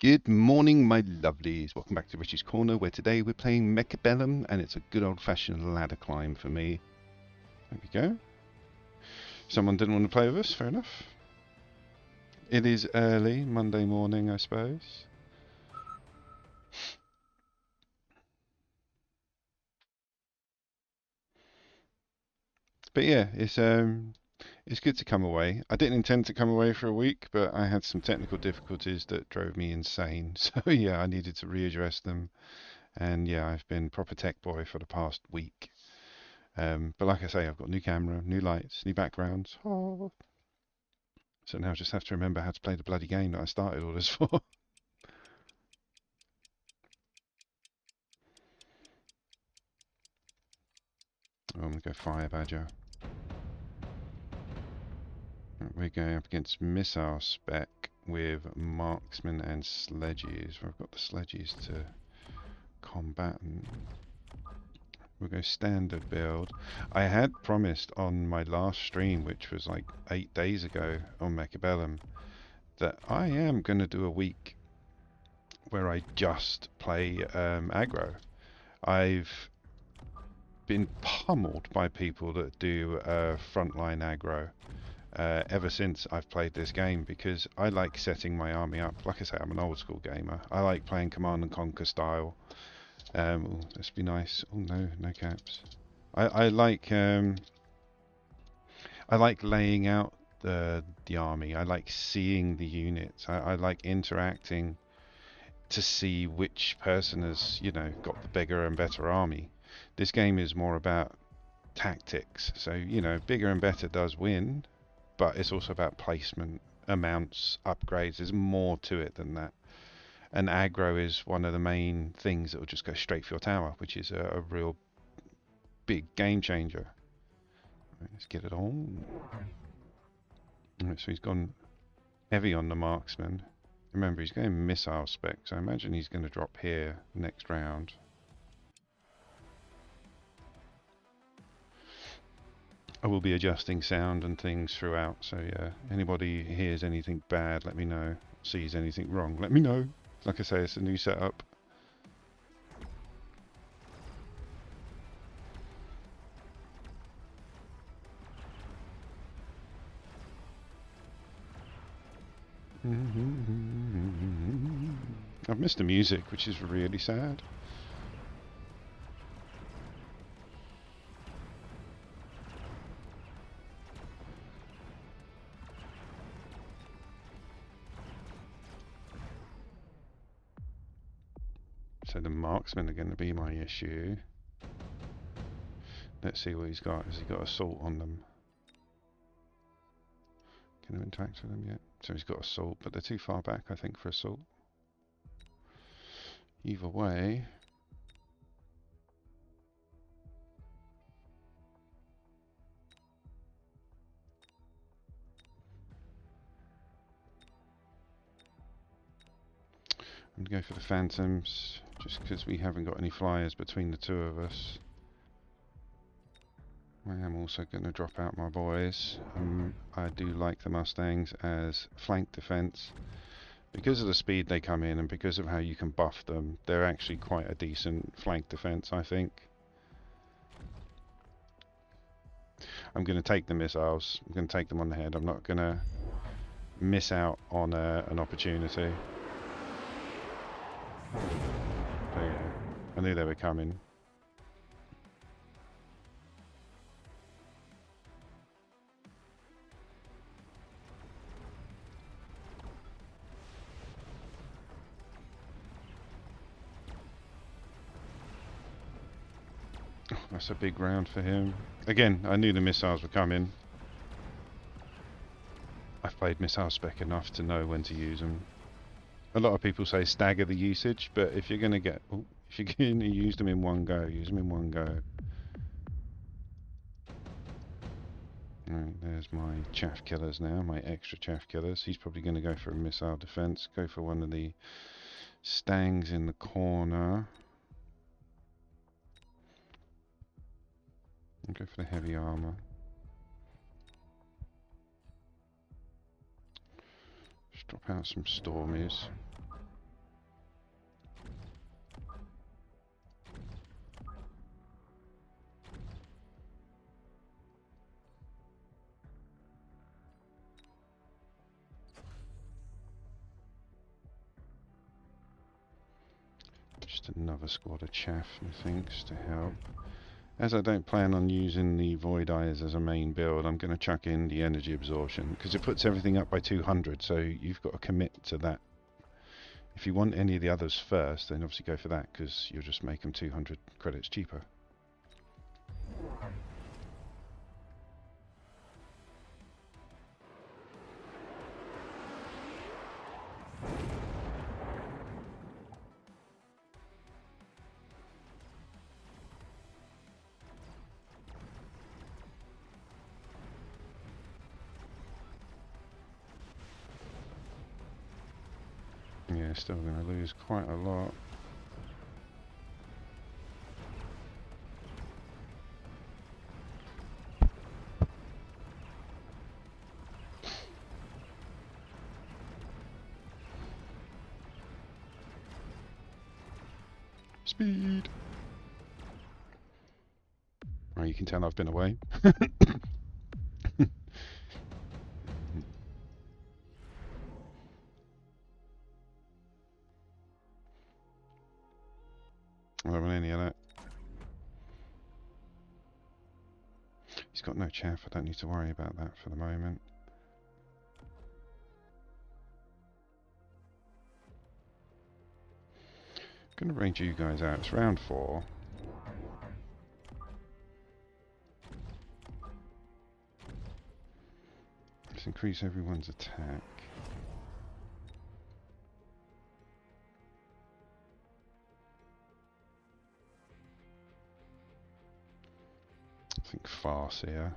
Good morning, my lovelies. Welcome back to Richie's Corner, where today we're playing Mechabellum, and it's a good old-fashioned ladder climb for me. There we go. Someone didn't want to play with us, fair enough. It is early, Monday morning, I suppose. But yeah, it's good to come away. I didn't intend to come away for a week, but I had some technical difficulties that drove me insane. So yeah, I needed to readdress them. And yeah, I've been proper tech boy for the past week. But like I say, I've got new camera, new lights, new backgrounds. Oh. So now I just have to remember how to play the bloody game that I started all this for. I'm going to go Fire Badger. We're going up against Missile Spec with Marksman and Sledges. I've got the Sledges to combat. We'll go standard build. I had promised on my last stream, which was like 8 days ago on Mechabellum, that I am going to do a week where I just play aggro. I've been pummeled by people that do frontline aggro ever since I've played this game, because I like setting my army up. Like I say, I'm an old school gamer. I like playing Command and Conquer style. Ooh, this be nice. Oh no, no caps. I like laying out the army. I like seeing the units. I like interacting to see which person has, got the bigger and better army. This game is more about tactics. So, bigger and better does win, but it's also about placement, amounts, upgrades. There's more to it than that. And aggro is one of the main things that will just go straight for your tower, which is a real big game changer. Right, let's get it on. Right, so he's gone heavy on the marksman. Remember, he's going missile spec, so I imagine he's going to drop here next round. I will be adjusting sound and things throughout, so yeah, anybody hears anything bad, let me know. Sees anything wrong, let me know. Like I say, it's a new setup. I've missed the music, which is really sad. So the marksmen are going to be my issue. Let's see what he's got. Has he got assault on them? Can I interact with them yet? So he's got assault, but they're too far back, I think, for assault. Either way, I'm going to go for the Phantoms, just because we haven't got any flyers between the two of us. I am also going to drop out my boys. I do like the Mustangs as flank defense. Because of the speed they come in and because of how you can buff them, they're actually quite a decent flank defense, I think. I'm going to take the missiles. I'm going to take them on the head. I'm not going to miss out on an opportunity. There you go. I knew they were coming. Oh, that's a big round for him. Again, I knew the missiles were coming. I've played missile spec enough to know when to use them. A lot of people say stagger the usage, but if you're going to if you're going to use them in one go, use them in one go. Right, there's my chaff killers now, my extra chaff killers. He's probably going to go for a missile defense, go for one of the stangs in the corner. And go for the heavy armor. Just drop out some stormies. Just another squad of chaff, methinks, to help. As I don't plan on using the Void Eyes as a main build, I'm going to chuck in the energy absorption, because it puts everything up by 200, so you've got to commit to that. If you want any of the others first, then obviously go for that, because you'll just make them 200 credits cheaper. Yeah, still going to lose quite a lot. Speed! Oh, you can tell I've been away. I don't want any of that. He's got no chaff, I don't need to worry about that for the moment. I'm going to range you guys out. It's round 4. Let's increase everyone's attack. I think farce here.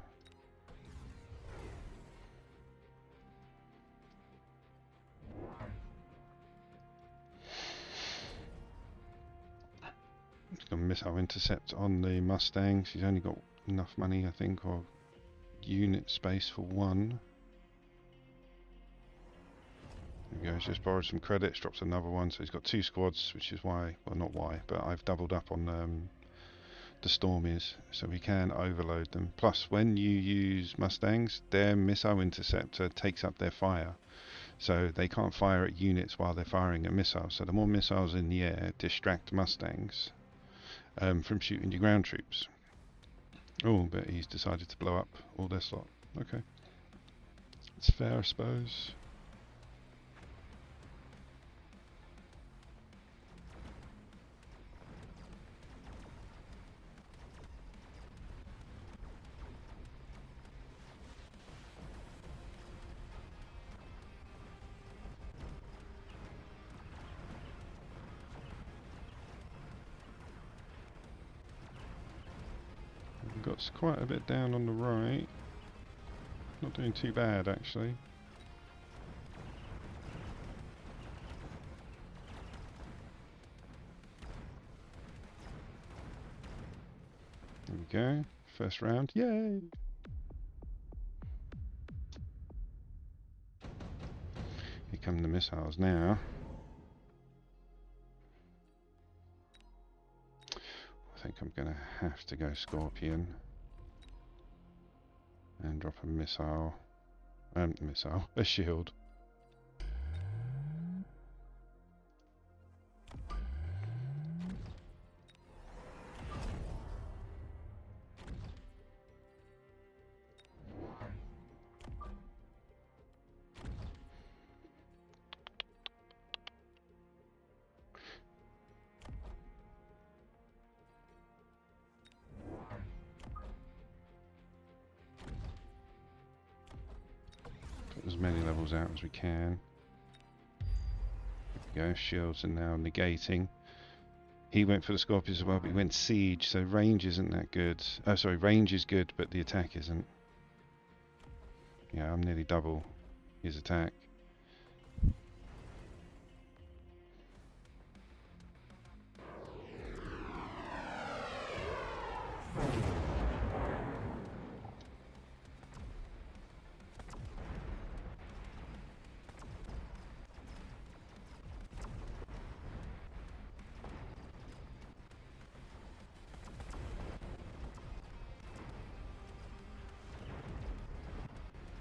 He's got a missile intercept on the Mustangs. He's only got enough money, I think, or unit space for one. There he goes, just borrowed some credits, drops another one, so he's got 2 squads, which is why, well not why, but I've doubled up on the Stormies, so we can overload them. Plus, when you use Mustangs, their missile interceptor takes up their fire, so they can't fire at units while they're firing a missile. So the more missiles in the air distract Mustangs from shooting your ground troops. Oh, but he's decided to blow up all their slot. Okay, it's fair, I suppose. Got quite a bit down on the right. Not doing too bad, actually. There we go. First round. Yay! Here come the missiles now. I think I'm going to have to go Scorpion and drop a missile, a shield. As many levels out as we can. There we go, shields are now negating. He went for the Scorpions as well, but he went Siege, so range isn't that good. Oh, sorry, range is good, but the attack isn't. Yeah, I'm nearly double his attack.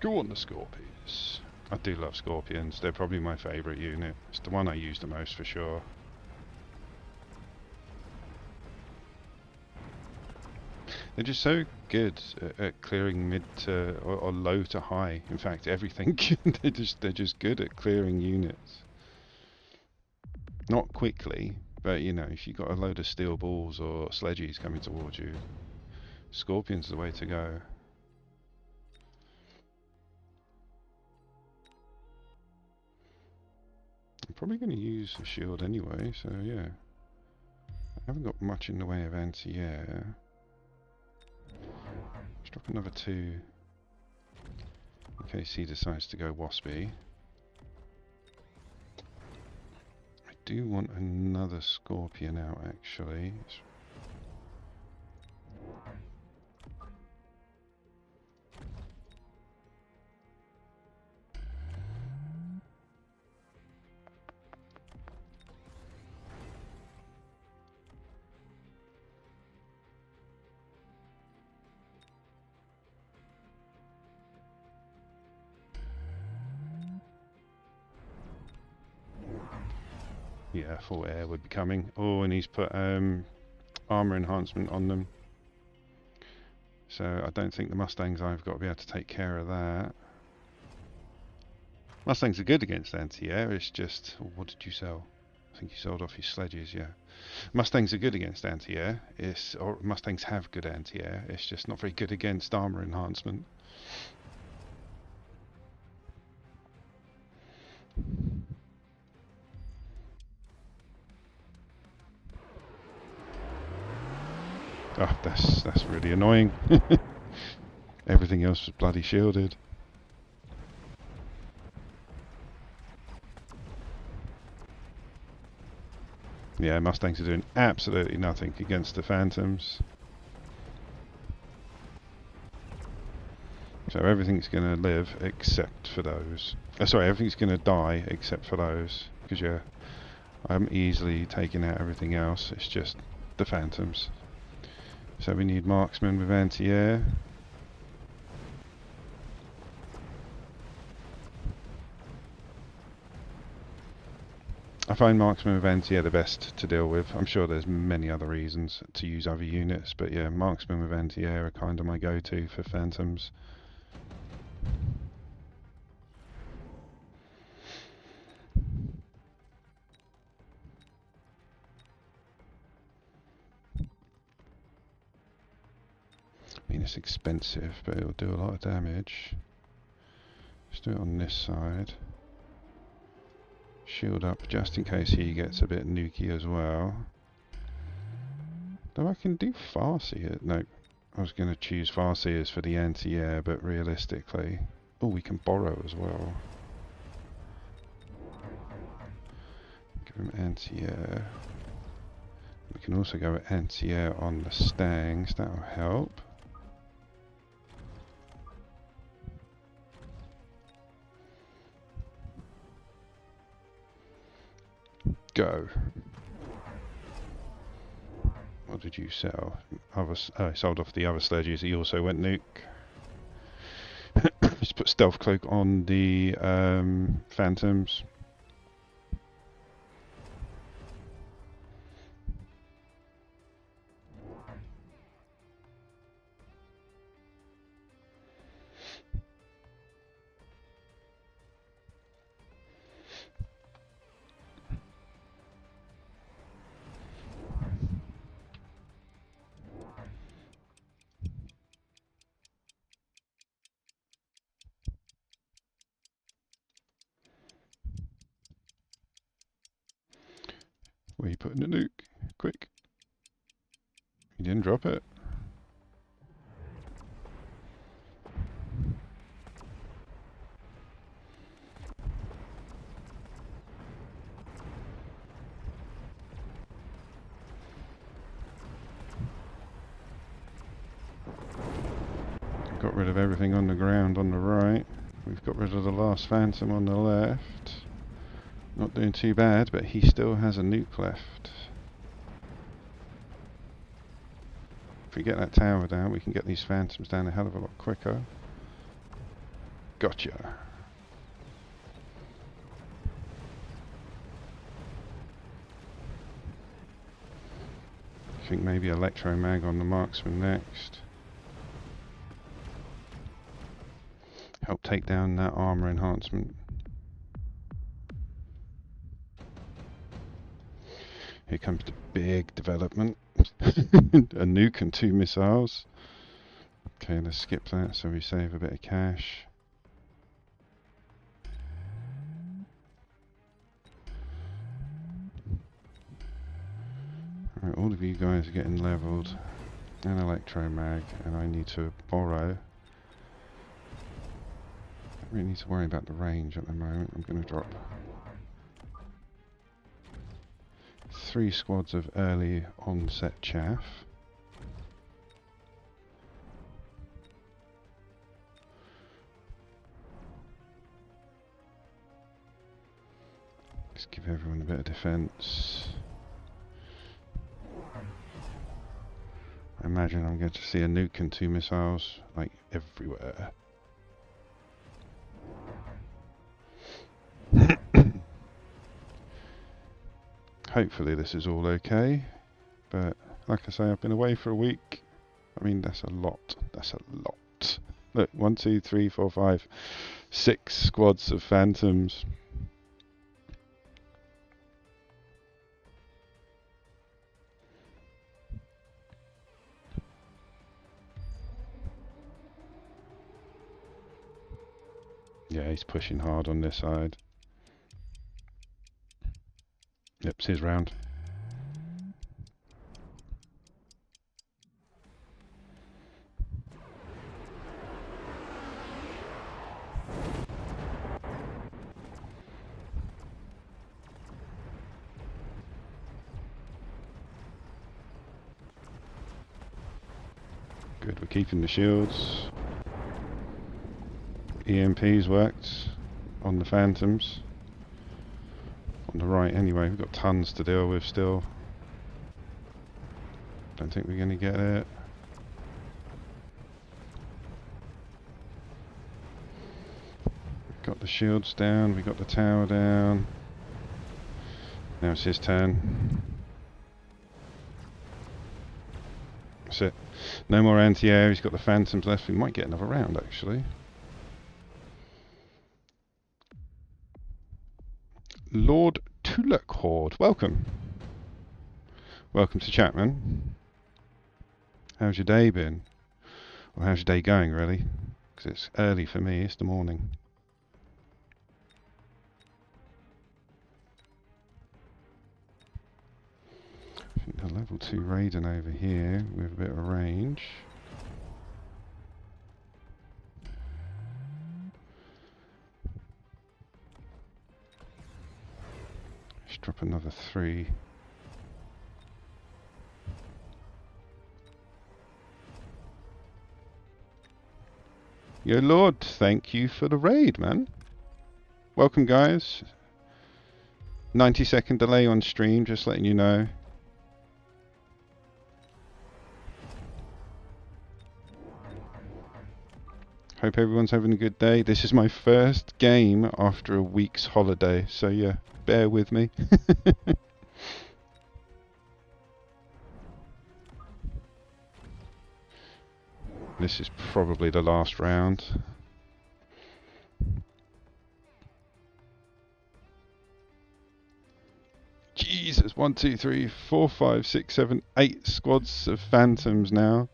Go on the Scorpions. I do love Scorpions. They're probably my favourite unit. It's the one I use the most for sure. They're just so good at clearing mid to or low to high. In fact, everything. they're just good at clearing units. Not quickly, but you know, if you've got a load of steel balls or sledgies coming towards you, Scorpion's the way to go. I'm probably going to use a shield anyway, so yeah. I haven't got much in the way of anti-air. Let's drop another 2 in case he decides to go waspy. I do want another Scorpion out actually. Yeah, full air would be coming. Oh, and he's put armor enhancement on them. So I don't think the Mustangs I've got to be able to take care of that. Mustangs are good against anti-air, it's just... what did you sell? I think you sold off your sledges, yeah. Mustangs are good against anti-air, or Mustangs have good anti-air, it's just not very good against armor enhancement. Oh, that's really annoying. Everything else was bloody shielded. Yeah, Mustangs are doing absolutely nothing against the Phantoms. So everything's going to live except for those. Sorry, everything's going to die except for those. Because yeah, I'm easily taking out everything else. It's just the Phantoms. So we need marksmen with anti-air. I find marksmen with anti-air the best to deal with. I'm sure there's many other reasons to use other units, but yeah, marksmen with anti-air are kind of my go-to for Phantoms. I mean, it's expensive, but it'll do a lot of damage. Let's do it on this side. Shield up just in case he gets a bit nukey as well. Though I can do Farseer. No, I was going to choose Farseers for the anti-air, but realistically... oh, we can borrow as well. Give him anti-air. We can also go with anti-air on the Stangs, that'll help. Go. What did you sell? I sold off the other sledges. He also went nuke. Just put stealth cloak on the Phantoms. Where are you putting the nuke? Quick. You didn't drop it. Got rid of everything on the ground on the right. We've got rid of the last Phantom on the left. Not doing too bad, but he still has a nuke left. If we get that tower down, we can get these Phantoms down a hell of a lot quicker. Gotcha. I think maybe Electro Mag on the marksman next. help take down that armor enhancement. Here comes the big development. A nuke and 2 missiles. Okay, let's skip that so we save a bit of cash. Alright, all of you guys are getting leveled. An electromag, and I need to borrow. I don't really need to worry about the range at the moment. I'm going to drop 3 squads of early onset chaff. Just give everyone a bit of defense. I imagine I'm going to see a nuke and 2 missiles, like, everywhere. Hopefully this is all okay, but like I say, I've been away for a week. I mean, that's a lot. That's a lot. Look, 1, 2, 3, 4, 5, 6 squads of phantoms. Yeah, he's pushing hard on this side. Yep, it's his round. Good, we're keeping the shields. EMPs worked on the phantoms. On the right anyway, we've got tons to deal with still. Don't think we're going to get it. We've got the shields down, we've got the tower down. Now it's his turn. That's it. No more anti-air, he's got the phantoms left. We might get another round actually. Lord Tullochord, welcome. Welcome to Chapman. How's your day been? Or how's your day going, really? Because it's early for me, it's the morning. I think the level 2 Raiden over here with a bit of range. Let's drop another 3. Yo Lord, thank you for the raid, man. Welcome guys. 90-second delay on stream, just letting you know. Hope everyone's having a good day. This is my first game after a week's holiday, so yeah, bear with me. This is probably the last round. Jesus, 1, 2, 3, 4, 5, 6, 7, 8 squads of phantoms now.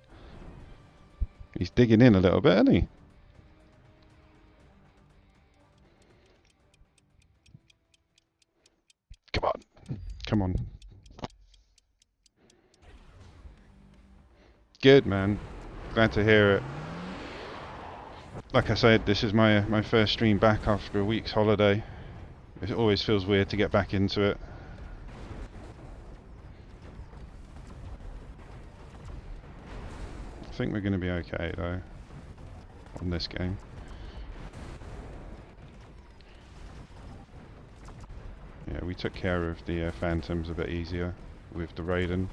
He's digging in a little bit, isn't he? Come on. Come on. Good, man. Glad to hear it. Like I said, this is my first stream back after a week's holiday. It always feels weird to get back into it. I think we're going to be okay though on this game. Yeah, we took care of the phantoms a bit easier with the Raiden.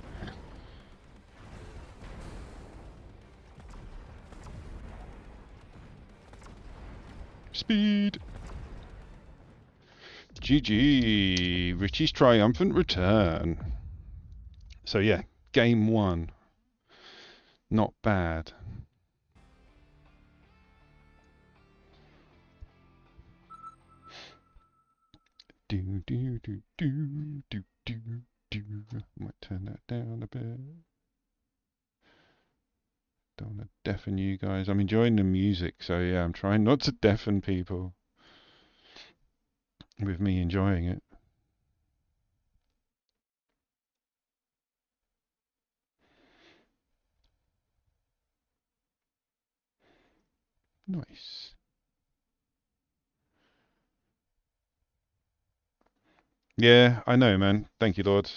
Speed! GG! Richie's triumphant return. So yeah, game 1. Not bad. Do do do do do do do. Might turn that down a bit. Don't want to deafen you guys. I'm enjoying the music, so yeah, I'm trying not to deafen people with me enjoying it. Nice. Yeah, I know, man. Thank you, Lord.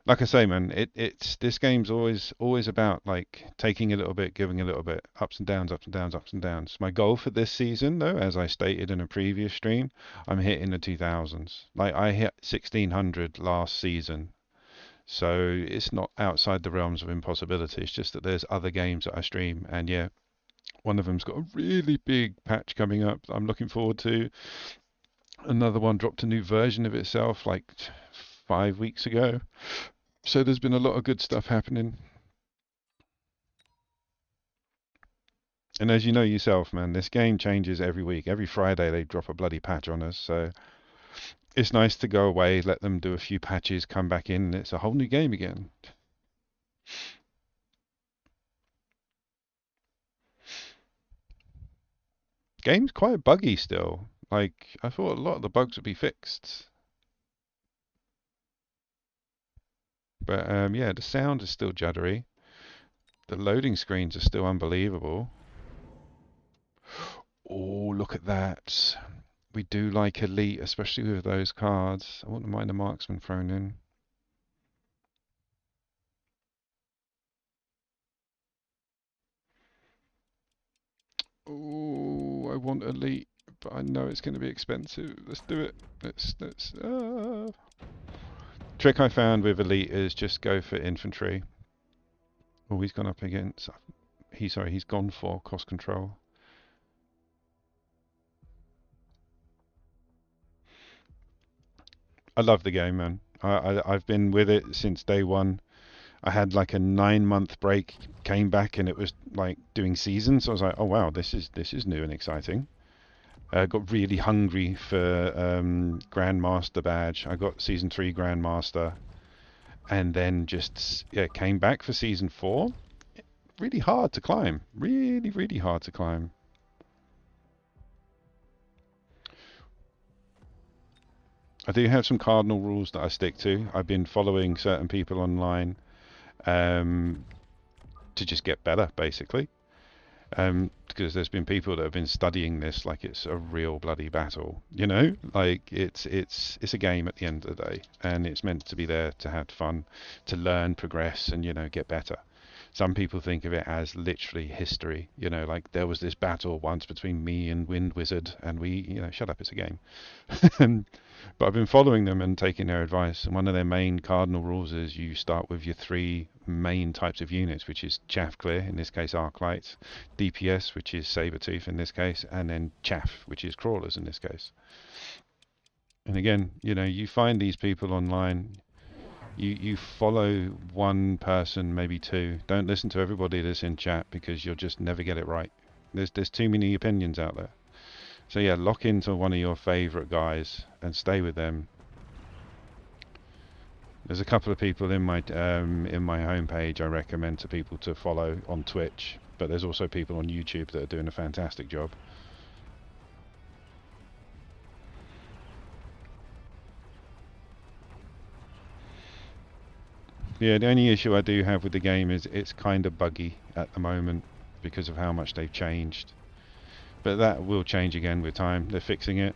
Like I say, man, it's this game's always about like taking a little bit, giving a little bit, ups and downs, ups and downs, ups and downs. My goal for this season, though, as I stated in a previous stream, I'm hitting the 2000s. Like I hit 1600 last season, so it's not outside the realms of impossibility. It's just that there's other games that I stream, and yeah, one of them's got a really big patch coming up that I'm looking forward to. Another one dropped a new version of itself like 5 weeks ago. So there's been a lot of good stuff happening. And as you know yourself, man, this game changes every week. Every Friday they drop a bloody patch on us. So it's nice to go away, let them do a few patches, come back in, and it's a whole new game again. Game's quite buggy still. Like, I thought a lot of the bugs would be fixed. But yeah, the sound is still juddery. The loading screens are still unbelievable. Oh, look at that. We do like elite, especially with those cards. I wouldn't mind a marksman thrown in. Oh, I want elite, but I know it's going to be expensive. Let's do it. Let's. Trick I found with elite is just go for infantry. Oh, he's gone up against. He's gone for cost control. I love the game, man. I've been with it since day one. I had like a 9 month break, came back, and it was like doing seasons. So I was like, oh wow, this is new and exciting. Got really hungry for Grandmaster badge. I got season 3 Grandmaster, and then just yeah came back for season 4. Really hard to climb. Really hard to climb. I do have some cardinal rules that I stick to. I've been following certain people online um, to just get better, basically. Because there's been people that have been studying this like it's a real bloody battle, you know? Like it's a game at the end of the day, and it's meant to be there to have fun, to learn, progress, and get better. Some people think of it as literally history, like there was this battle once between me and Wind Wizard, and we, shut up, it's a game. But I've been following them and taking their advice. And one of their main cardinal rules is you start with your 3 main types of units, which is chaff clear, in this case arclights, DPS, which is saber-tooth in this case, and then chaff, which is crawlers in this case. And again, you find these people online. You follow one person, maybe two. Don't listen to everybody that's in chat because you'll just never get it right. There's too many opinions out there. So yeah, lock into one of your favourite guys and stay with them. There's a couple of people in my homepage I recommend to people to follow on Twitch, but there's also people on YouTube that are doing a fantastic job. Yeah, the only issue I do have with the game is it's kind of buggy at the moment because of how much they've changed. But that will change again with time. They're fixing it.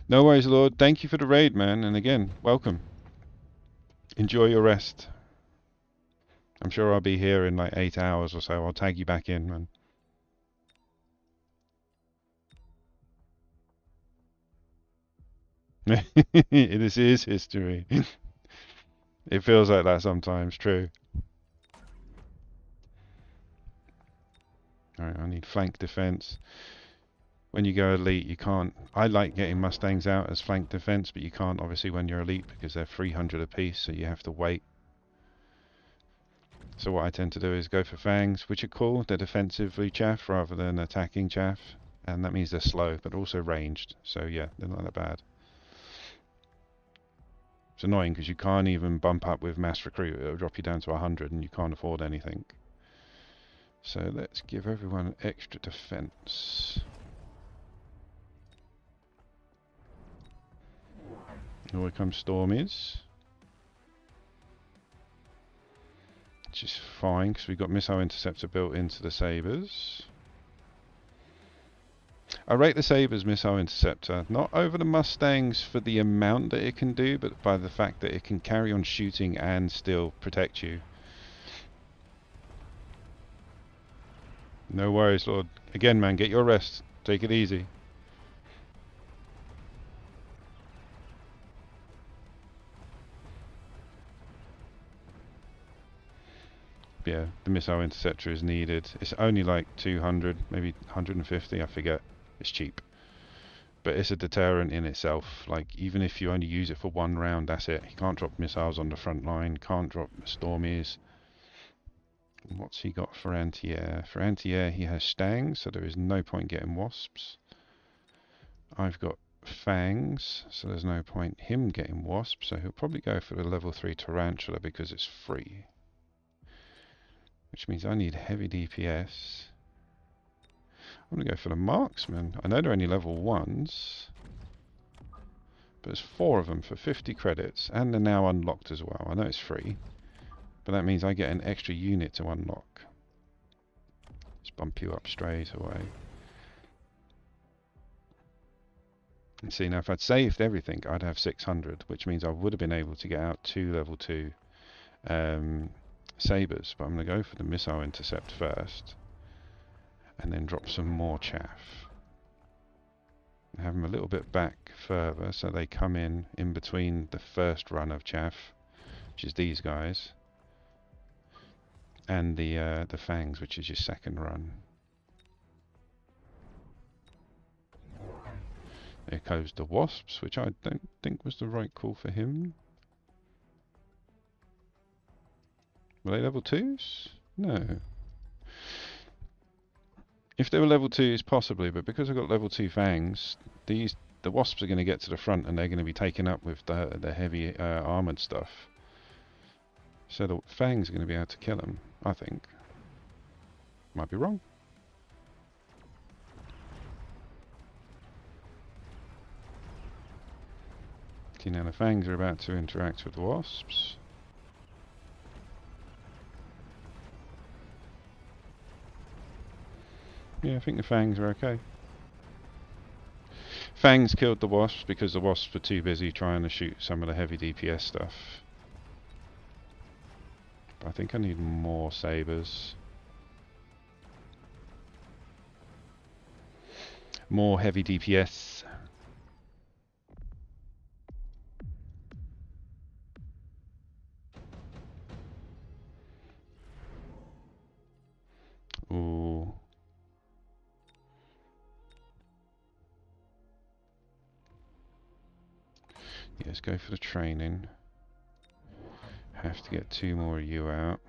No worries, Lord. Thank you for the raid, man. And again, welcome. Enjoy your rest. I'm sure I'll be here in like 8 hours or so. I'll tag you back in, man. This is history. It feels like that sometimes, true. Alright, I need flank defense. When you go elite, you can't. I like getting Mustangs out as flank defense, but you can't obviously when you're elite because they're 300 apiece, so you have to wait. So what I tend to do is go for fangs, which are cool. They're defensively chaff rather than attacking chaff. And that means they're slow, but also ranged. So yeah, they're not that bad. It's annoying because you can't even bump up with mass recruit. It'll drop you down to 100 and you can't afford anything. So let's give everyone extra defense. Here comes Stormies. Which is fine because we've got missile interceptor built into the Sabres. I rate the Sabres missile interceptor not over the Mustangs for the amount that it can do, but by the fact that it can carry on shooting and still protect you. No worries, Lord. Again, man, get your rest. Take it easy. Yeah, the missile interceptor is needed. It's only like 200, maybe 150, I forget. It's cheap. But it's a deterrent in itself. Like, even if you only use it for one round, that's it. You can't drop missiles on the front line, can't drop Stormies. What's he got for anti-air? For anti-air, he has Stangs, so there is no point getting Wasps. I've got Fangs, so there's no point him getting Wasps, so he'll probably go for the level 3 Tarantula because it's free. Which means I need heavy DPS. I'm going to go for the Marksman. I know they're only level 1s. But there's 4 of them for 50 credits. And they're now unlocked as well. I know it's free. But that means I get an extra unit to unlock. Let's bump you up straight away. And see, now if I'd saved everything, I'd have 600. Which means I would have been able to get out 2 level 2 Sabres. But I'm going to go for the missile intercept first. And then drop some more chaff. And have them a little bit back further so they come in between the first run of chaff, which is these guys, and the fangs, which is your second run. There goes the wasps, which I don't think was the right call for him. Were they level 2s? No. If they were level 2s, possibly, but because I've got level 2 fangs, the wasps are going to get to the front and they're going to be taken up with the heavy armoured stuff. So the fangs are going to be able to kill them, I think. Might be wrong. Okay, now the fangs are about to interact with the wasps. Yeah, I think the fangs are okay. Fangs killed the wasps because the wasps were too busy trying to shoot some of the heavy DPS stuff. But I think I need more sabres. More heavy DPS. Ooh. Yeah, let's go for the training. Have to get 2 more of you out.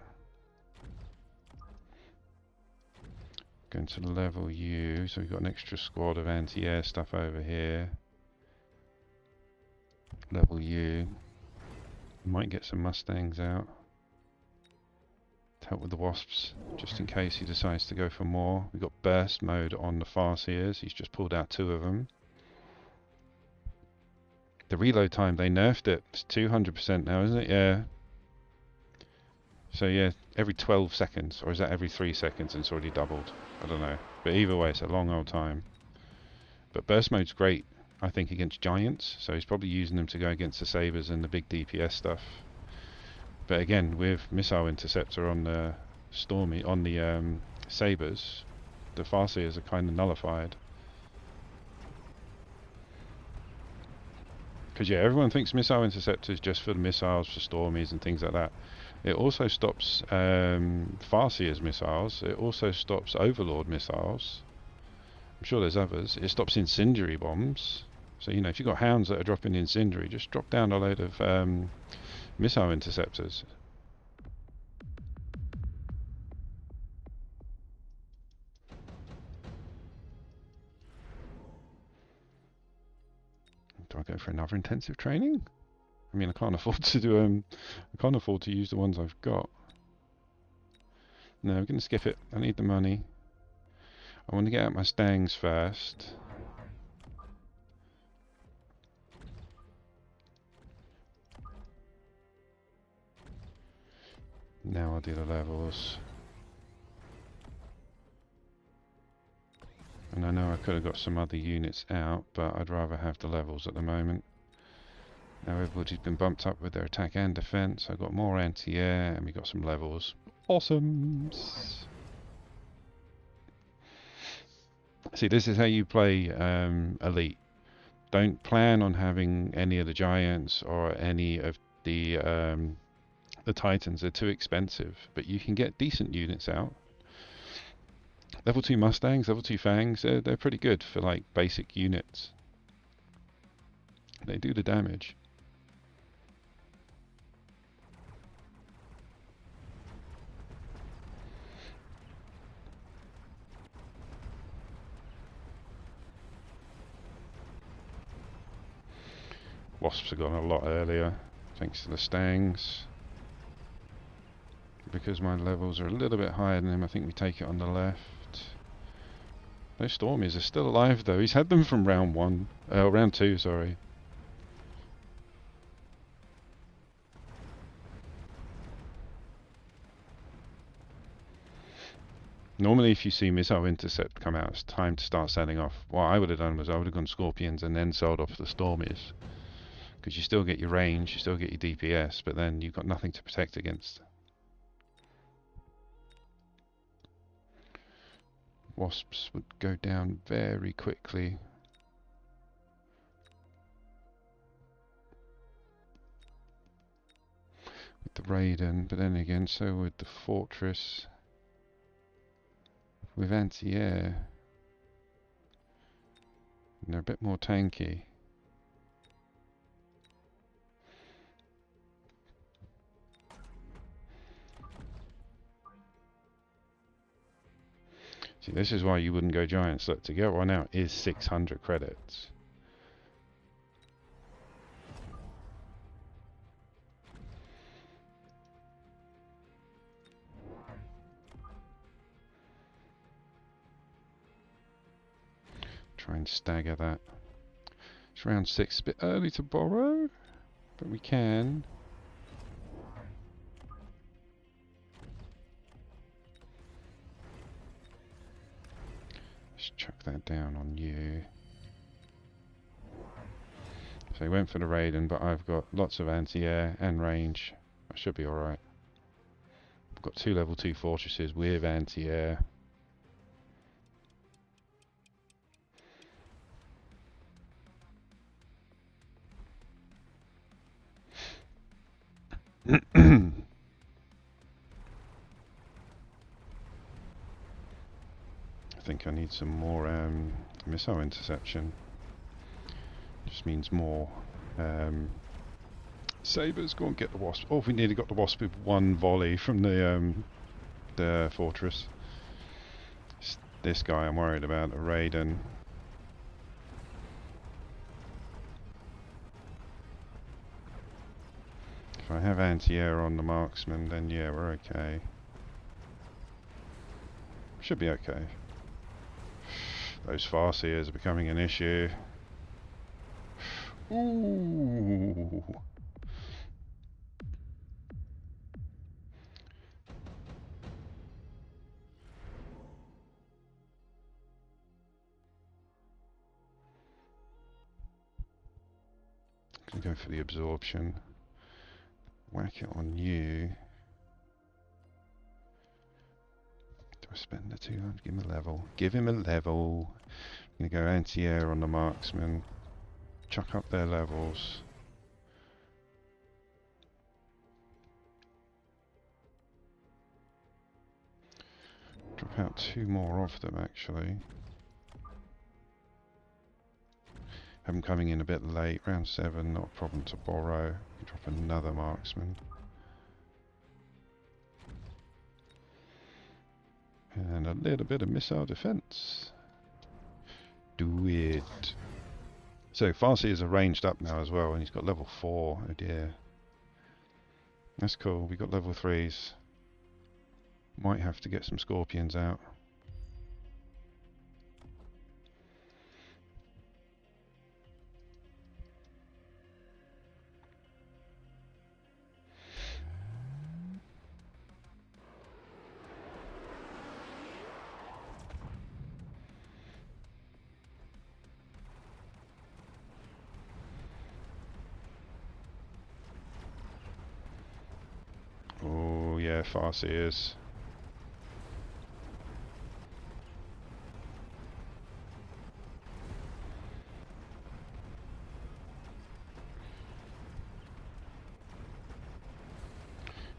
Going to level you, so we've got an extra squad of anti-air stuff over here. Level you. Might get some Mustangs out to help with the wasps, just in case he decides to go for more. We've got burst mode on the Farseers. He's just pulled out 2 of them. The reload time, they nerfed it. It's 200% now, isn't it? Yeah. So yeah, every 12 seconds, or is that every 3 seconds and it's already doubled? I don't know. But either way, it's a long old time. But burst mode's great, I think, against giants. So he's probably using them to go against the sabres and the big DPS stuff. But again, with missile interceptor on the Stormy, on the sabres, the Farseers are kind of nullified. Because yeah, everyone thinks missile interceptor is just for the missiles, for Stormies and things like that. It also stops Farseer's missiles. It also stops Overlord missiles. I'm sure there's others. It stops incendiary bombs. So, you know, if you've got hounds that are dropping incendiary, just drop down a load of missile interceptors. Do I go for another intensive training? I mean, I can't afford to do I can't afford to use the ones I've got. No, I'm going to skip it. I need the money. I want to get out my stangs first. Now I'll do the levels. And I know I could have got some other units out, but I'd rather have the levels at the moment. Now everybody's been bumped up with their attack and defense. I've got more anti-air and we got some levels. Awesomes! See, this is how you play Elite. Don't plan on having any of the giants or any of the titans. They're too expensive, but you can get decent units out. Level 2 Mustangs, level 2 Fangs, they're pretty good for like basic units. They do the damage. Wasps have gone a lot earlier, thanks to the Stangs. Because my levels are a little bit higher than him, I think we take it on the left. Those Stormies are still alive though. He's had them from round 1. Round 2, sorry. Normally if you see Missile Intercept come out, it's time to start selling off. What I would have done was I would have gone Scorpions and then sold off the Stormies. Because you still get your range, you still get your DPS, but then you've got nothing to protect against. Wasps would go down very quickly. With the Raiden, but then again, so would the Fortress. With anti-air. They're a bit more tanky. See, this is why you wouldn't go giants. Look, to get one out is 600 credits. Try and stagger that. It's round 6, a bit early to borrow, but we can. Just chuck that down on you. So he went for the Raiden, but I've got lots of anti-air and range. I should be alright. I've got 2 level 2 fortresses with anti-air. I think I need some more missile interception. Just means more sabers. Go and get the wasp. Oh, we nearly got the wasp with 1 volley from the fortress. It's this guy I'm worried about, the Raiden. If I have anti-air on the marksman, then yeah, we're okay. Should be okay. Those Farseers are becoming an issue. Ooh. Gonna go for the absorption. Whack it on you. Do I spend the 200? Give him a level. Give him a level. I'm gonna go anti-air on the marksman. Chuck up their levels. Drop out 2 more of them actually. Have them coming in a bit late. Round 7, not a problem to borrow. Drop another marksman. And a little bit of missile defense. Do it. So Farseers are ranged up now as well, and he's got level 4. Oh dear. That's cool. We got level 3s. Might have to get some scorpions out. Oh yeah, Farseers.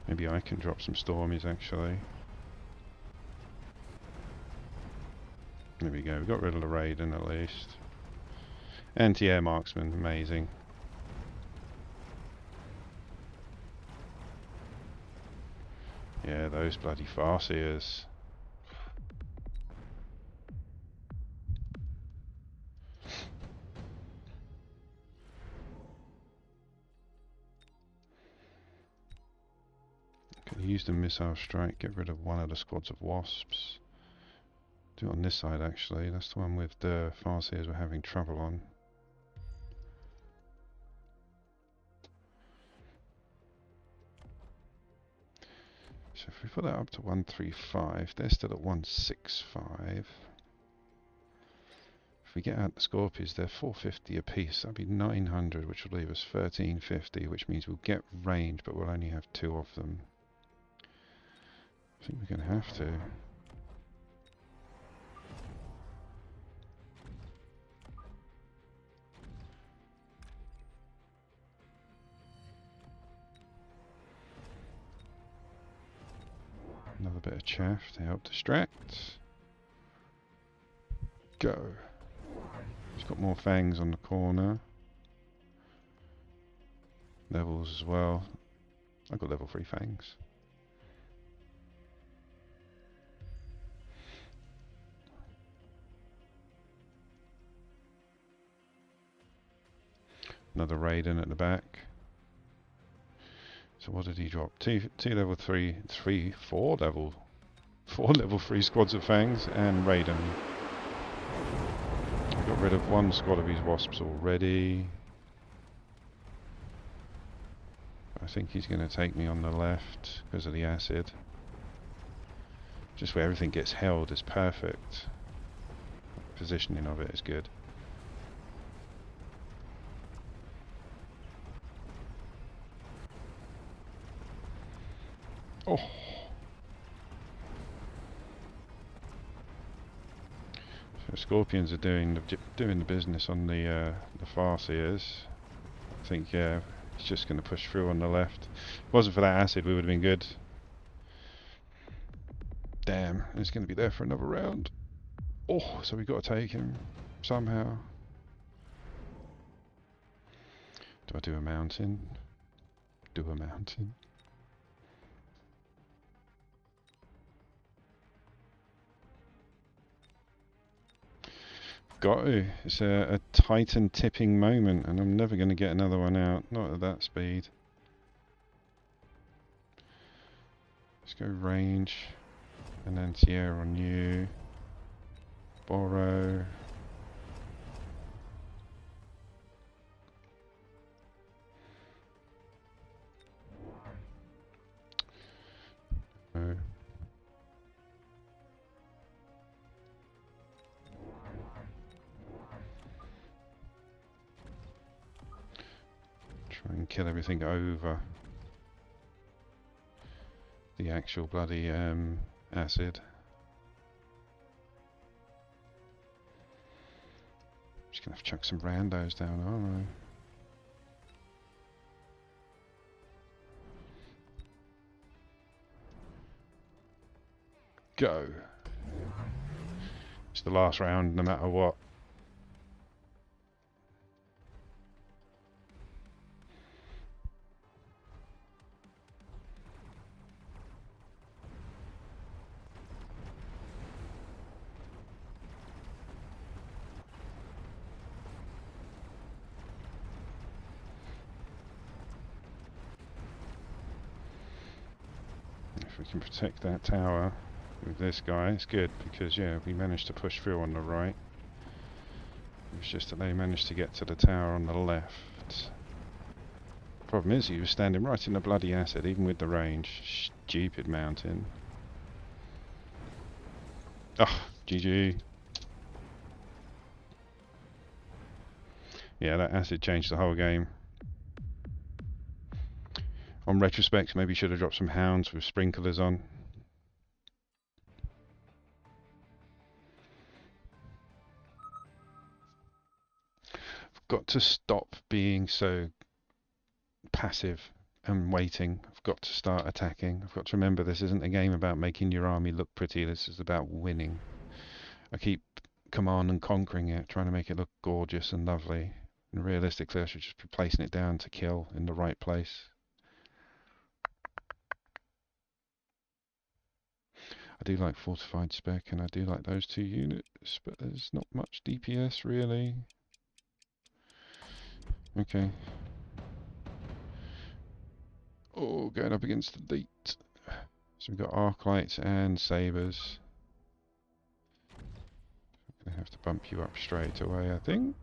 Maybe I can drop some Stormies actually. There we go, we got rid of the Raiden at least. Anti-air marksman, amazing. Yeah, those bloody Farseers. Can use the missile strike, get rid of one of the squads of wasps. Do it on this side actually, that's the one with the Farseers we're having trouble on. So if we put that up to 135, they're still at 165. If we get out the Scorpions, they're 450 apiece. That'd be 900, which will leave us 1350, which means we'll get range, but we'll only have 2 of them. I think we're going to have to. Another bit of chaff to help distract. Go. He's got more fangs on the corner. Levels as well. I've got level 3 fangs. Another Raiden at the back. So what did he drop? Two level 4 level 3 squads of fangs and Raiden. I got rid of 1 squad of his wasps already. I think he's going to take me on the left because of the acid. Just where everything gets held is perfect. Positioning of it is good. Oh. So Scorpions are doing the business on the Farseers. I think yeah, he's just going to push through on the left. If it wasn't for that acid, we would have been good. Damn, he's going to be there for another round. Oh, so we've got to take him somehow. Do I do a mountain? Do a mountain. Got to. It's a Titan tipping moment, and I'm never going to get another one out. Not at that speed. Let's go range, and then Sierra on you. Borrow. Oh. Try and kill everything over the actual bloody acid. Just gonna have to chuck some randos down, aren't I? Go. It's the last round no matter what. if we can protect that tower with this guy, it's good, because yeah, we managed to push through on the right. It's just that they managed to get to the tower on the left. Problem is, he was standing right in the bloody acid, even with the range. Stupid mountain. Oh, GG. Yeah, that acid changed the whole game. On retrospect, maybe should have dropped some hounds with sprinklers on. I've got to stop being so passive and waiting. I've got to start attacking. I've got to remember this isn't a game about making your army look pretty. This is about winning. I keep command and conquering it, trying to make it look gorgeous and lovely. And realistically, I should just be placing it down to kill in the right place. I do like fortified spec, and I do like those two units, but there's not much DPS really. Okay. Oh, going up against the elite. So we've got arc lights and sabers. I'm gonna have to bump you up straight away, I think.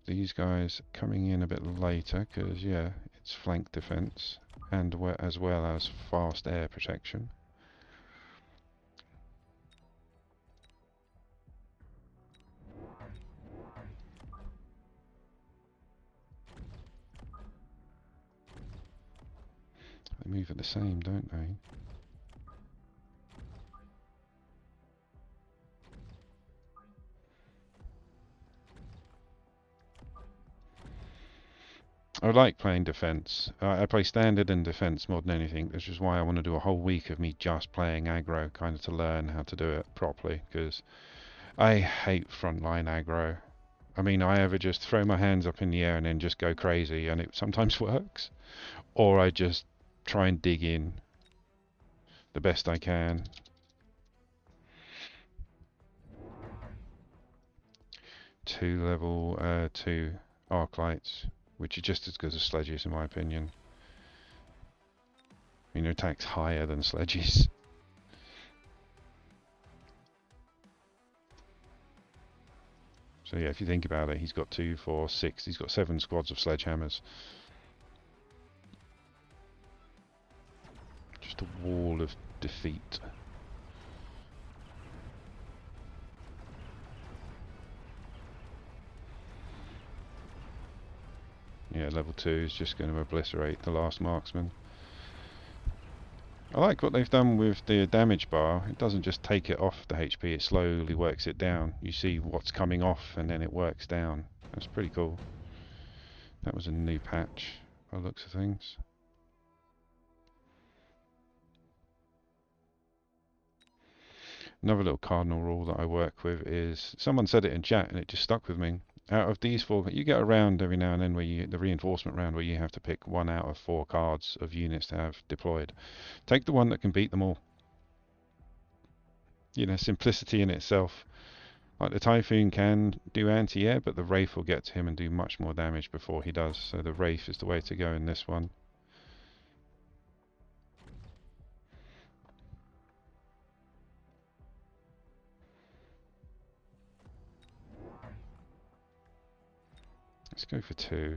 These guys coming in a bit later, because yeah, it's flank defense, and as well as fast air protection. They move at the same, don't they? I like playing defense. I play standard and defense more than anything, which is why I want to do a whole week of me just playing aggro, kind of to learn how to do it properly, because I hate frontline aggro. I mean, I ever just throw my hands up in the air and then just go crazy, and it sometimes works. Or I just try and dig in the best I can. Level 2 arc lights, which are just as good as sledges in my opinion. I mean, their attack's higher than sledges. So yeah, if you think about it, he's got 2, 4, 6, he's got 7 squads of sledgehammers. Just a wall of defeat. Yeah, level 2 is just going to obliterate the last marksman. I like what they've done with the damage bar. It doesn't just take it off the HP, it slowly works it down. You see what's coming off and then it works down. That's pretty cool. That was a new patch by the looks of things. Another little cardinal rule that I work with is, someone said it in chat and it just stuck with me. Out of these 4, you get a round every now and then where the reinforcement round where you have to pick 1 out of 4 cards of units to have deployed. Take the one that can beat them all. You know, simplicity in itself. Like the Typhoon can do anti-air, but the Wraith will get to him and do much more damage before he does. So the Wraith is the way to go in this one. Let's go for 2.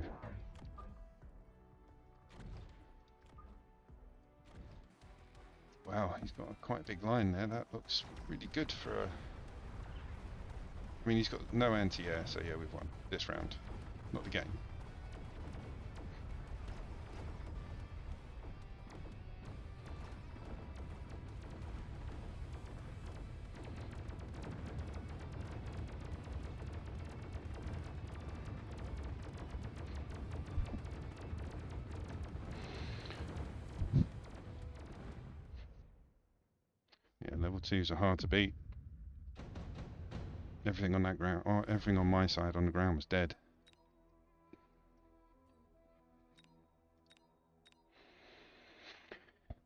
Wow, he's got quite a big line there. That looks really good for a... I mean, he's got no anti-air, so yeah, we've won this round. Not the game. Yeah, level 2s are hard to beat. Everything on that ground, or everything on my side on the ground was dead.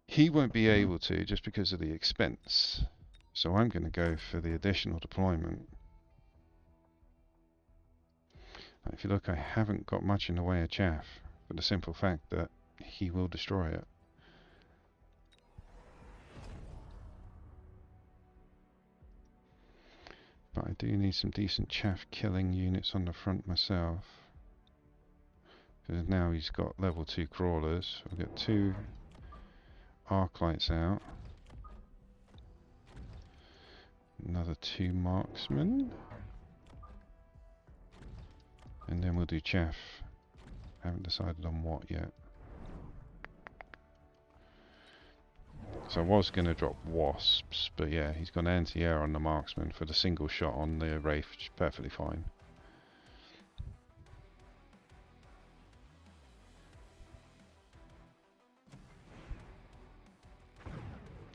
He won't be able to just because of the expense. So I'm going to go for the additional deployment. If you look, I haven't got much in the way of chaff, for the simple fact that he will destroy it. do need some decent chaff killing units on the front myself. Because now he's got level 2 crawlers. We've got 2 arc lights out. Another 2 marksmen. And then we'll do chaff. Haven't decided on what yet. So I was going to drop wasps, but yeah, he's got anti-air on the marksman for the single shot on the wraith, which is perfectly fine.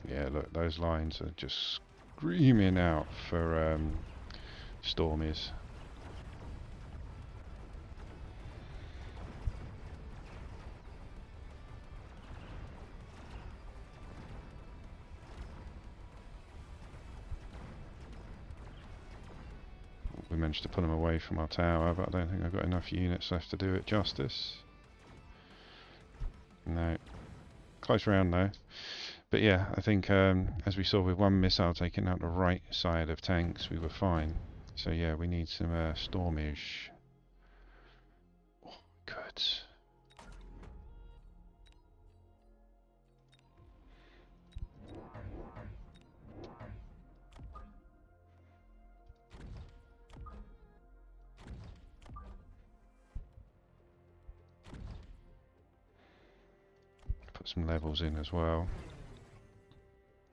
Yeah, look, those lines are just screaming out for Stormies. We managed to pull them away from our tower, but I don't think I've got enough units left to do it justice. No. Close round though. But yeah, I think as we saw with one missile taking out the right side of tanks, we were fine. So yeah, we need some Stormish. Oh, good. Put some levels in as well.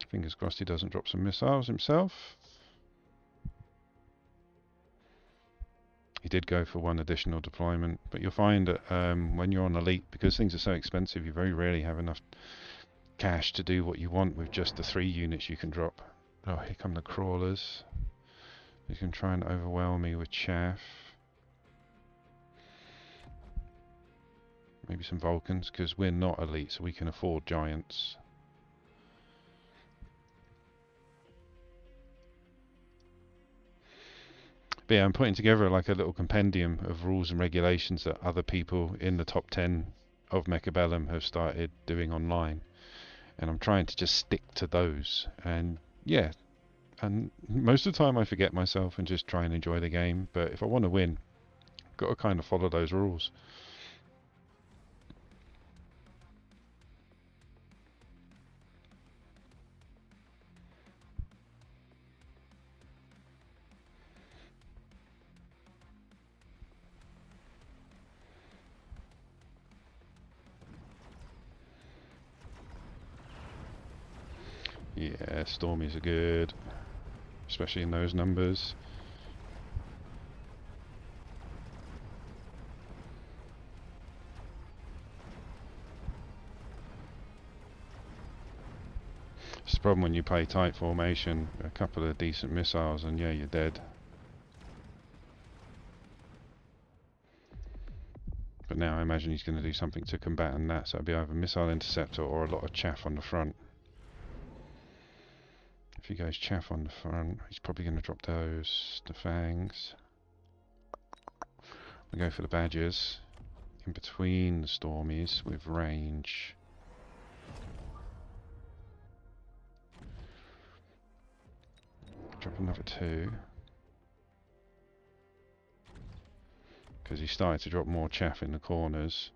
Fingers crossed he doesn't drop some missiles himself. He did go for one additional deployment, but you'll find that when you're on elite, because things are so expensive, you very rarely have enough cash to do what you want with just the 3 units you can drop. Oh, here come the crawlers. You can try and overwhelm me with chaff. Maybe some Vulcans, because we're not elite, so we can afford giants. But yeah, I'm putting together like a little compendium of rules and regulations that other people in the top 10 of Mechabellum have started doing online. And I'm trying to just stick to those. And yeah, and most of the time I forget myself and just try and enjoy the game. But if I want to win, I've got to kind of follow those rules. Yeah, Stormies are good, especially in those numbers. It's the problem when you play tight formation, a couple of decent missiles and yeah, you're dead. But now I imagine he's going to do something to combat that, so it'll be either missile interceptor or a lot of chaff on the front. If he goes chaff on the front, he's probably going to drop those, the fangs. We go for the badgers in between the Stormies with range. Drop another 2. Because he started to drop more chaff in the corners.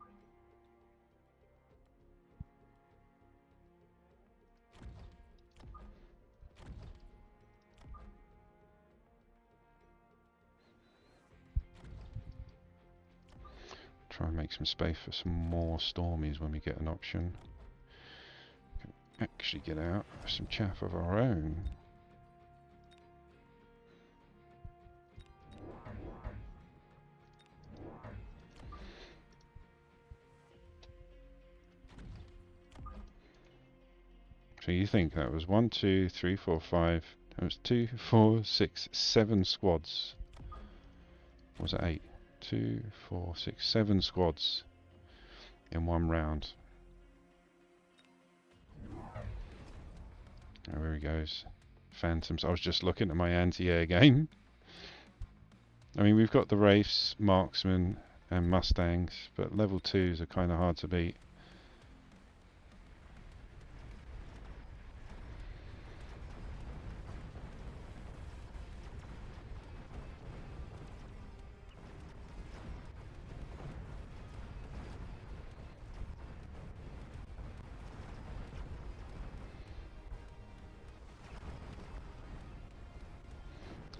Try and make some space for some more Stormies when we get an option. Can actually get out some chaff of our own. So you think that was 1, 2, 3, 4, 5. That was 2, 4, 6, 7 squads. Or was it 8? 2, 4, 6, 7 squads in one round. Oh, here he goes. Phantoms. I was just looking at my anti-air game. I mean, we've got the Wraiths, Marksmen, and Mustangs, but level 2s are kind of hard to beat.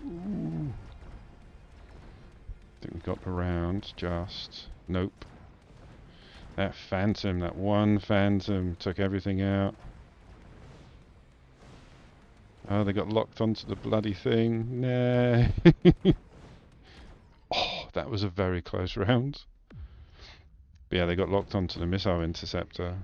Ooh. I think we got around just. Nope. That phantom, that one phantom, took everything out. Oh, they got locked onto the bloody thing. Nah. Oh, that was a very close round. But yeah, they got locked onto the missile interceptor.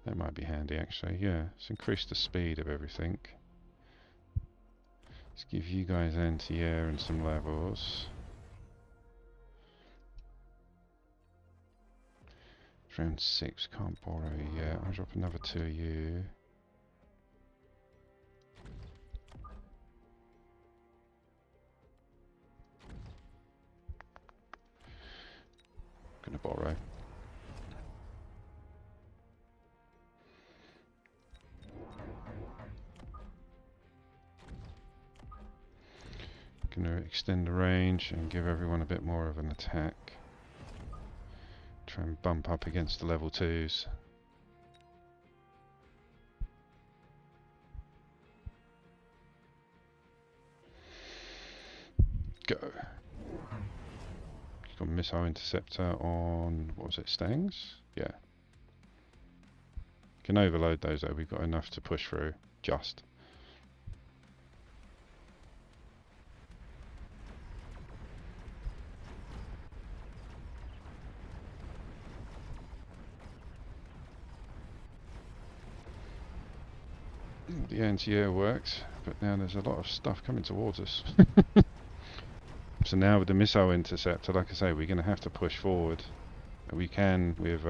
That might be handy, actually. Yeah, let's increase the speed of everything. Let's give you guys anti-air and some levels. Round 6, can't borrow yet. I'll drop another 2 of you. Gonna borrow. Gonna extend the range and give everyone a bit more of an attack. Try and bump up against the level 2s. Go. Got missile interceptor on, what was it, Stangs? Yeah. Can overload those though, we've got enough to push through, just. The anti-air works, but now there's a lot of stuff coming towards us. So now with the missile interceptor, like I say, we're going to have to push forward. We can with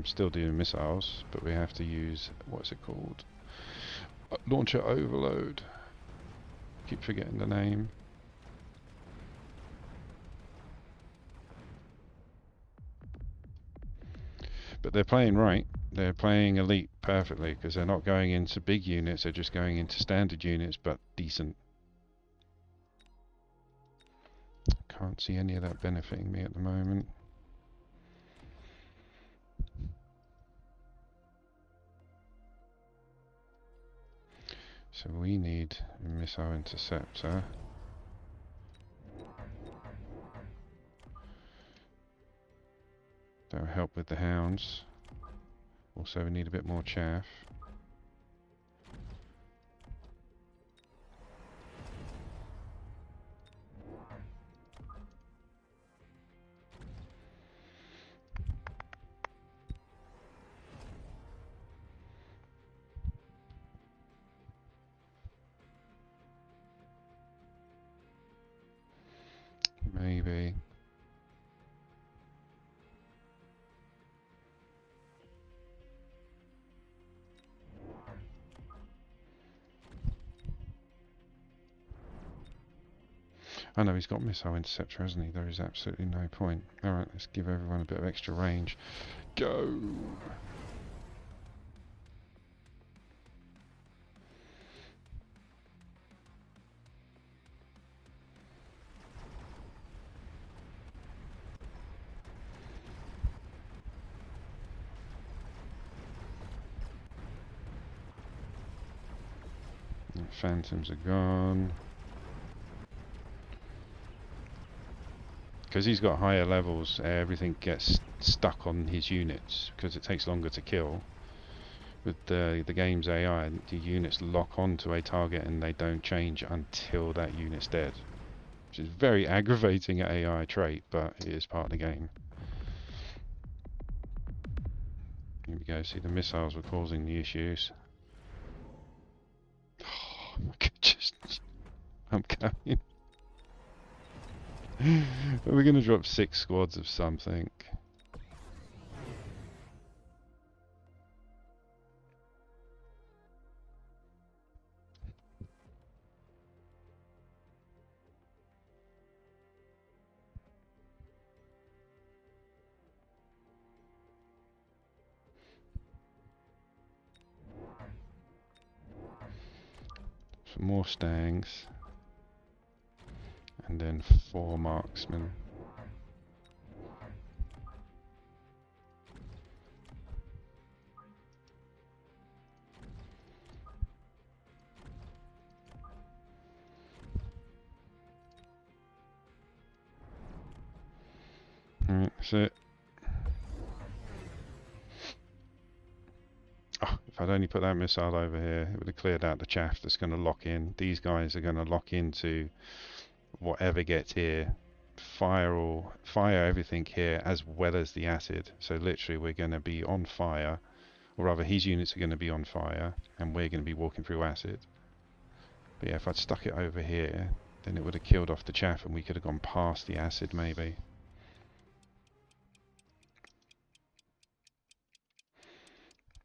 still doing missiles, but we have to use, what's it called? Launcher overload. Keep forgetting the name. But they're playing right. They're playing elite perfectly because they're not going into big units, they're just going into standard units, but decent. Can't see any of that benefiting me at the moment. So we need a missile interceptor. That'll help with the hounds. Also we need a bit more chaff. Maybe. I know he's got missile interceptor, hasn't he? There is absolutely no point. Alright, let's give everyone a bit of extra range. Go! The phantoms are gone. Because he's got higher levels, everything gets stuck on his units because it takes longer to kill. With the game's AI, the units lock onto a target and they don't change until that unit's dead. Which is very aggravating AI trait, but it is part of the game. Here we go, see the missiles were causing the issues. Oh, I could just... I'm coming. We're going to drop 6 squads of something. Some more Stangs. And then 4 marksmen. That's it. Oh, if I'd only put that missile over here, it would have cleared out the chaff that's going to lock in. These guys are going to lock into whatever gets here. Fire everything here as well as the acid. So literally we're going to be on fire, or rather his units are going to be on fire, and we're going to be walking through acid. But yeah, if I'd stuck it over here, then it would have killed off the chaff and we could have gone past the acid maybe.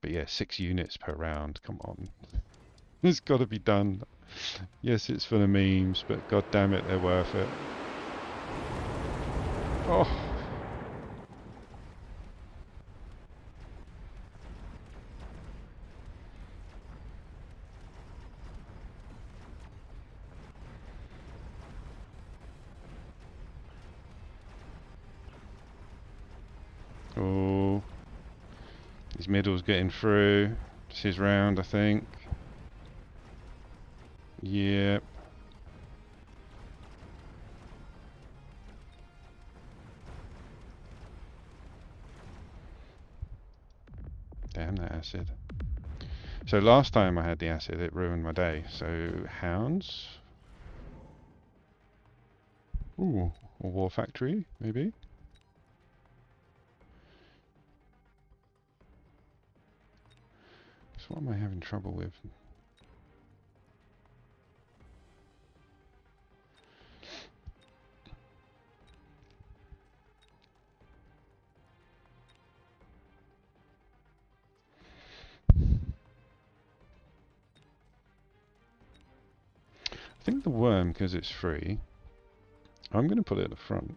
But yeah, 6 units per round, come on. It's got to be done. Yes, it's for the memes, but god damn it, they're worth it. Oh. Oh. His middle's getting through. It's his round, I think. Yep. Damn that acid. So last time I had the acid, it ruined my day. So hounds. Ooh, a war factory, maybe. So what am I having trouble with? I think the worm, because it's free, I'm going to put it at the front.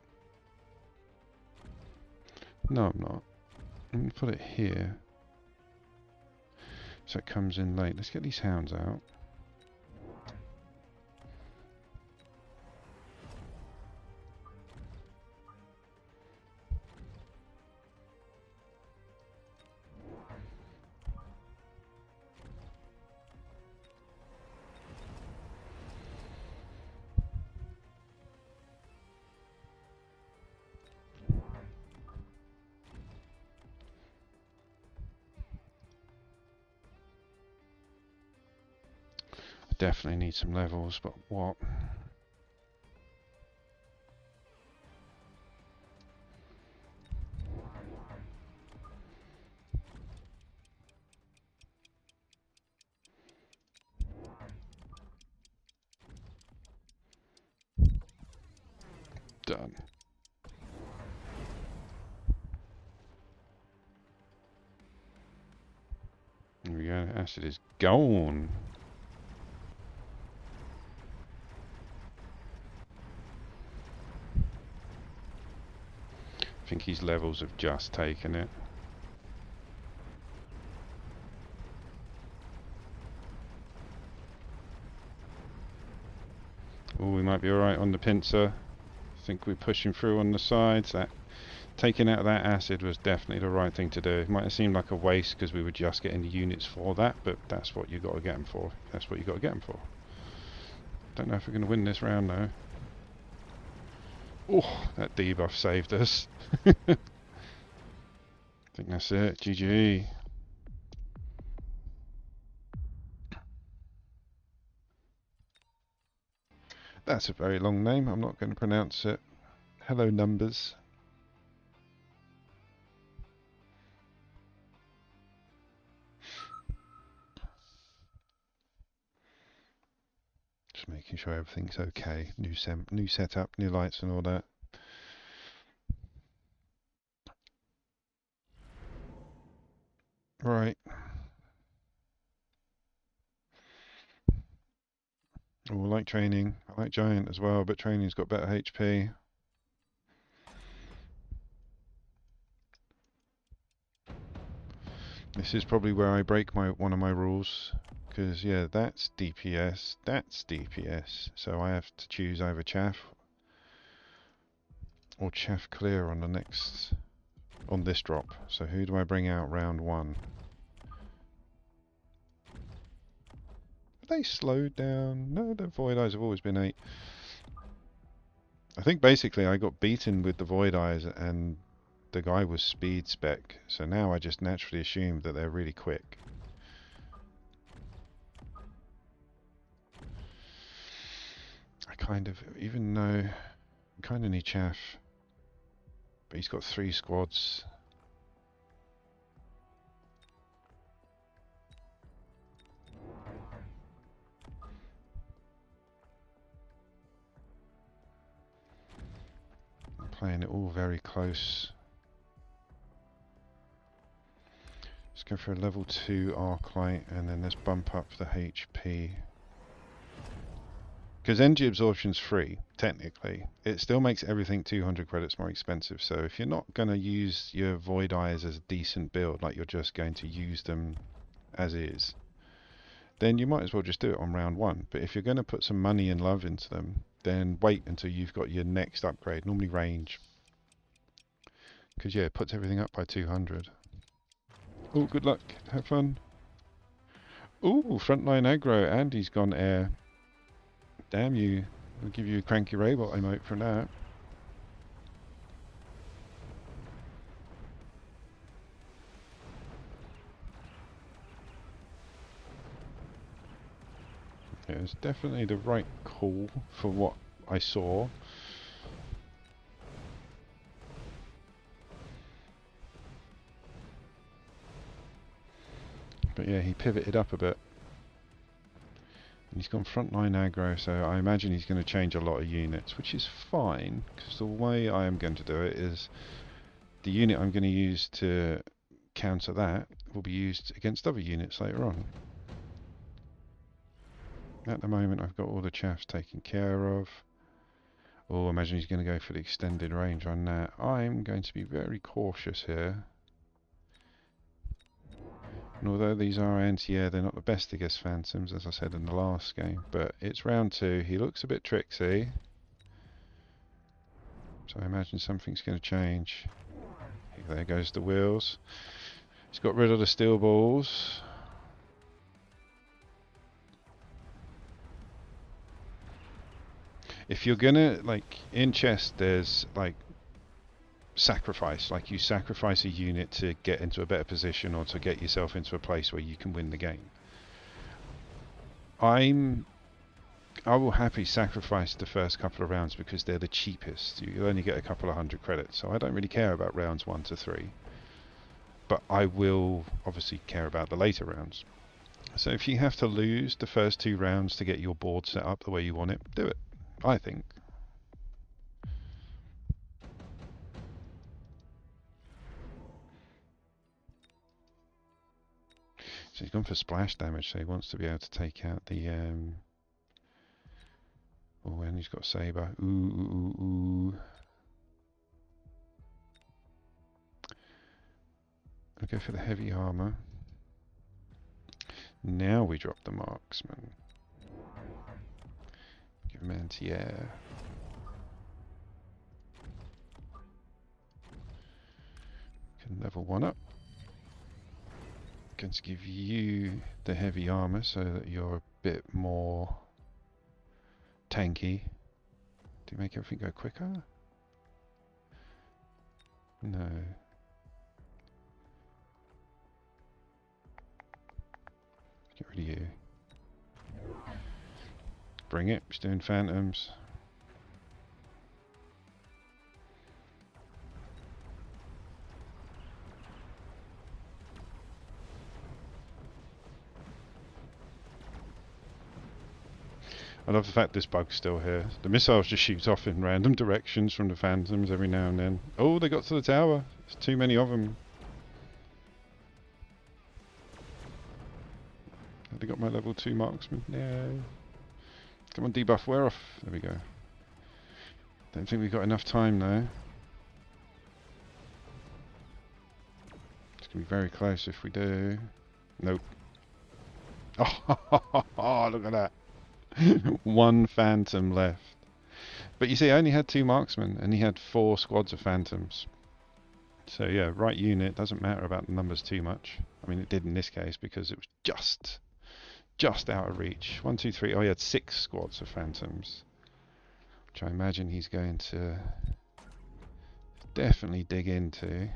No, I'm not. I'm going to put it here. So it comes in late. Let's get these hounds out. Definitely need some levels, but what? Done. There we go. Acid is gone. I think his levels have just taken it. Oh, we might be alright on the pincer. I think we're pushing through on the sides. That taking out that acid was definitely the right thing to do. It might have seemed like a waste because we were just getting the units for that, but that's what you got to get them for. That's what you got to get them for. Don't know if we're going to win this round though. Oh, that debuff saved us. I think that's it. GG. That's a very long name. I'm not going to pronounce it. Hello, numbers. Just making sure everything's okay. New setup, new lights and all that. Right. Oh, I like training. I like giant as well, but training's got better HP. This is probably where I break one of my rules. Because, yeah, that's DPS, that's DPS. So I have to choose either chaff or chaff clear on the next, on this drop. So who do I bring out round 1? Are they slowed down? No, the Void Eyes have always been 8. I think basically I got beaten with the Void Eyes and the guy was speed spec, so now I just naturally assume that they're really quick. I kind of, even though I kind of need chaff, but he's got 3 squads. I'm playing it all very close. Let's go for a level 2 arc light and then let's bump up the HP. Because energy absorption's free, technically. It still makes everything 200 credits more expensive. So if you're not going to use your void eyes as a decent build, like you're just going to use them as is, then you might as well just do it on round 1. But if you're going to put some money and love into them, then wait until you've got your next upgrade, normally range. Because yeah, it puts everything up by 200. Oh, good luck. Have fun. Ooh, frontline aggro. Andy's gone air. Damn you. I'll give you a cranky robot emote for that. Yeah, it's definitely the right call for what I saw. But yeah, he pivoted up a bit. And he's gone frontline aggro, so I imagine he's going to change a lot of units, which is fine, because the way I am going to do it is the unit I'm going to use to counter that will be used against other units later on. At the moment I've got all the chaffs taken care of. Oh, imagine he's going to go for the extended range on that. I'm going to be very cautious here. And although these are anti-air, they're not the best against phantoms, as I said in the last game. But it's round 2. He looks a bit tricksy. So I imagine something's going to change. There goes the wheels. He's got rid of the steel balls. If you're gonna, like, in chess there's, like, sacrifice. Like, you sacrifice a unit to get into a better position or to get yourself into a place where you can win the game. I will happily sacrifice the first couple of rounds because they're the cheapest. You only get a couple of 100 credits, so I don't really care about rounds 1 to 3. But I will obviously care about the later rounds. So if you have to lose the first 2 rounds to get your board set up the way you want it, do it, I think. So he's gone for splash damage, so he wants to be able to take out the oh, and he's got saber. Ooh, ooh, ooh. I'll go for the heavy armor. Now we drop the marksman. Give him anti-air. Can level 1 up. Going to give you the heavy armor so that you're a bit more tanky. Do you make everything go quicker? No. Get rid of you. Bring it, he's doing phantoms. I love the fact this bug's still here. The missiles just shoot off in random directions from the phantoms every now and then. Oh, they got to the tower. There's too many of them. Have they got my level 2 marksman? No. Come on, debuff, wear off. There we go. Don't think we've got enough time though. It's going to be very close if we do. Nope. Oh, look at that. 1 phantom left. But you see, I only had 2 marksmen and he had 4 squads of phantoms. So yeah, right unit, doesn't matter about the numbers too much. I mean, it did in this case because it was just out of reach. 1, 2, 3. Oh, he had 6 squads of phantoms, which I imagine he's going to definitely dig into.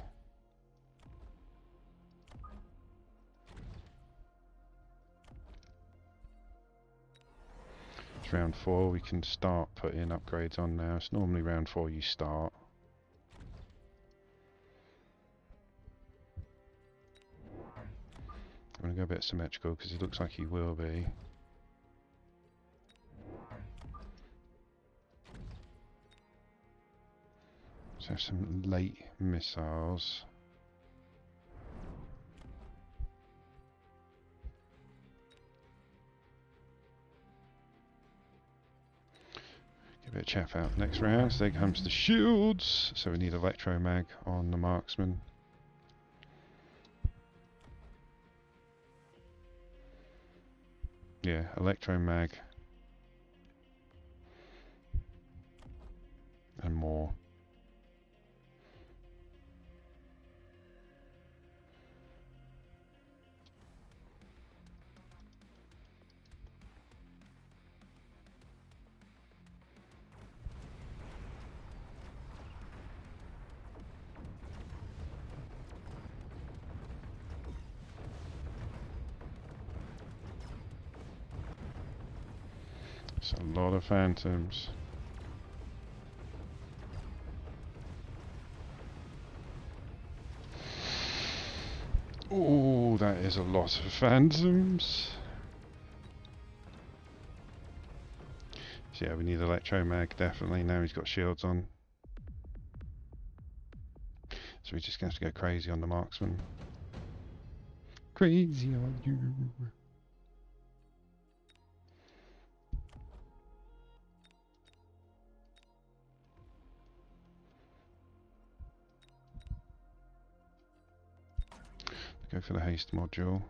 It's round 4, we can start putting upgrades on now. It's normally round 4 you start. I'm going to go a bit symmetrical because it looks like he will be. Let's have some late missiles. Get a bit of chaff out next round. So there comes the shields. So we need electromag on the marksman. Yeah, electromag. And more. It's a lot of phantoms. Oh, that is a lot of phantoms. So yeah, we need electromag definitely. Now he's got shields on. So we're just going to have to go crazy on the marksman. Crazy on you. Go for the haste module.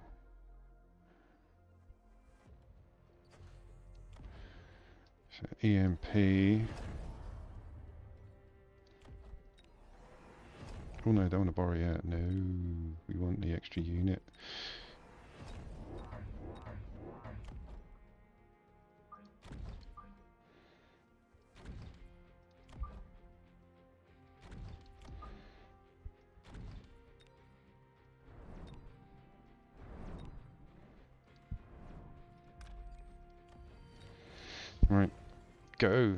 So EMP. Oh no, don't want to borrow yet. No, we want the extra unit. Right, go.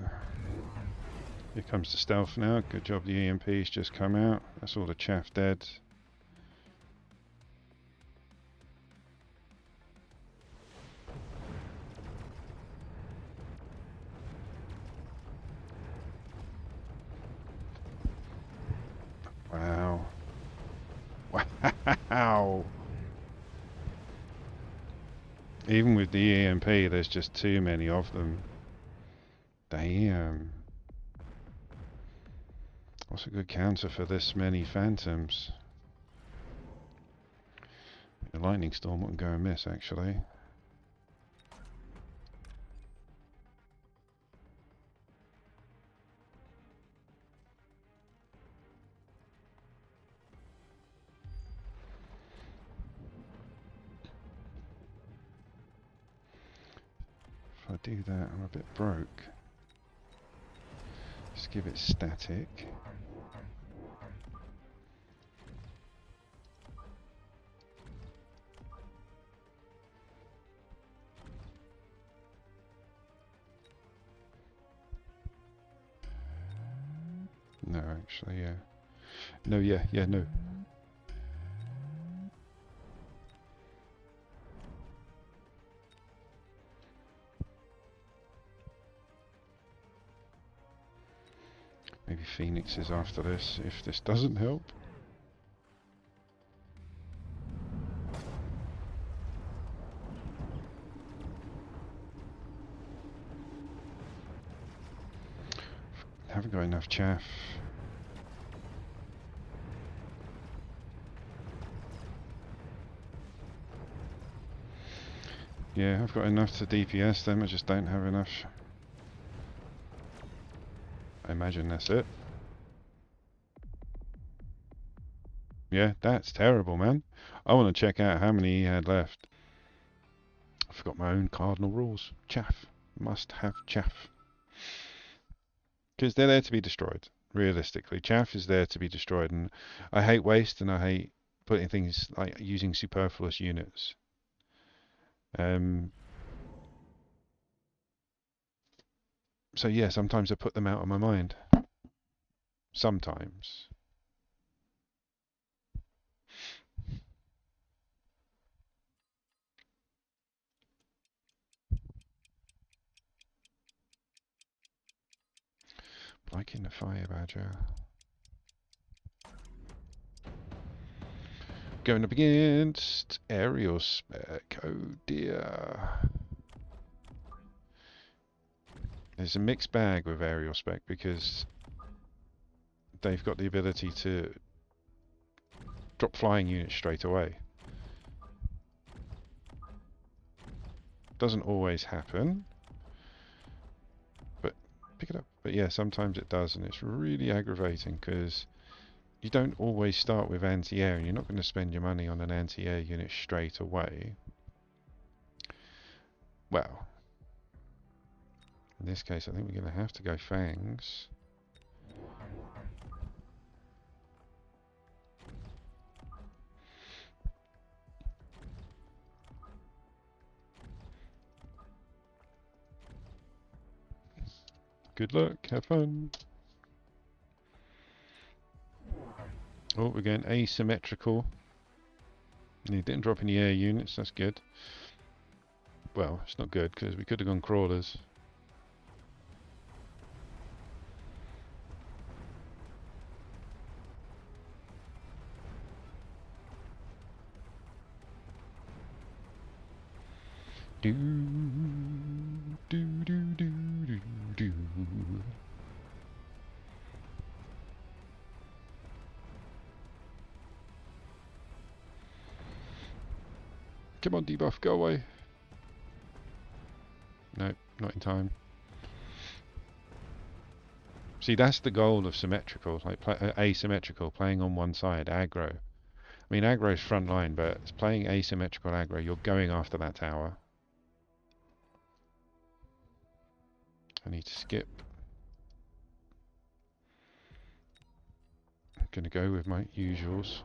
Here comes the stealth now. Good job the EMP's just come out. That's all the chaff dead. Wow. Wow. Even with the EMP, there's just too many of them. Damn. What's a good counter for this many phantoms? The lightning storm wouldn't go amiss, actually. If I do that, I'm a bit broke. Just give it static. No, actually, yeah. No, yeah, no. Maybe Phoenix is after this, if this doesn't help. Haven't got enough chaff. Yeah, I've got enough to DPS them, I just don't have enough. I imagine that's it. Yeah, that's terrible, man. I want to check out how many he had left. I forgot my own cardinal rules. Chaff. Must have chaff. Because they're there to be destroyed. realistically. Chaff is there to be destroyed, and I hate waste, and I hate putting things like using superfluous units. So yeah, sometimes I put them out of my mind. Sometimes. Liking the fire badger. Going up against aerial spec. Oh dear. There's a mixed bag with aerial spec because they've got the ability to drop flying units straight away. Doesn't always happen, but pick it up. But yeah, sometimes it does, and it's really aggravating because you don't always start with anti-air, and you're not going to spend your money on an anti-air unit straight away. Well, in this case, I think we're going to have to go fangs. Good luck, have fun. Oh, we're going asymmetrical. And he didn't drop any air units, that's good. Well, it's not good because we could have gone crawlers. Do do do do do do. Come on, debuff, go away. Nope, not in time. See, that's the goal of symmetrical, like asymmetrical, playing on one side, aggro. I mean, aggro is front line, but it's playing asymmetrical aggro, you're going after that tower. I need to skip. I'm going to go with my usuals.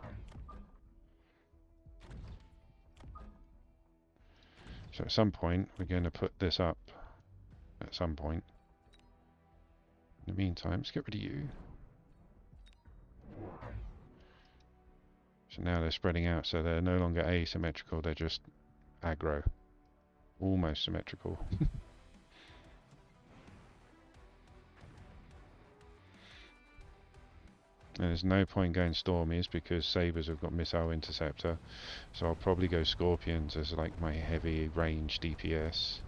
So at some point, we're going to put this up. At some point. In the meantime, let's get rid of you. So now they're spreading out, so they're no longer asymmetrical, they're just aggro. Almost symmetrical. And there's no point going Stormies because Sabres have got Missile Interceptor. So I'll probably go Scorpions as like my heavy range DPS.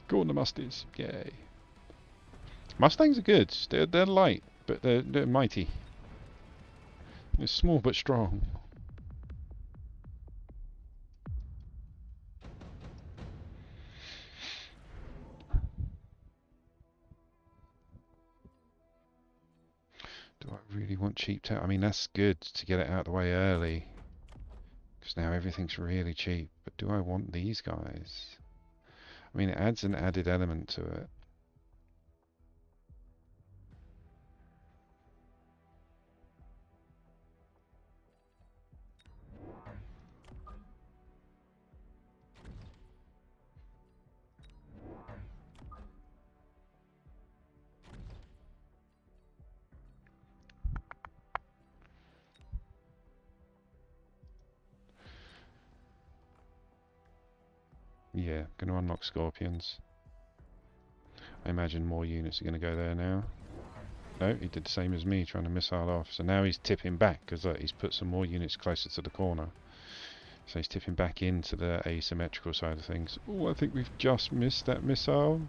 Go on the Musties, yay. Mustangs are good, they're light, but they're mighty. They're small but strong. Do I really want cheap tower? I mean, that's good to get it out of the way early. Because now everything's really cheap. But do I want these guys? I mean, it adds an added element to it. Yeah, going to unlock Scorpions. I imagine more units are going to go there now. No, he did the same as me, trying to missile off. So now he's tipping back, because he's put some more units closer to the corner. So he's tipping back into the asymmetrical side of things. Oh, I think we've just missed that missile.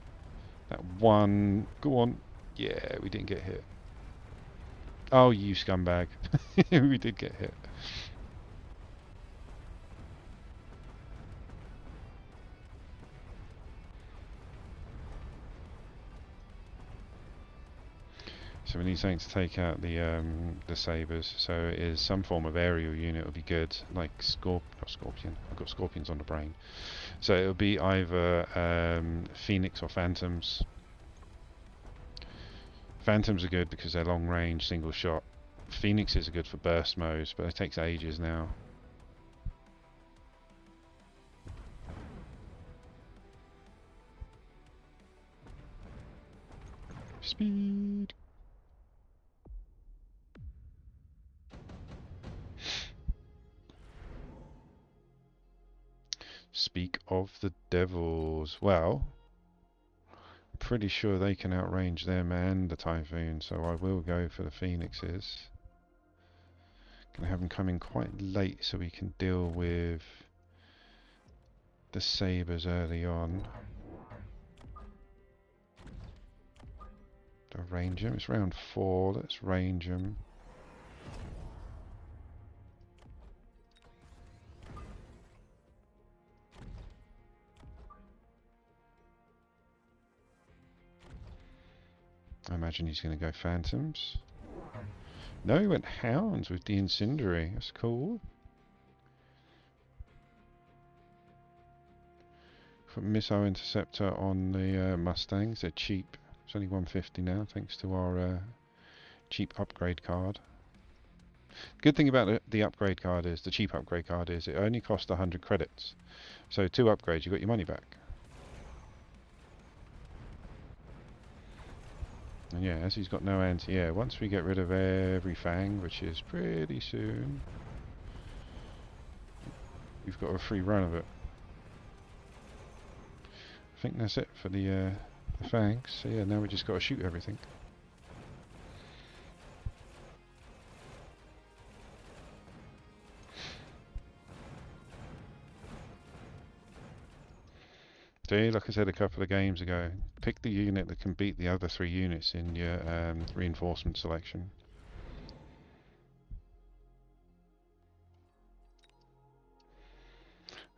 That one. Go on. Yeah, we didn't get hit. Oh, you scumbag. We did get hit. So we need something to take out the sabers. So it is some form of aerial unit would be good, like Scorpion. I've got scorpions on the brain. So it would be either Phoenix or Phantoms. Phantoms are good because they're long range, single shot. Phoenixes are good for burst modes, but it takes ages now. Speed. Speak of the devils. Well, pretty sure they can outrange them and the Typhoon, so I will go for the Phoenixes. Gonna have them come in quite late so we can deal with the Sabres early on. Do I range them? It's round 4, let's range them. I imagine he's going to go Phantoms. No, he went Hounds with the Incendiary. That's cool. Put Missile Interceptor on the Mustangs. They're cheap. It's only 150 now, thanks to our cheap upgrade card. Good thing about the upgrade card is, the cheap upgrade card is, it only costs 100 credits. So 2 upgrades, you got your money back. And yeah, as he's got no anti, yeah, once we get rid of every Fang, which is pretty soon, we've got a free run of it. I think that's it for the Fangs. So yeah, now we just got to shoot everything. See, like I said a couple of games ago, pick the unit that can beat the other 3 units in your reinforcement selection.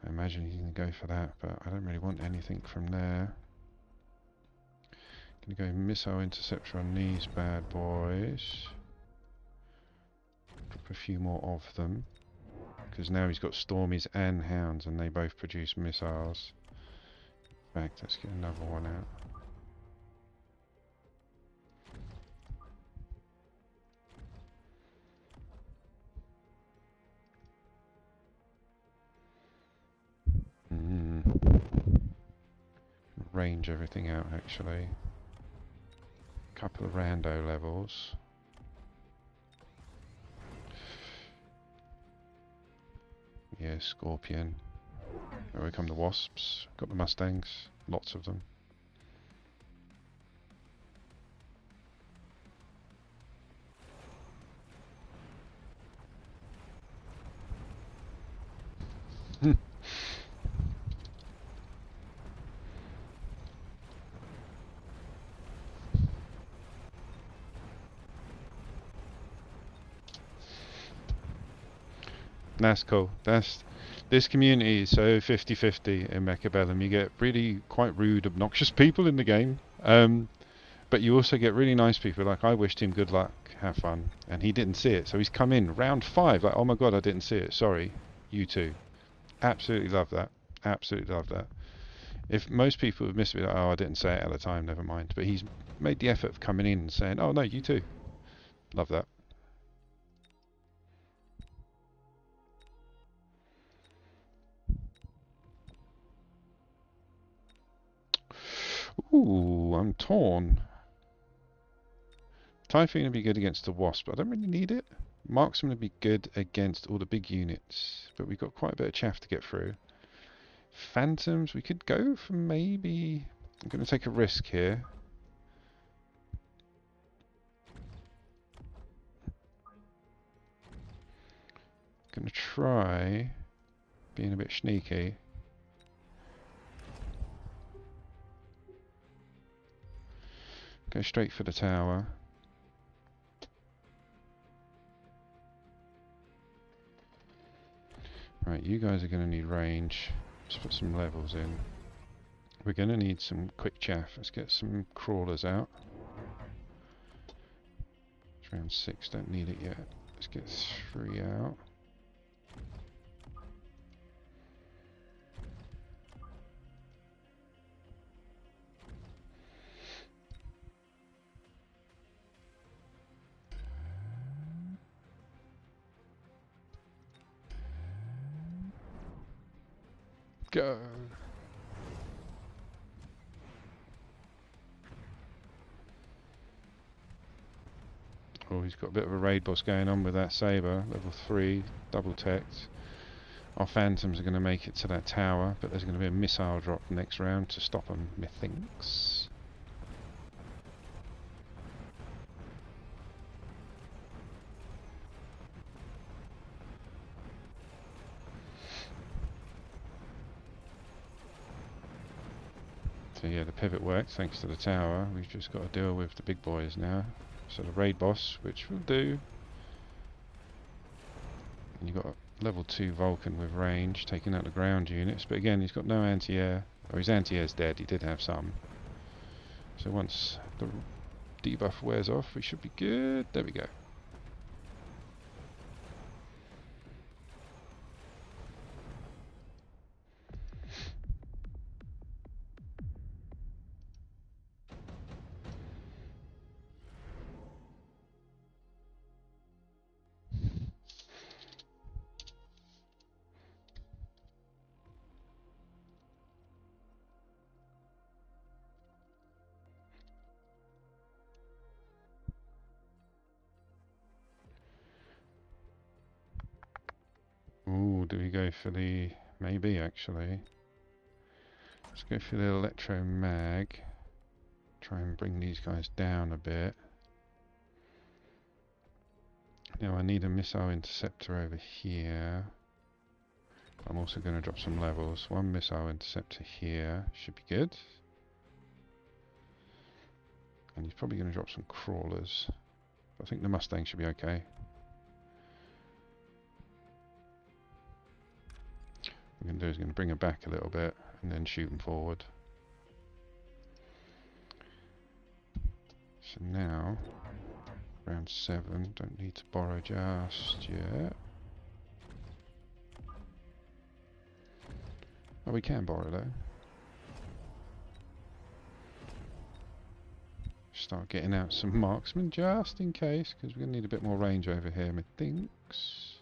I imagine he's going to go for that, but I don't really want anything from there. Going to go Missile Interceptor on these bad boys. Drop a few more of them, because now he's got Stormies and Hounds and they both produce missiles. In fact, let's get another one out. Range everything out actually. Couple of rando levels. Yeah, Scorpion. Here we come the Wasps. Got the Mustangs. Lots of them. That's cool. This community is so 50-50 in Mechabellum. You get really quite rude, obnoxious people in the game, but you also get really nice people. Like, I wished him good luck, have fun, and he didn't see it, so he's come in round 5 like, oh my god, I didn't see it, sorry, you too. Absolutely love that. Absolutely love that. If most people would miss it, like, oh, I didn't say it at the time, never mind, but he's made the effort of coming in and saying, oh no, you too. Love that. Ooh, I'm torn. Typhoon would be good against the Wasp, but I don't really need it. Marksman would be good against all the big units, but we've got quite a bit of chaff to get through. Phantoms, we could go for maybe... I'm going to take a risk here. Going to try being a bit sneaky. Go straight for the tower. Right, you guys are going to need range. Let's put some levels in. We're going to need some quick chaff. Let's get some crawlers out. Round 6, don't need it yet. Let's get 3 out. Go! Oh, he's got a bit of a raid boss going on with that saber. Level 3, double teched. Our phantoms are going to make it to that tower, but there's going to be a missile drop next round to stop them, methinks. So yeah, the pivot works thanks to the tower. We've just got to deal with the big boys now. So the raid boss, which will do. And you've got a level 2 Vulcan with range, taking out the ground units. But again, he's got no anti-air. Or his anti-air's dead, he did have some. So once the debuff wears off, we should be good. There we go. Ooh, do we go for the... maybe, actually. Let's go for the Electro Mag. Try and bring these guys down a bit. Now I need a missile interceptor over here. I'm also going to drop some levels. 1 missile interceptor here. Should be good. And he's probably going to drop some crawlers. I think the Mustang should be okay. What we're going to do is going to bring her back a little bit and then shoot them forward. So now, round 7, don't need to borrow just yet. Oh, we can borrow though. Start getting out some marksmen just in case, because we're going to need a bit more range over here, methinks.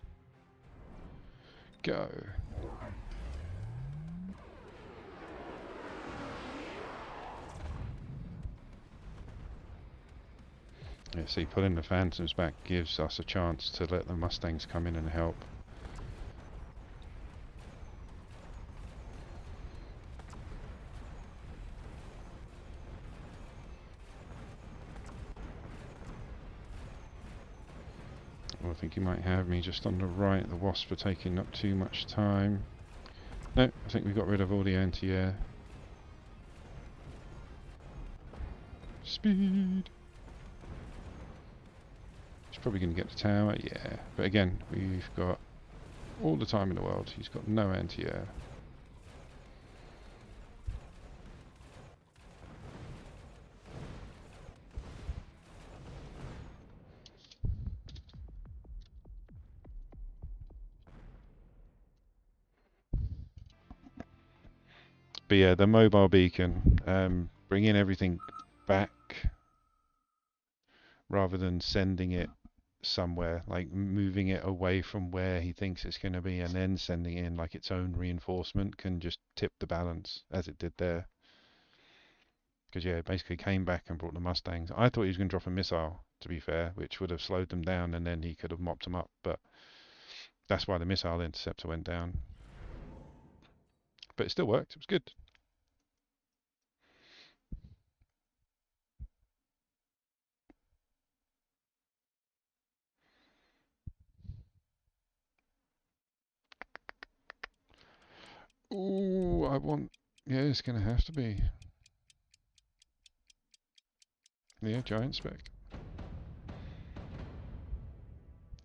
Go. Yeah, see, pulling the phantoms back gives us a chance to let the Mustangs come in and help. Well, I think he might have me just on the right. The wasps are taking up too much time. No, I think we got rid of all the anti-air. Speed! He's probably going to get the tower, yeah. But again, we've got all the time in the world. He's got no anti-air. But yeah, the mobile beacon, bringing everything back rather than sending it somewhere, like moving it away from where he thinks it's going to be and then sending it in like its own reinforcement can just tip the balance, as it did there. Because yeah, it basically came back and brought the Mustangs. I thought he was going to drop a missile, to be fair, which would have slowed them down and then he could have mopped them up, but that's why the missile interceptor went down. But it still worked, it was good. Ooh, I want... yeah, it's going to have to be. Yeah, giant spec.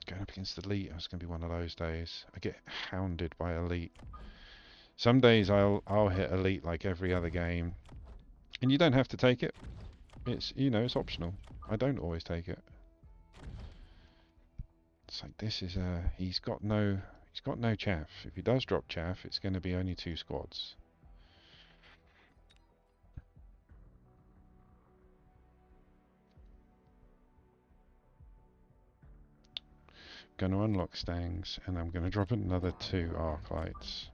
Going up against elite, it's going to be one of those days. I get hounded by elite. Some days I'll hit elite like every other game, and you don't have to take it. It's, you know, it's optional. I don't always take it. It's like this is he's got no chaff. If he does drop chaff, it's going to be only 2 squads. Going to unlock Stangs, and I'm going to drop another 2 arc lights.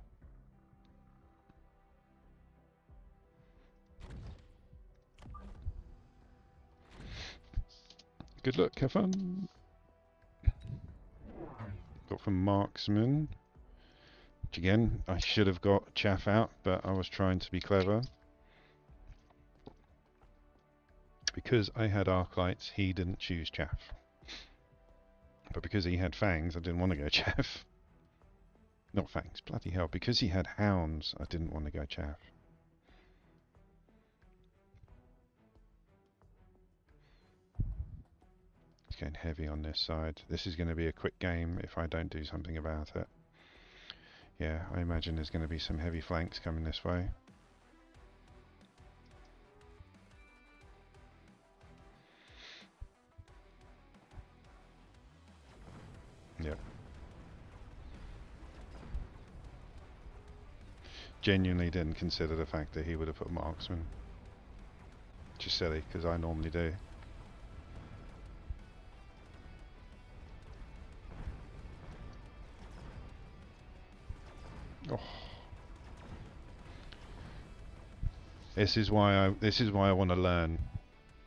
Good luck, have fun. Got from Marksman. Which again, I should have got chaff out, but I was trying to be clever. Because I had arc lights, he didn't choose chaff. But because he had fangs, I didn't want to go chaff. Not fangs, bloody hell. Because he had hounds, I didn't want to go chaff. It's getting heavy on this side. This is going to be a quick game if I don't do something about it. Yeah, I imagine there's going to be some heavy flanks coming this way. Yep. Genuinely didn't consider the fact that he would have put Marksman. Just silly, because I normally do. Oh. This is why I want to learn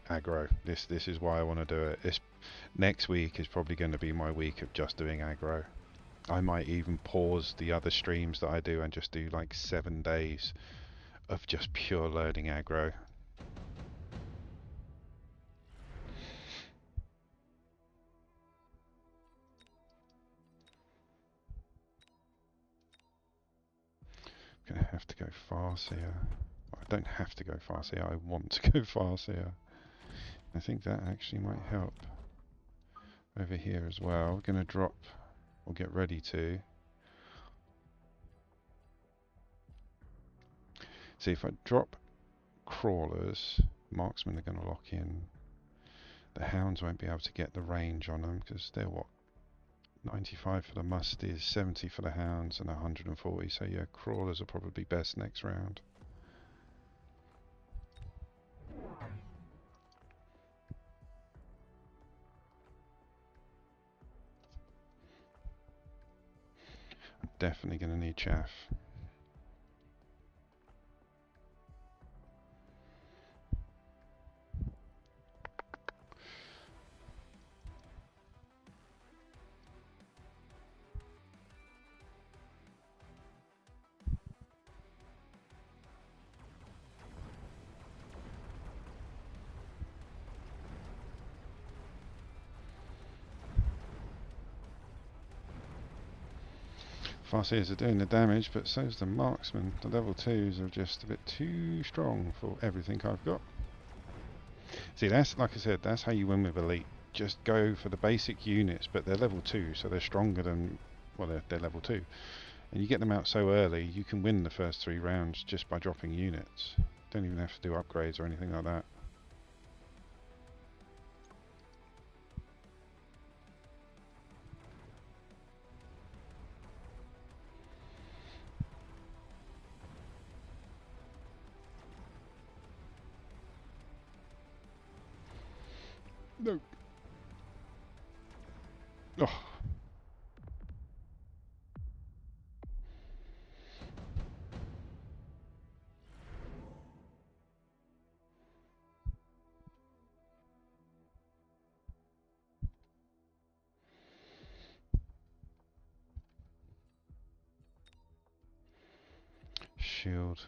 aggro. This is why I want to do it. Next week is probably going to be my week of just doing aggro. I might even pause the other streams that I do and just do like 7 days of just pure learning aggro. I'm going to have to go fast here. I don't have to go fast here, I want to go fast here. I think that actually might help. Over here as well. We're going to drop, or get ready to. See, if I drop crawlers, marksmen are going to lock in. The hounds won't be able to get the range on them because they're what? 95 for the musties, 70 for the hounds, and 140. So yeah, crawlers are probably best next round. I'm definitely going to need chaff. Farseers are doing the damage, but so's the marksman. The level 2s are just a bit too strong for everything I've got. See, that's, like I said, that's how you win with elite. Just go for the basic units, but they're level 2, so they're stronger than, well, they're level 2. And you get them out so early, you can win the first 3 rounds just by dropping units. Don't even have to do upgrades or anything like that. No. Oh. Shield.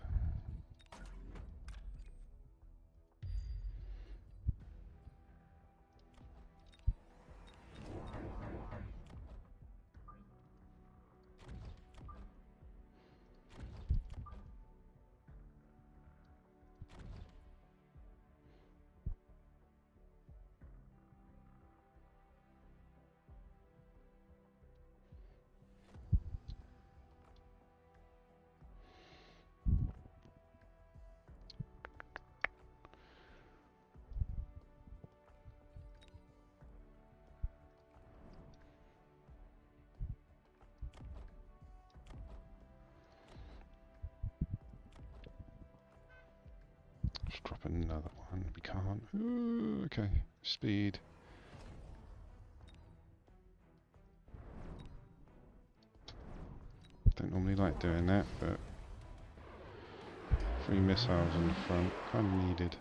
Let's drop another one. We can't. Ooh, okay, speed. Don't normally like doing that, but 3 missiles on the front, kind of needed.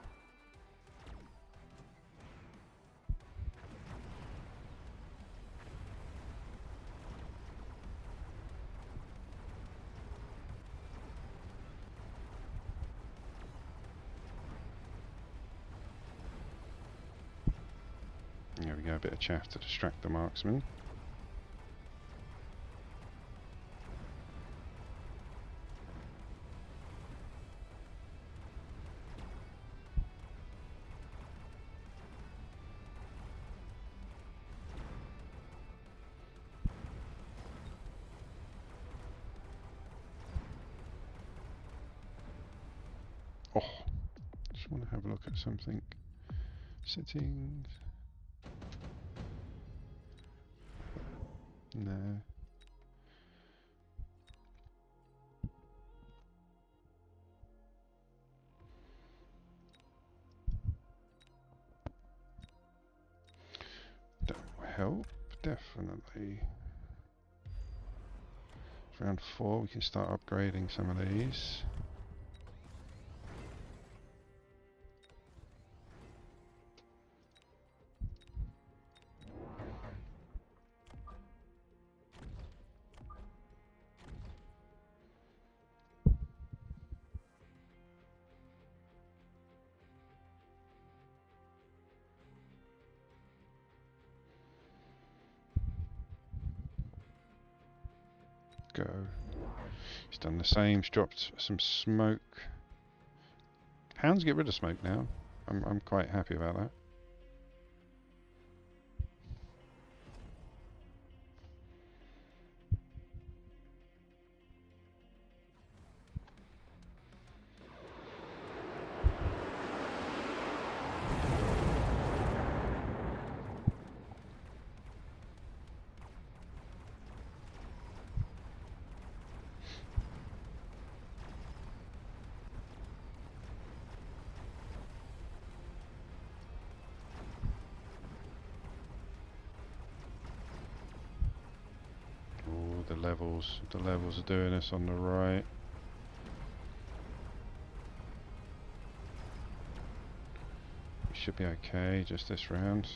There we go, a bit of chaff to distract the marksman. Oh, just want to have a look at something. Settings. No. That will help, definitely. Round 4, we can start upgrading some of these. Go. He's done the same. He's dropped some smoke. Hounds get rid of smoke now. I'm quite happy about that. Oh, the levels are doing us on the right. We should be okay just this round.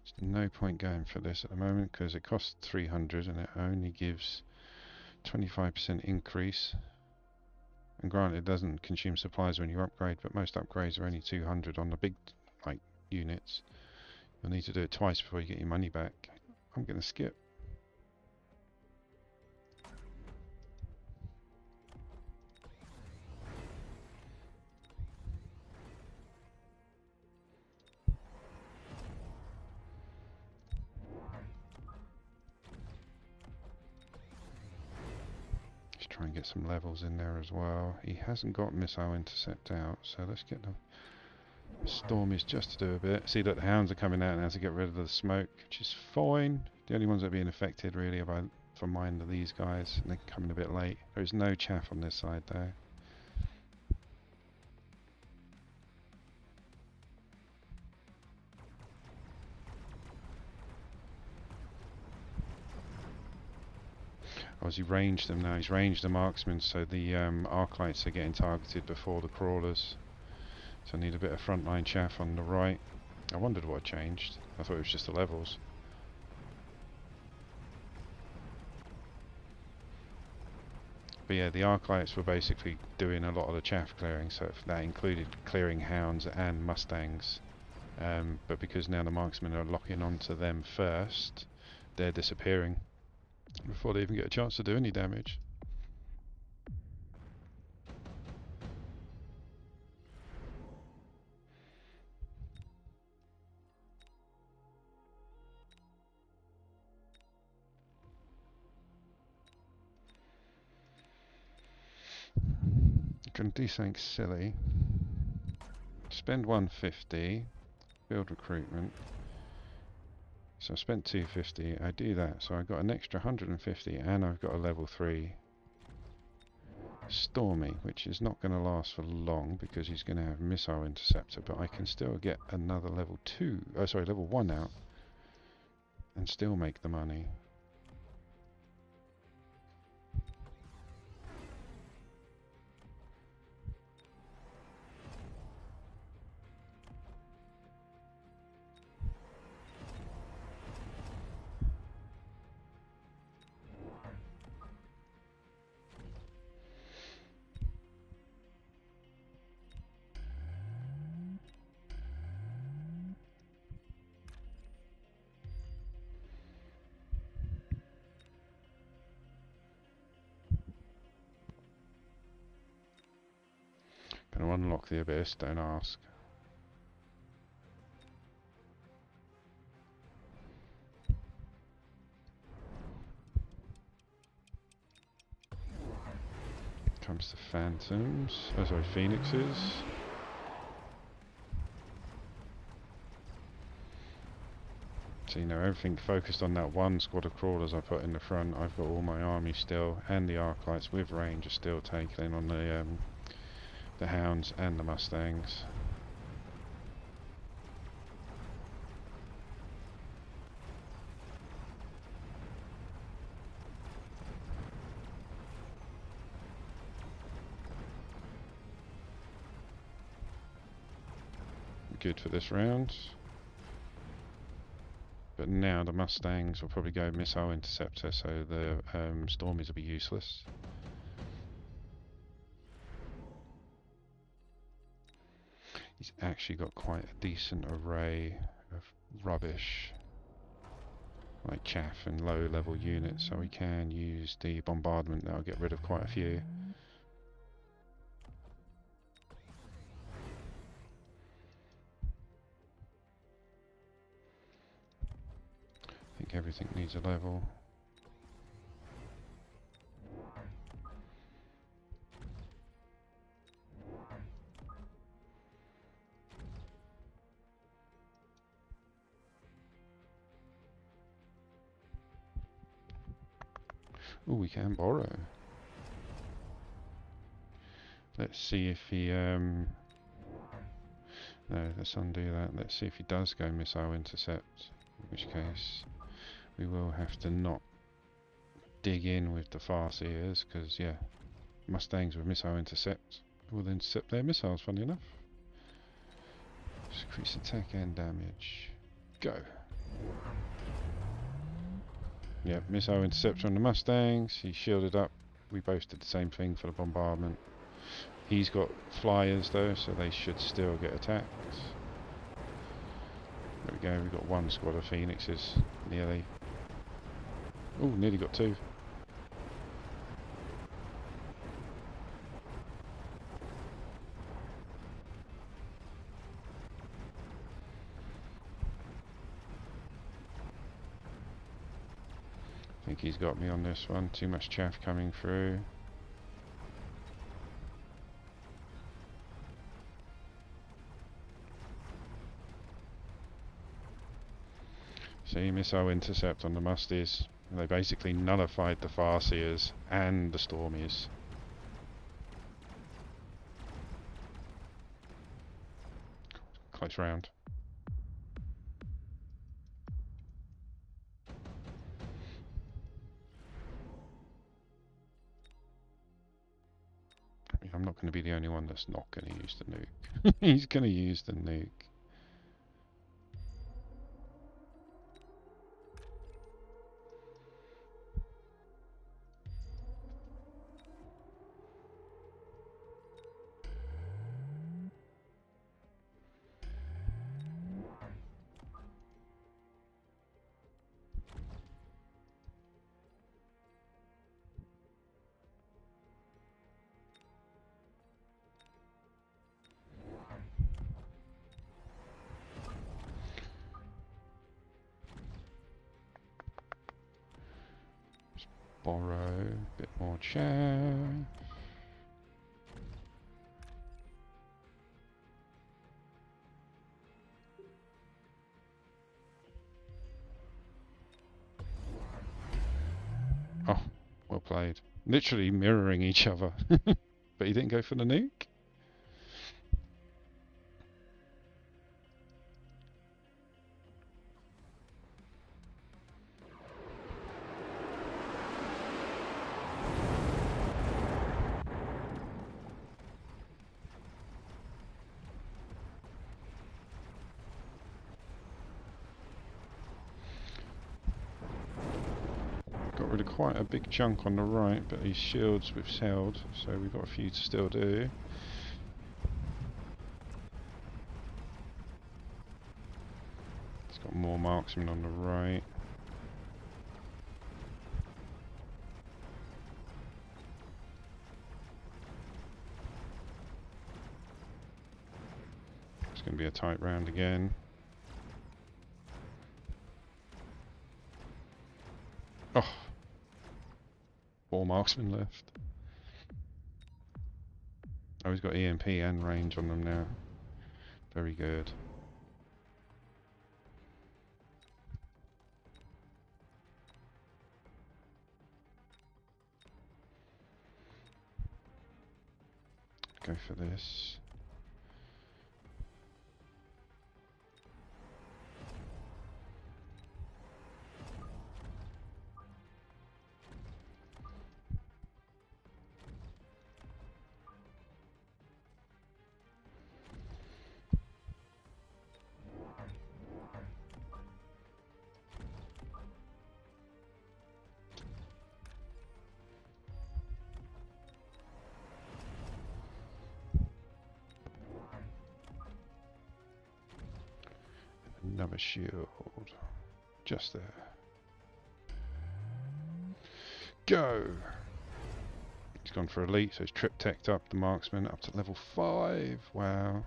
There's no point going for this at the moment because it costs 300 and it only gives 25% increase. And granted, it doesn't consume supplies when you upgrade, but most upgrades are only 200 on the big units. You'll need to do it twice before you get your money back. I'm going to skip. Just try and get some levels in there as well. He hasn't got missile intercept out, so let's get them. Storm is just to do a bit. See that the hounds are coming out now to get rid of the smoke, which is fine. The only ones that are being affected really from mine are these guys, and they're coming a bit late. There is no chaff on this side though. Oh, he ranged them now. He's ranged the marksmen, so the arc lights are getting targeted before the crawlers. So I need a bit of frontline chaff on the right. I wondered what changed. I thought it was just the levels. But yeah, the arc lights were basically doing a lot of the chaff clearing, so that included clearing hounds and mustangs. But because now the marksmen are locking onto them first, they're disappearing before they even get a chance to do any damage. Can do something silly. Spend 150. build recruitment. So I spent 250, I do that, so I got an extra 150 and I've got a level 3 Stormy, which is not going to last for long because he's going to have missile interceptor, but I can still get another level 2, oh sorry, level 1 out and still make the money. Going to unlock the abyss, don't ask. Comes the phantoms, oh sorry, phoenixes. So you know, everything focused on that one squad of crawlers I put in the front. I've got all my army still, and the Arclights with range are still taking on the hounds and the mustangs. Good for this round. But now the mustangs will probably go missile interceptor, so the Stormies will be useless. He's actually got quite a decent array of rubbish, like chaff and low level units, so we can use the bombardment. That'll get rid of quite a few. I think everything needs a level. Oh, we can borrow. Let's see if he no, let's undo that. Let's see if he does go missile intercept, in which case we will have to not dig in with the Farseers, because yeah, Mustangs with missile intercept will intercept their missiles, funny enough. Just increase attack and damage. Go. Yep, missile interceptor on the Mustangs. He's shielded up. We both did the same thing for the bombardment. He's got flyers though, so they should still get attacked. There we go, we've got one squad of phoenixes, nearly. Oh, nearly got two. I think he's got me on this one, too much chaff coming through. See, missile intercept on the musties. They basically nullified the Farseers and the Stormies. Close round. I mean, I'm not going to be the only one that's not going to use the nuke. He's going to use the nuke. Borrow a bit more chaff. played. Literally mirroring each other. But he didn't go for the nuke. Got rid of quite a big chunk on the right, but these shields withheld, so we've got a few to still do. It's got more marksmen on the right. It's going to be a tight round again. Oh! 4 marksmen left. Oh, he's got EMP and range on them now. Very good. Go for this. Another shield. Just there. Go! He's gone for elite, so he's trip-teched up the marksman up to level 5. Wow.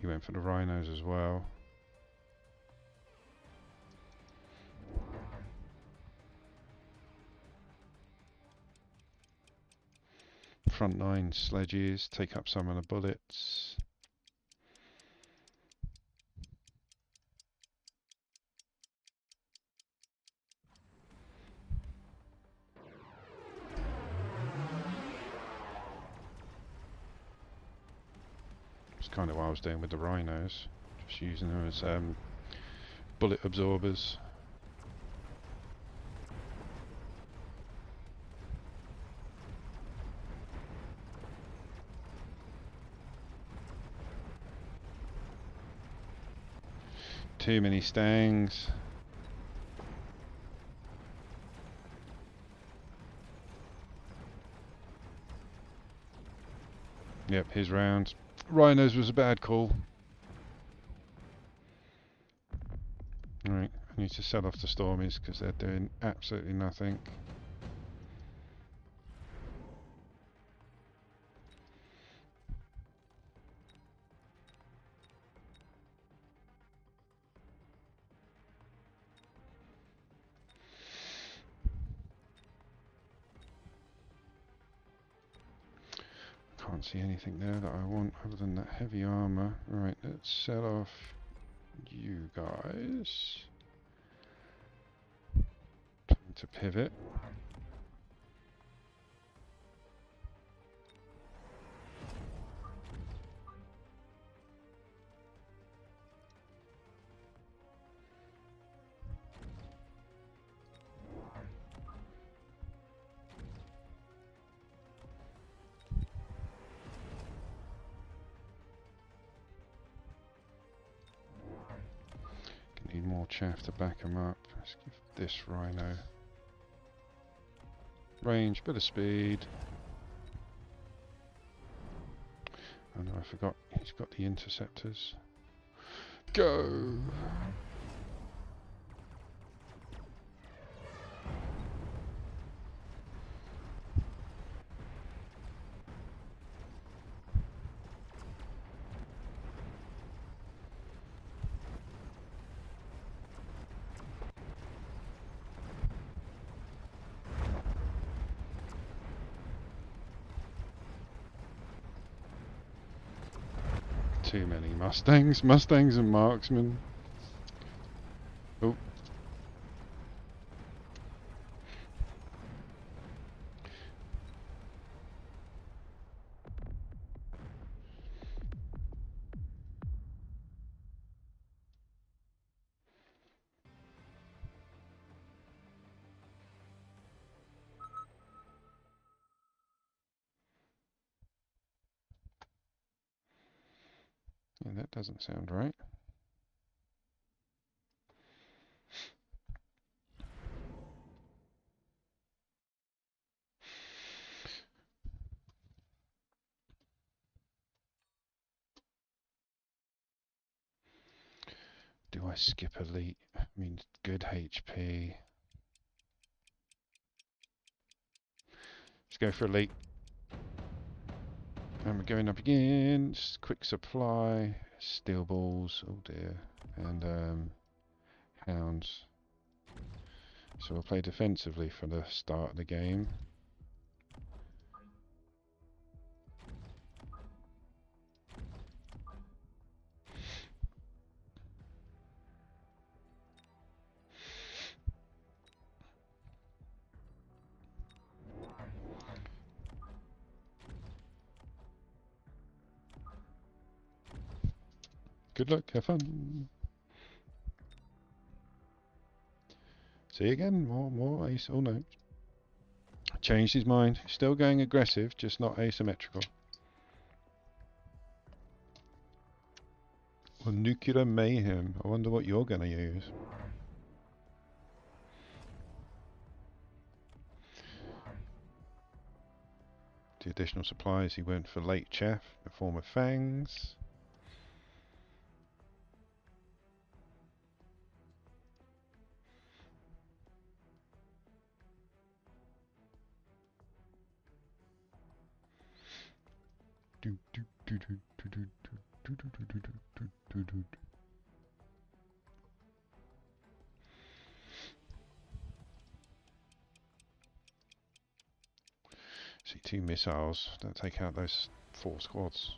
He went for the rhinos as well. Front 9 sledges, take up some of the bullets. That's kind of what I was doing with the rhinos, just using them as bullet absorbers. Too many stangs. Yep, his round. Rhinos was a bad call. Alright, I need to sell off the Stormies because they're doing absolutely nothing. Can't see anything there that I want other than that heavy armour. Right, let's sell off you guys. Time to pivot. Need more chaff to back him up. Let's give this rhino range, bit of speed. Oh no, I forgot he's got the interceptors. Go! Too many Mustangs. Mustangs and marksmen. Oh. Yeah, that doesn't sound right. Do I skip elite? I mean, good HP. Let's go for elite. And we're going up again. Quick supply. Steel balls. Oh dear. And hounds. So we'll play defensively for the start of the game. Good luck, have fun. See again, more ace. Oh no. Changed his mind. Still going aggressive, just not asymmetrical. Well, nuclear mayhem. I wonder what you're going to use. The additional supplies, he went for late chaff, a form of fangs. See, 2 missiles. That'll take out those 4 squads.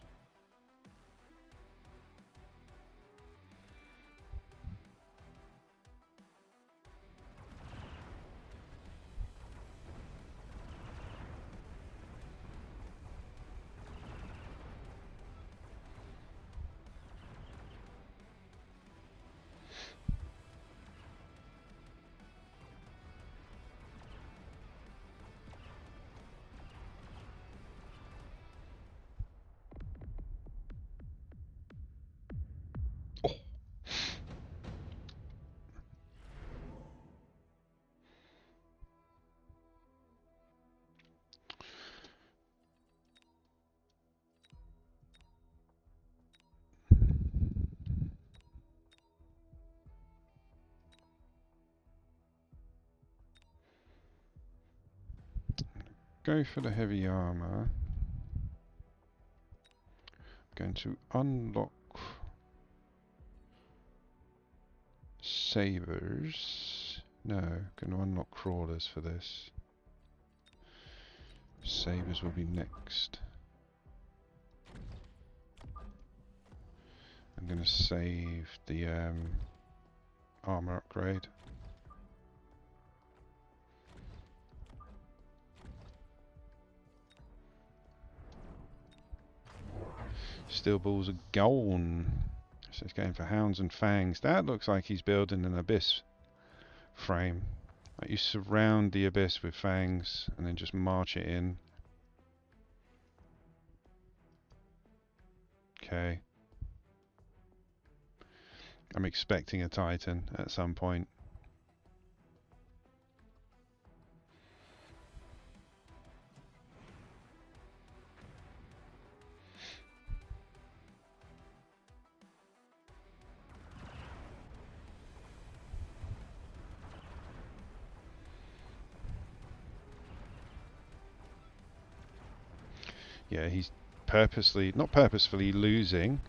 Go for the heavy armor. Going to unlock sabers. No, going to unlock crawlers for this. Sabers will be next. I'm going to save the armor upgrade. Steel balls are gone. So he's going for hounds and fangs. That looks like he's building an abyss frame. Like you surround the abyss with fangs and then just march it in. Okay. I'm expecting a Titan at some point. Yeah, he's not purposefully losing,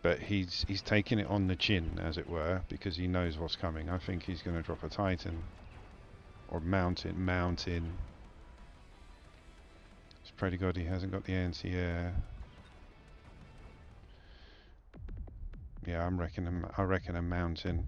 but he's taking it on the chin, as it were, because he knows what's coming. I think he's going to drop a Titan. Or mountain. It's pretty good he hasn't got the anti-air. Yeah, I reckon a mountain.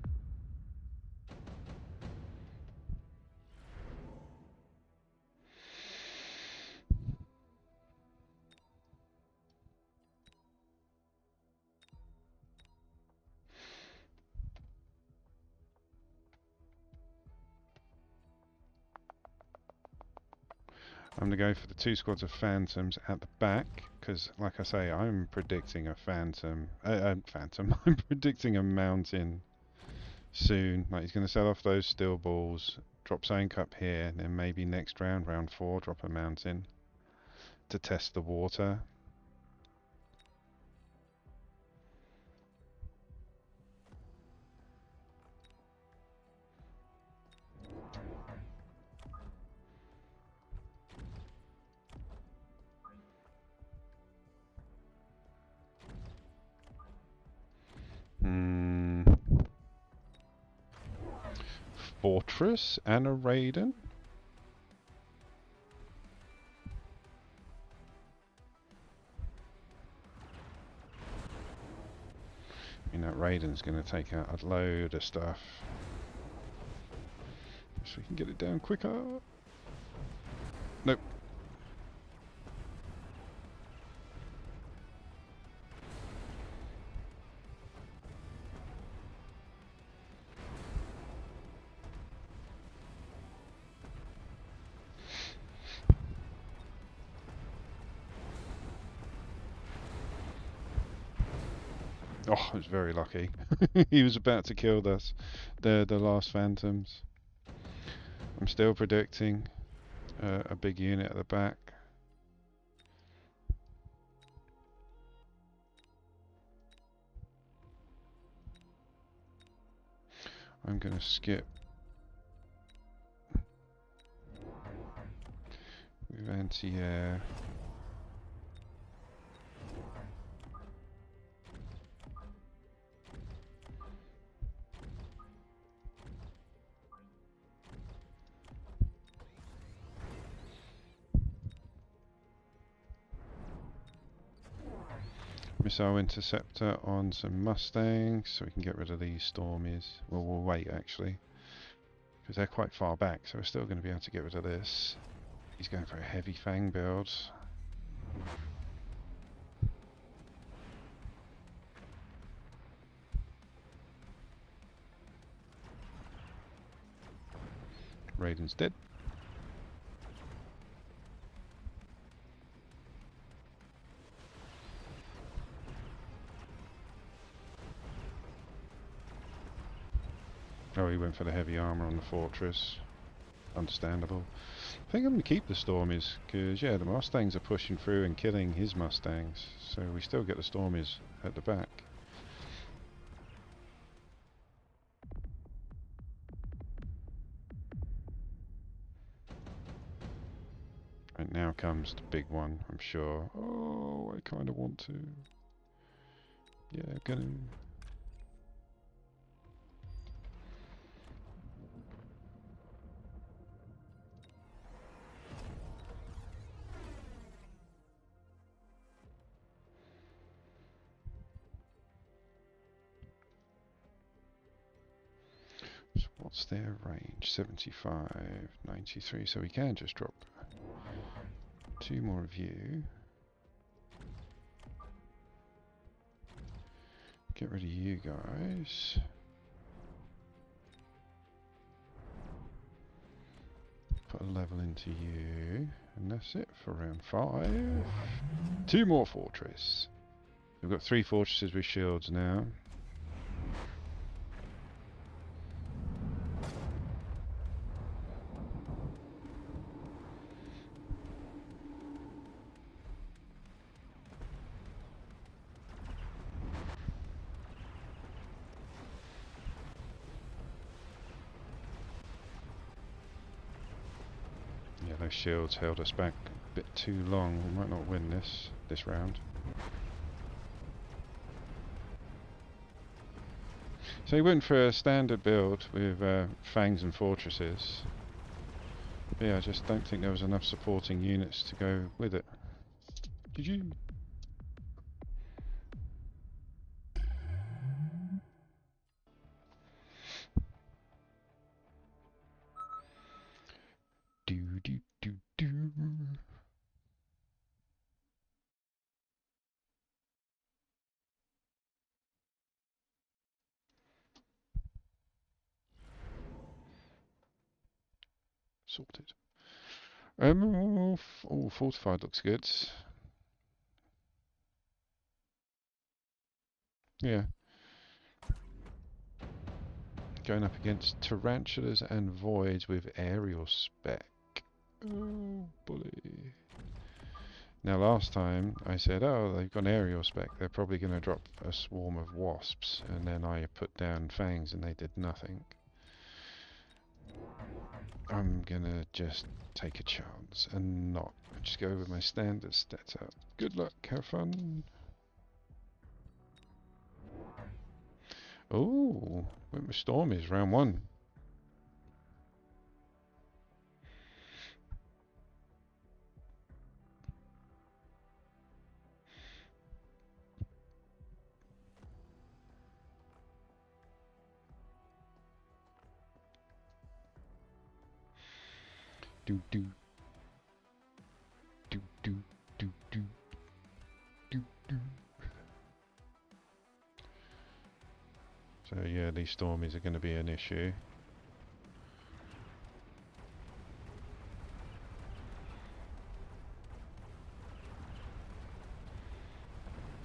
I'm going to go for the 2 squads of phantoms at the back, because, like I say, I'm predicting a phantom. I'm predicting a mountain soon. Like, he's going to sell off those steel balls, drop something up here, and then maybe next round, round 4, drop a mountain to test the water. Fortress and a Raiden. I mean, that Raiden's going to take out a load of stuff. So we can get it down quicker. Nope. Oh, I was very lucky. He was about to kill us. The last phantoms. I'm still predicting a big unit at the back. I'm going to skip with anti-air. Missile interceptor on some Mustangs, so we can get rid of these Stormies. Well, we'll wait actually, because they're quite far back, so we're still going to be able to get rid of this. He's going for a heavy Fang build. Raiden's dead. Oh, he went for the heavy armor on the fortress. Understandable. I think I'm going to keep the Stormies, because, yeah, the Mustangs are pushing through and killing his Mustangs, so we still get the Stormies at the back. And now comes the big one, I'm sure. Oh, I kind of want to. Yeah, gonna... So what's their range? 75, 93, so we can just drop 2 more of you. Get rid of you guys. Put a level into you. And that's it for round 5. 2 more fortress. We've got 3 fortresses with shields now. Yeah, those shields held us back a bit too long. We might not win this round. So he went for a standard build with fangs and fortresses. But yeah, I just don't think there was enough supporting units to go with it. Did you? Sorted. Fortified looks good. Yeah. Going up against tarantulas and voids with aerial spec. Oh, bully. Now last time I said, oh, they've got an aerial spec, they're probably going to drop a swarm of wasps, and then I put down fangs and they did nothing. I'm going to just take a chance and not just go with my standard stats out. Good luck, have fun. Oh, Winter Storm is round 1. Do do do do do do do do. So yeah, these stormies are going to be an issue.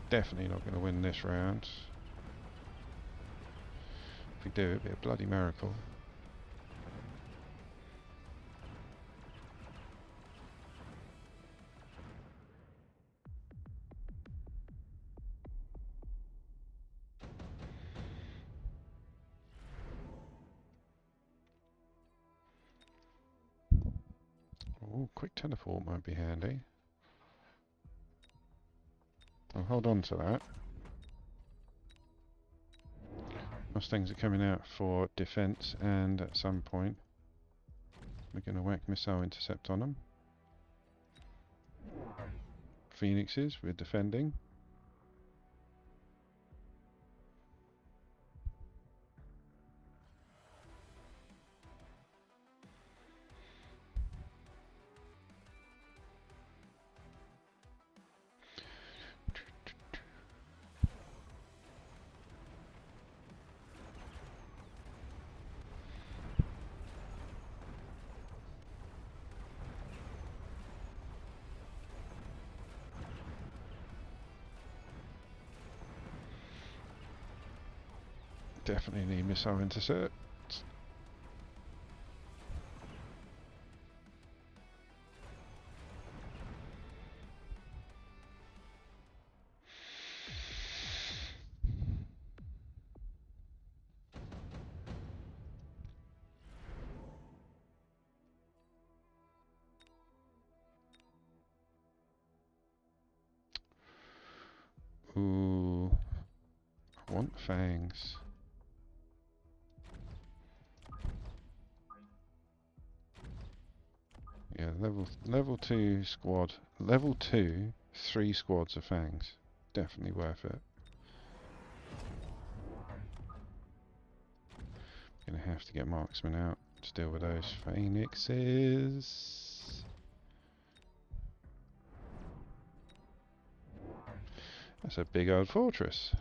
Definitely not going to win this round. If we do, it'd be a bloody miracle. Oh, quick teleport might be handy. I'll hold on to that. Mustangs are coming out for defense, and at some point we're going to whack missile intercept on them. Phoenixes, we're defending. Definitely need missile intercept. Ooh, I want fangs. Yeah, level 2 squad. Level 2, 3 squads of fangs. Definitely worth it. Gonna have to get marksmen out to deal with those phoenixes. That's a big old fortress.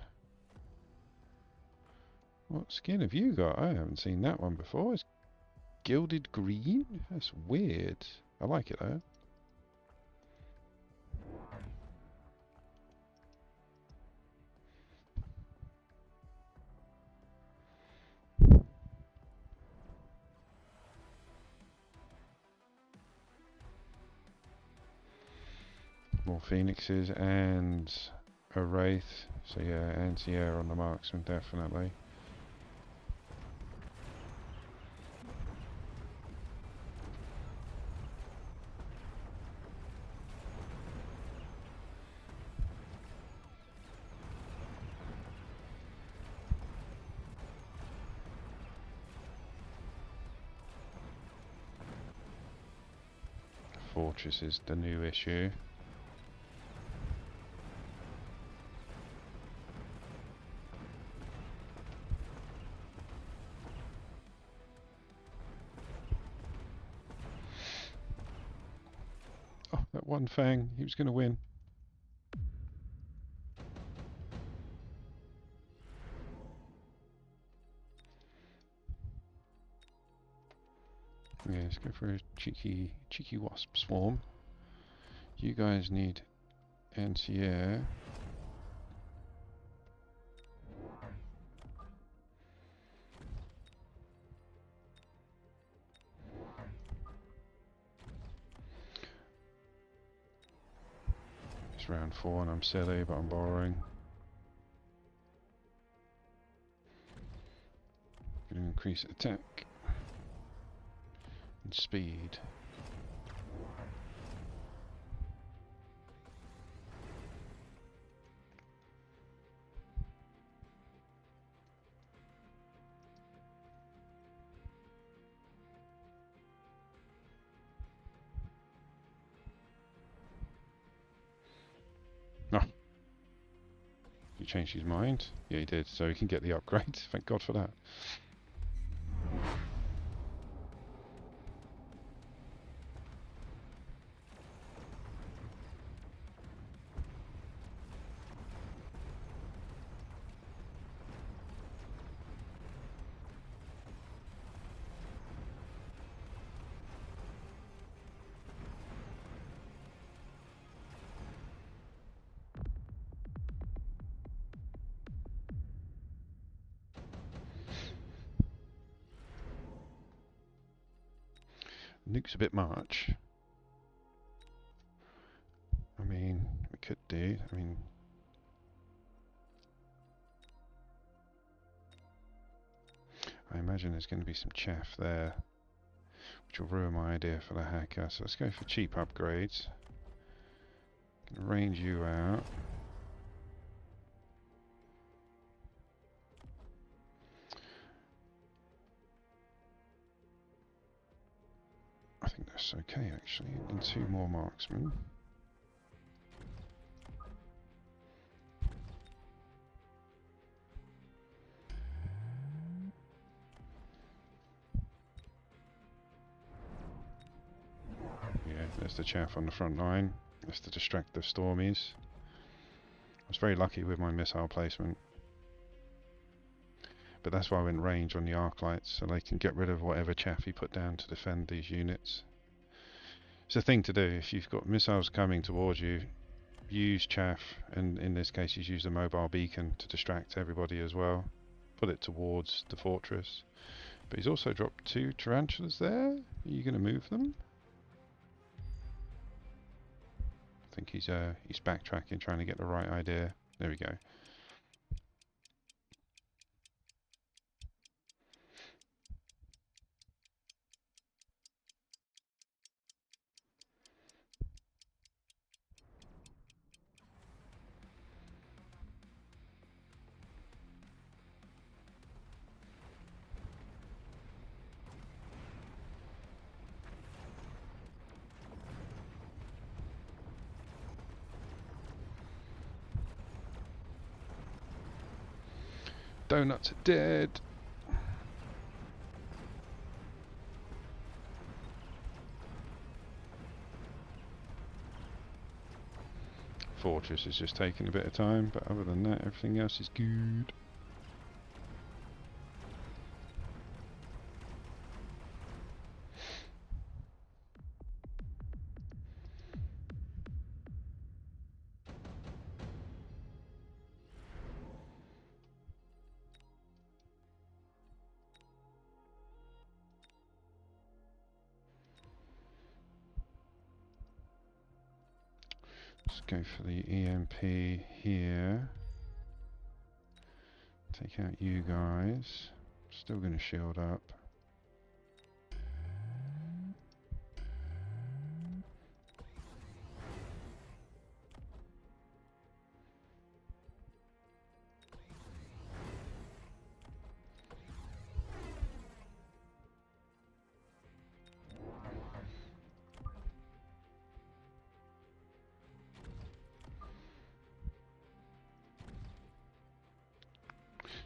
What skin have you got? I haven't seen that one before. It's gilded green? That's weird. I like it though. More phoenixes and a wraith. So yeah, anti-air on the marksman definitely. Fortress is the new issue. Oh, that one fang, he was going to win. Yeah, let's go for a cheeky wasp swarm. You guys need anti-air. It's round 4 and I'm silly, but I'm borrowing. Going to increase attack and speed. Oh, he changed his mind. Yeah, he did. So he can get the upgrade. Thank God for that. Nuke's a bit much. I mean, we could do. I mean, I imagine there's going to be some chaff there, which will ruin my idea for the hacker. So let's go for cheap upgrades. Range you out. I think that's okay actually. And 2 more marksmen. Yeah, there's the chaff on the front line. That's to distract the Stormies. I was very lucky with my missile placement. But that's why I went range on the arc lights, so they can get rid of whatever chaff you put down to defend these units. It's a thing to do. If you've got missiles coming towards you, use chaff, and in this case he's used a mobile beacon to distract everybody as well. Put it towards the fortress. But he's also dropped 2 tarantulas there. Are you going to move them? I think he's backtracking, trying to get the right idea. There we go. Donuts are dead. Fortress is just taking a bit of time, but other than that, everything else is good. Let's go for the EMP here. Take out you guys. Still going to shield up.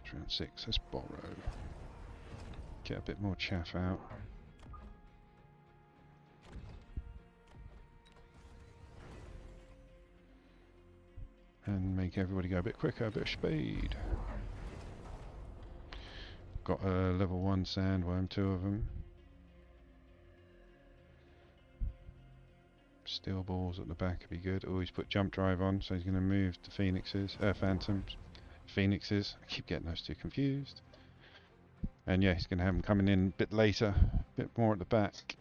It's round 6, let's borrow. Get a bit more chaff out. And make everybody go a bit quicker, a bit of speed. Got a level 1 sandworm, 2 of them. Steel balls at the back would be good. Oh, he's put jump drive on, so he's going to move the phoenixes, phantoms. Phoenixes. I keep getting those two confused. And yeah, he's going to have them coming in a bit later, a bit more at the back.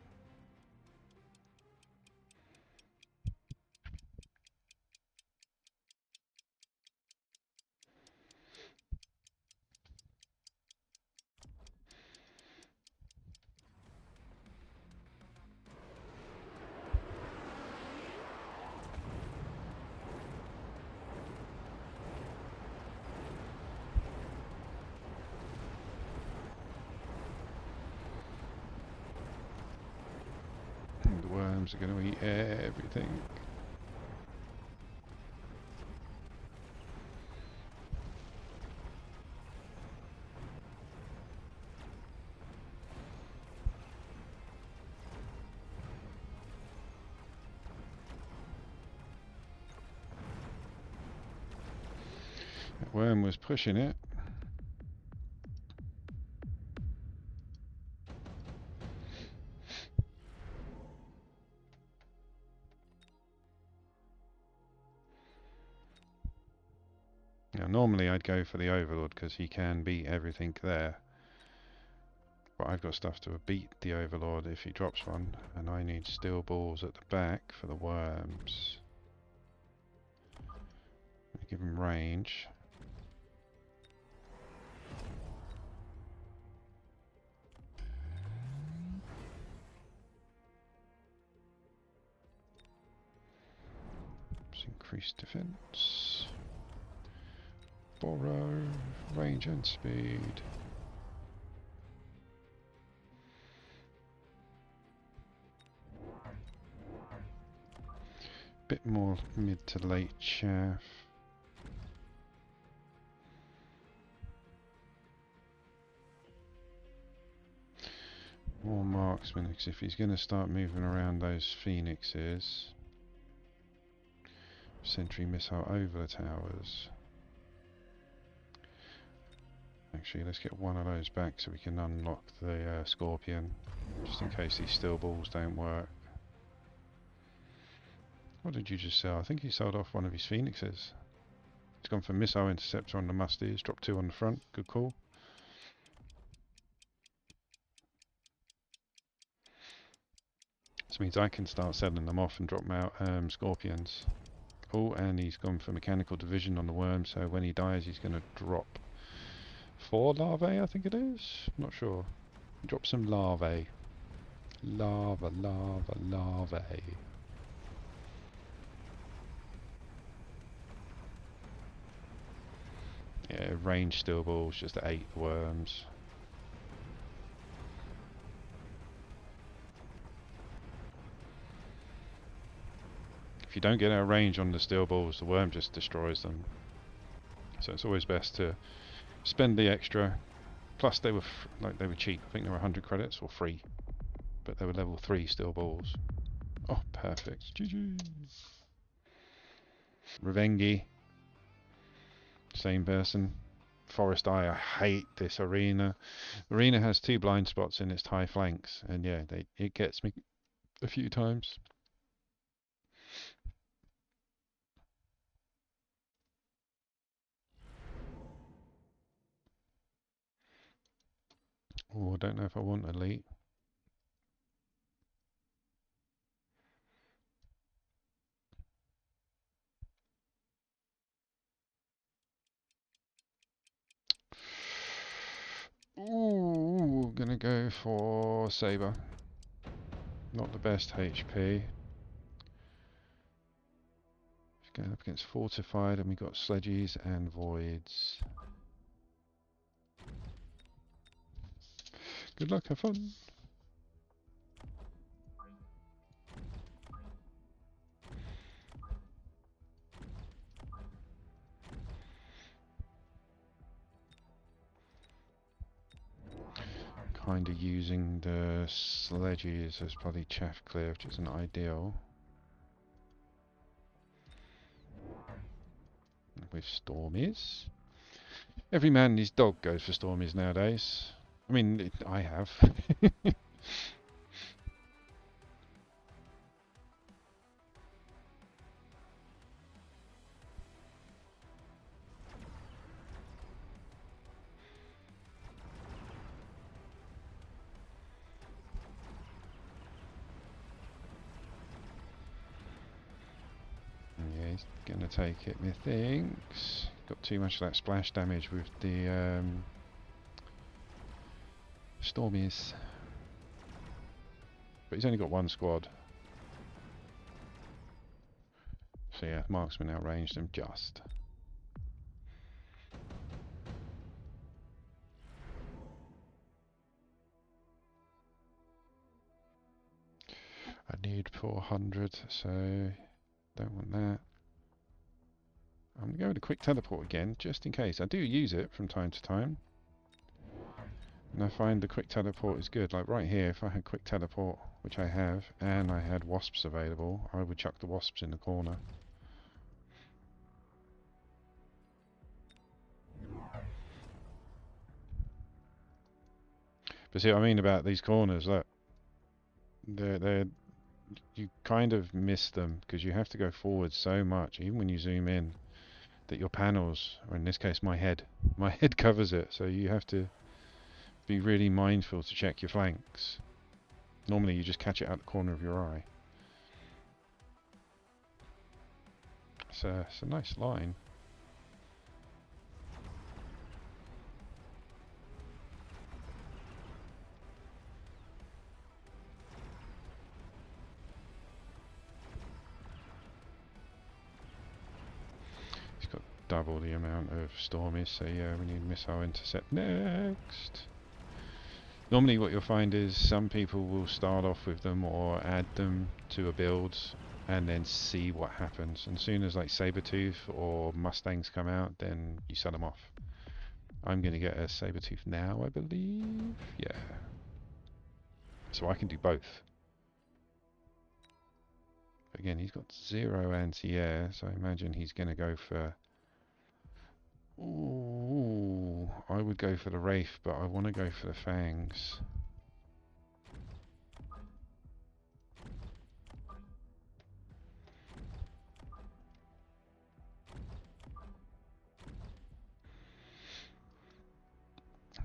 And the worms are going to eat everything. That worm was pushing it. Now, normally I'd go for the Overlord because he can beat everything there. But I've got stuff to beat the Overlord if he drops one, and I need steel balls at the back for the worms. Give him range. Let's increase defense. Borrow range and speed. Bit more mid to late chaff. More marksman, because if he's going to start moving around those phoenixes, sentry missile over the towers. Actually, let's get one of those back so we can unlock the scorpion, just in case these steel balls don't work. What did you just sell? I think he sold off one of his phoenixes. He's gone for missile interceptor on the musties, dropped 2 on the front. Good call. This means I can start selling them off and drop them out scorpions. Oh, and he's gone for mechanical division on the worm, so when he dies he's going to drop 4 larvae, I think it is? I'm not sure. Drop some larvae. Larvae. Yeah, range steel balls, just 8 worms. If you don't get out of range on the steel balls, the worm just destroys them. So it's always best to spend the extra. Plus they were they were cheap. I think they were 100 credits or free, but they were level 3 steel balls. Oh, perfect. GG. Revengi. Same person. Forest Eye. I hate this arena. Arena has 2 blind spots in its high flanks, and yeah, it gets me a few times. Oh, I don't know if I want elite. Ooh, gonna go for Saber. Not the best HP. Going up against Fortified, and we got Sledges and Voids. Good luck, have fun. Kind of using the Sledges as bloody chaff clear, which isn't ideal. With Stormies. Every man and his dog goes for Stormies nowadays. I mean, I have. gonna take it, methinks. Got too much of that splash damage with the Stormies. But he's only got one squad. So yeah, marksman outranged him just. I need 400, so don't want that. I'm going to go with a quick teleport again, just in case. I do use it from time to time. And I find the quick teleport is good. Like right here, if I had quick teleport, which I have, and I had wasps available, I would chuck the wasps in the corner. But see what I mean about these corners, look. They're you kind of miss them because you have to go forward so much, even when you zoom in, that your panels, or in this case my head covers it, so you have to be really mindful to check your flanks. Normally you just catch it out the corner of your eye. It's a nice line. He's got double the amount of stormies, so yeah, we need missile intercept next. Normally what you'll find is some people will start off with them or add them to a build and then see what happens. And as soon as like Sabertooth or Mustangs come out, then you sell them off. I'm going to get a Sabertooth now, I believe. Yeah. So I can do both. Again, he's got 0 anti-air, so I imagine he's going to go for... Ooh, I would go for the Wraith, but I want to go for the Fangs.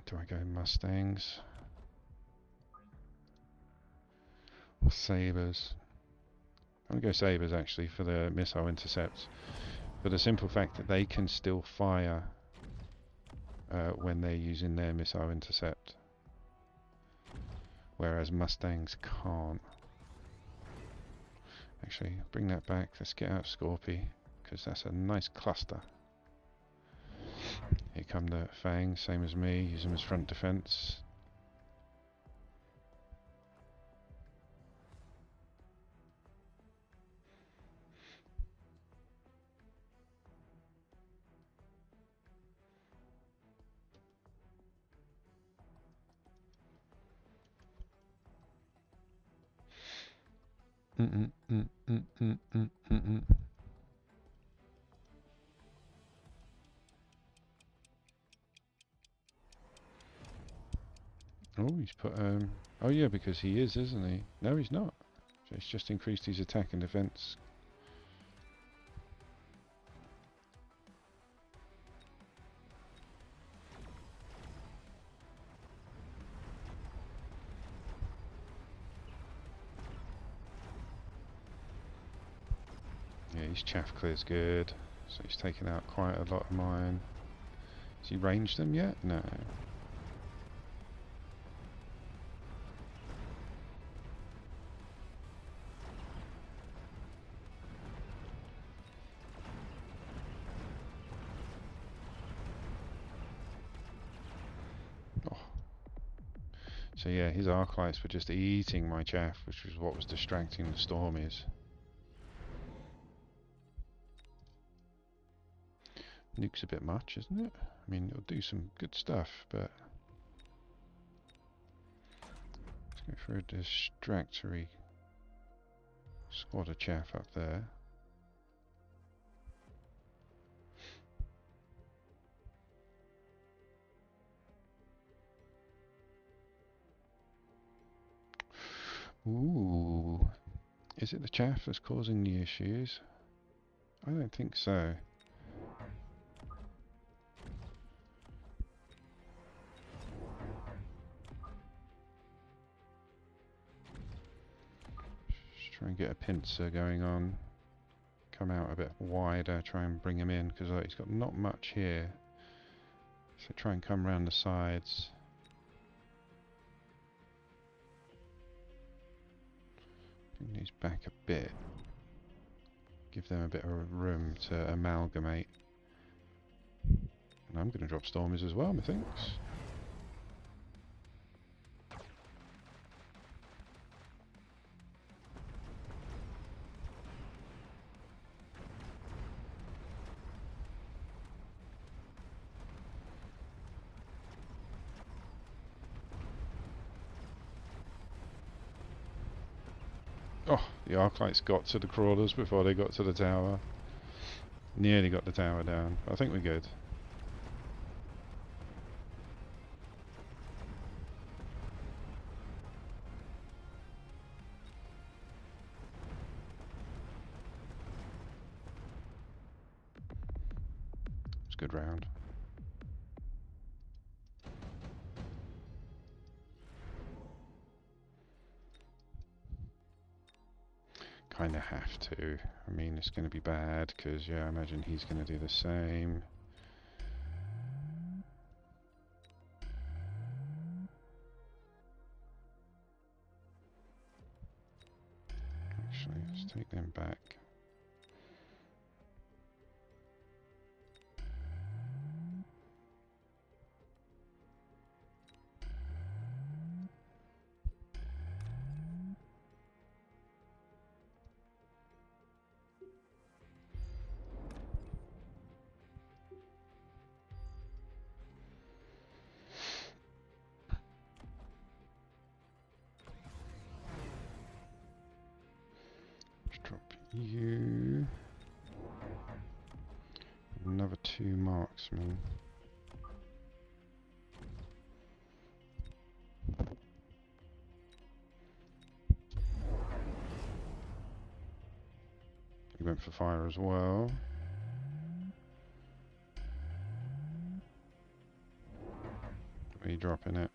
Do I go Mustangs? Or Sabres? I'm going to go Sabres actually for the missile intercepts. For the simple fact that they can still fire when they're using their missile intercept. Whereas Mustangs can't. Actually, bring that back. Let's get out Scorpy, because that's a nice cluster. Here come the Fangs, same as me, use them as front defense. Oh, he's put oh yeah, because he is, isn't he? No, he's not. So he's just increased his attack and defense. Yeah, his chaff clear's good. So he's taken out quite a lot of mine. Has he ranged them yet? No. Oh. So yeah, his Arclights were just eating my chaff, which was what was distracting the Stormies. Nuke's a bit much, isn't it? I mean, it'll do some good stuff, but... Let's go for a distractory squad of chaff up there. Ooh. Is it the chaff that's causing the issues? I don't think so. Try and get a pincer going on. come out a bit wider, try and bring him in, because he's got not much here. So try and come round the sides. Bring these back a bit. Give them a bit of room to amalgamate. And I'm going to drop Stormies as well, methinks. Oh, the Arclights got to the crawlers before they got to the tower. Nearly got the tower down. I think we're good. It's a good round. Kind of have to. I mean, it's going to be bad because, yeah, I imagine he's going to do the same. Actually, let's take them back. Drop you. Another 2 marksmen. He went for fire as well. Where are you dropping it?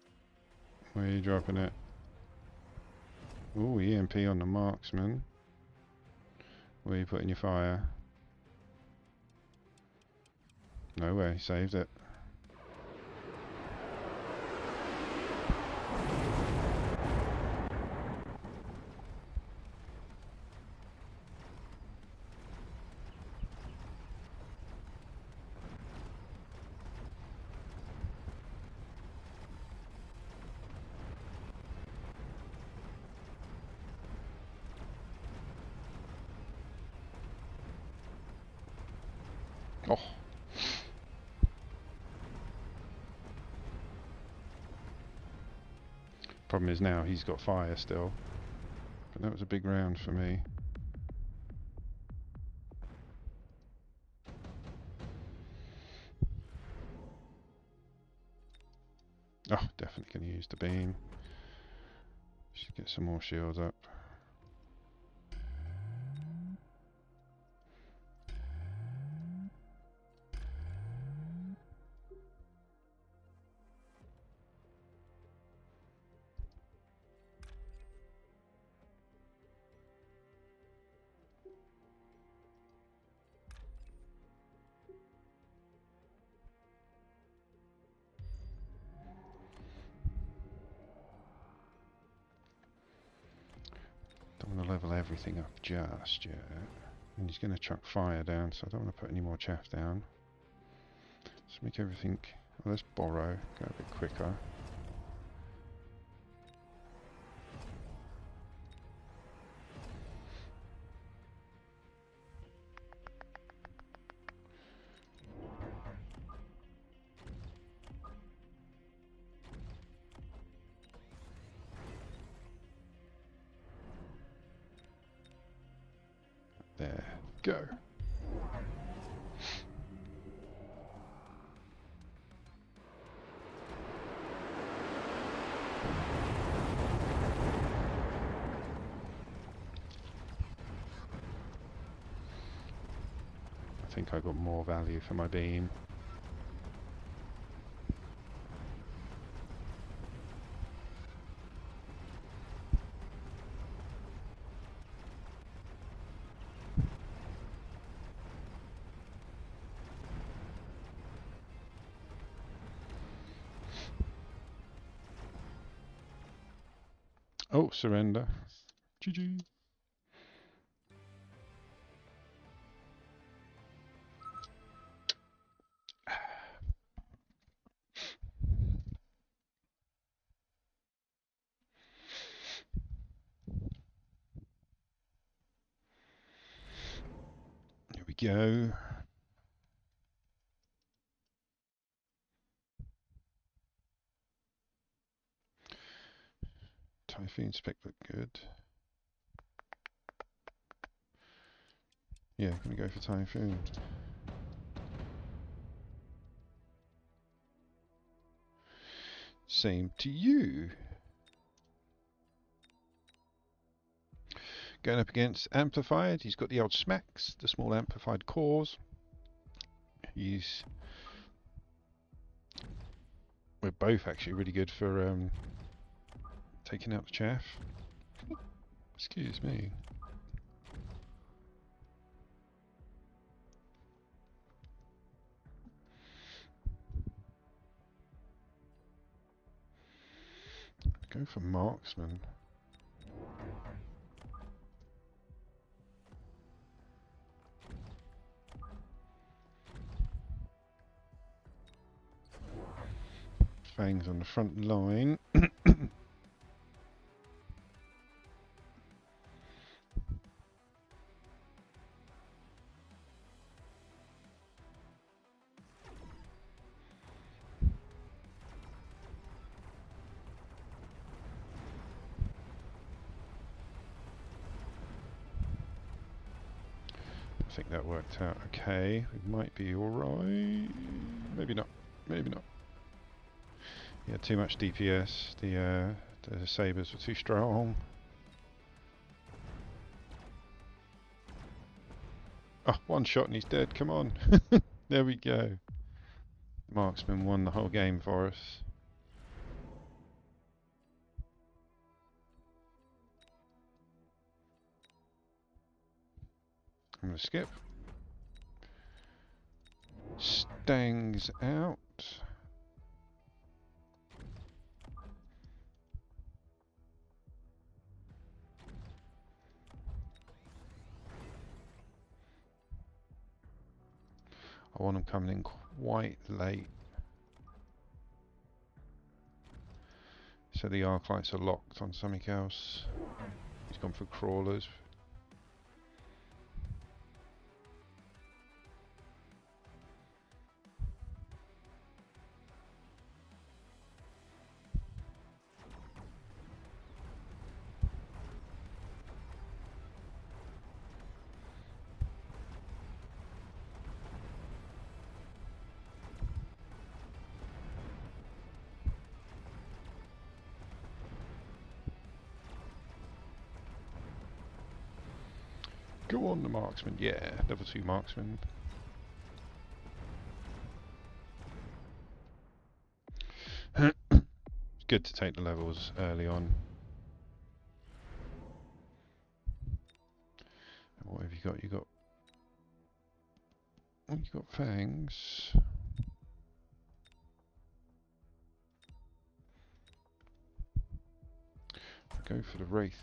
Where are you dropping it? Ooh, EMP on the marksman. Where are you putting your fire? No way, saved it. Oh. Problem is now he's got fire still. But that was a big round for me. Oh, definitely going to use the beam. Should get some more shields up. Don't want to level everything up just yet. And he's going to chuck fire down, so I don't want to put any more chaff down. Let's make everything... Well, let's borrow, go a bit quicker. There, go. I think I got more value for my beam. Oh, surrender. GG. Here we go. Typhoon spec look good. Yeah, gonna go for Typhoon. Same to you. Going up against Amplified, he's got the old smacks, the small amplified cores. We're both actually really good for taking out the chaff. Excuse me. Go for Marksman. Fangs on the front line. I think that worked out okay. We might be alright. Maybe not. Maybe not. Yeah, too much DPS. The sabers were too strong. Oh, one shot and he's dead. Come on. There we go. Marksman won the whole game for us. I'm going to skip. Stangs out. I want him coming in quite late. So the arc lights are locked on something else. He's gone for crawlers. Go on, the marksman. Yeah, level 2 marksman. It's good to take the levels early on. And what have you got? Oh, you got fangs. Go for the wraith.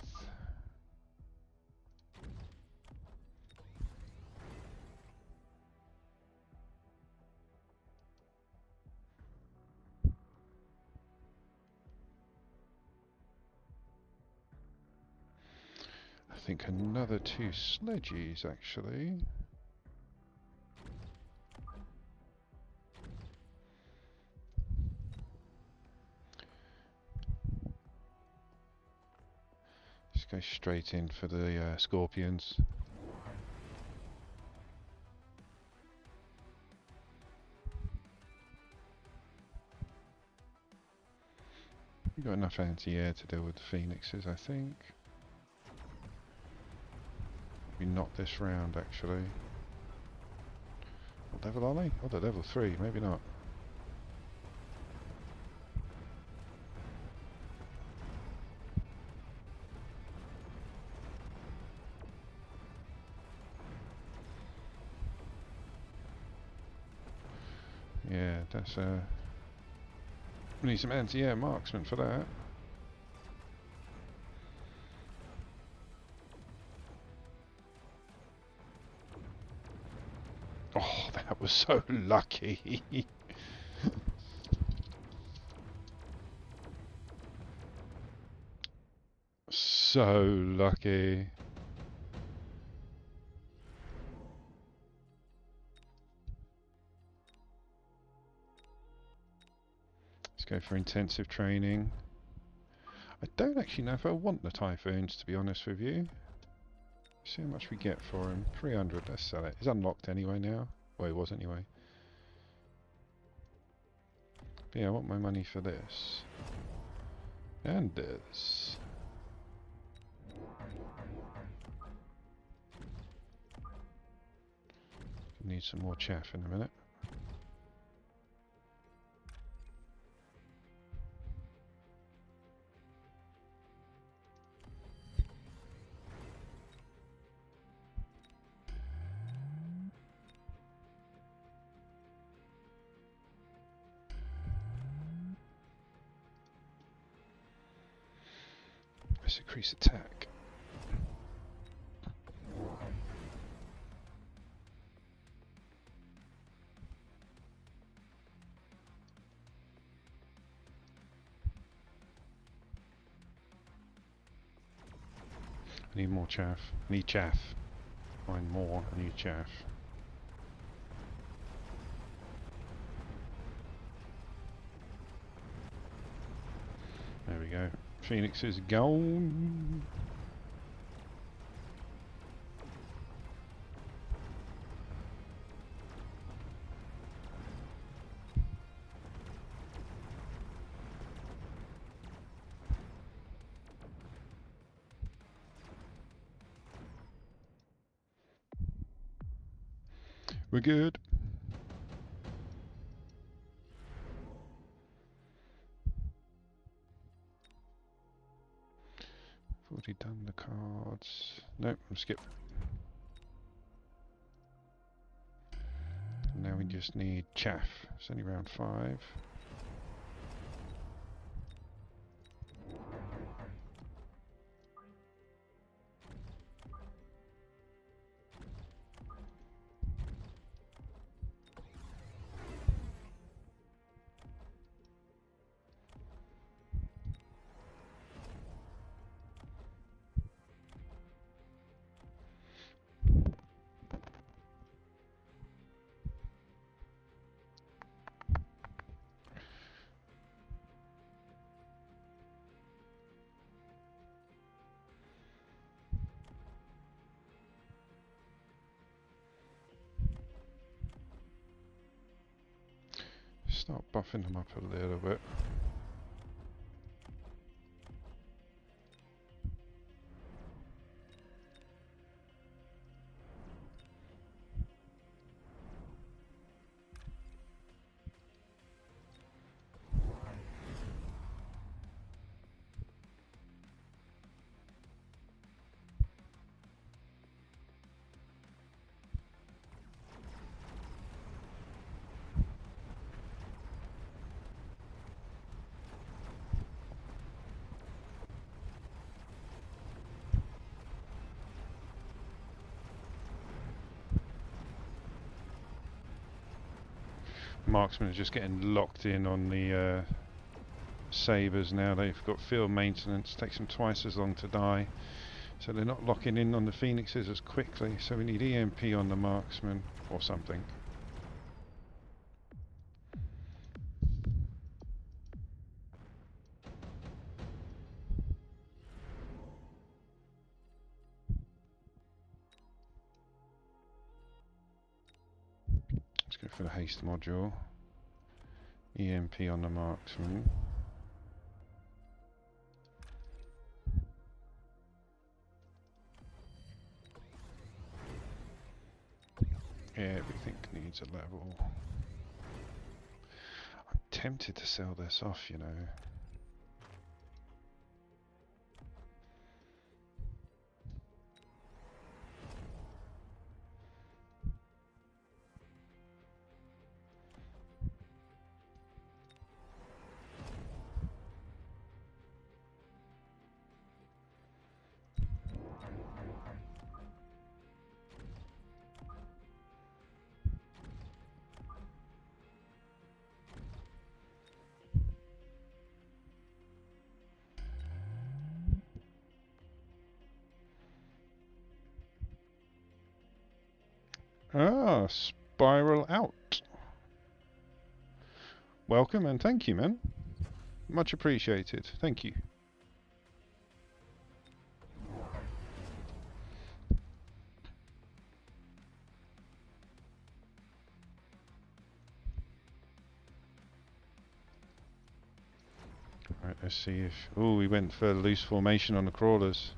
I think another 2 sledges actually. Just go straight in for the scorpions. We've got enough anti-air to deal with the phoenixes, I think. Maybe not this round actually. What level are they? Oh, they're level 3, maybe not. Yeah, that's we need some anti-air marksman for that. That was so lucky. So lucky. Let's go for intensive training. I don't actually know if I want the Typhoons, to be honest with you. See how much we get for him. 300, let's sell it. It's unlocked anyway now. Well, it was anyway. But yeah, I want my money for this. And this. Need some more chaff in a minute. Let's increase attack. I need more chaff. I need chaff. Find more. I need chaff. There we go. Phoenix is gone. We're good. I've already done the cards. Nope, I'm skip. Now we just need chaff. It's only round 5. Start buffing them up a little bit. Marksmen are just getting locked in on the sabres now. They've got field maintenance, takes them twice as long to die, so they're not locking in on the phoenixes as quickly. So we need EMP on the marksman or something. Let's go for the haste module. EMP on the marksman. Yeah, everything needs a level. I'm tempted to sell this off, you know. Ah, spiral out. Welcome and thank you, man. Much appreciated. Thank you. Right, let's see if... Oh, we went for loose formation on the crawlers.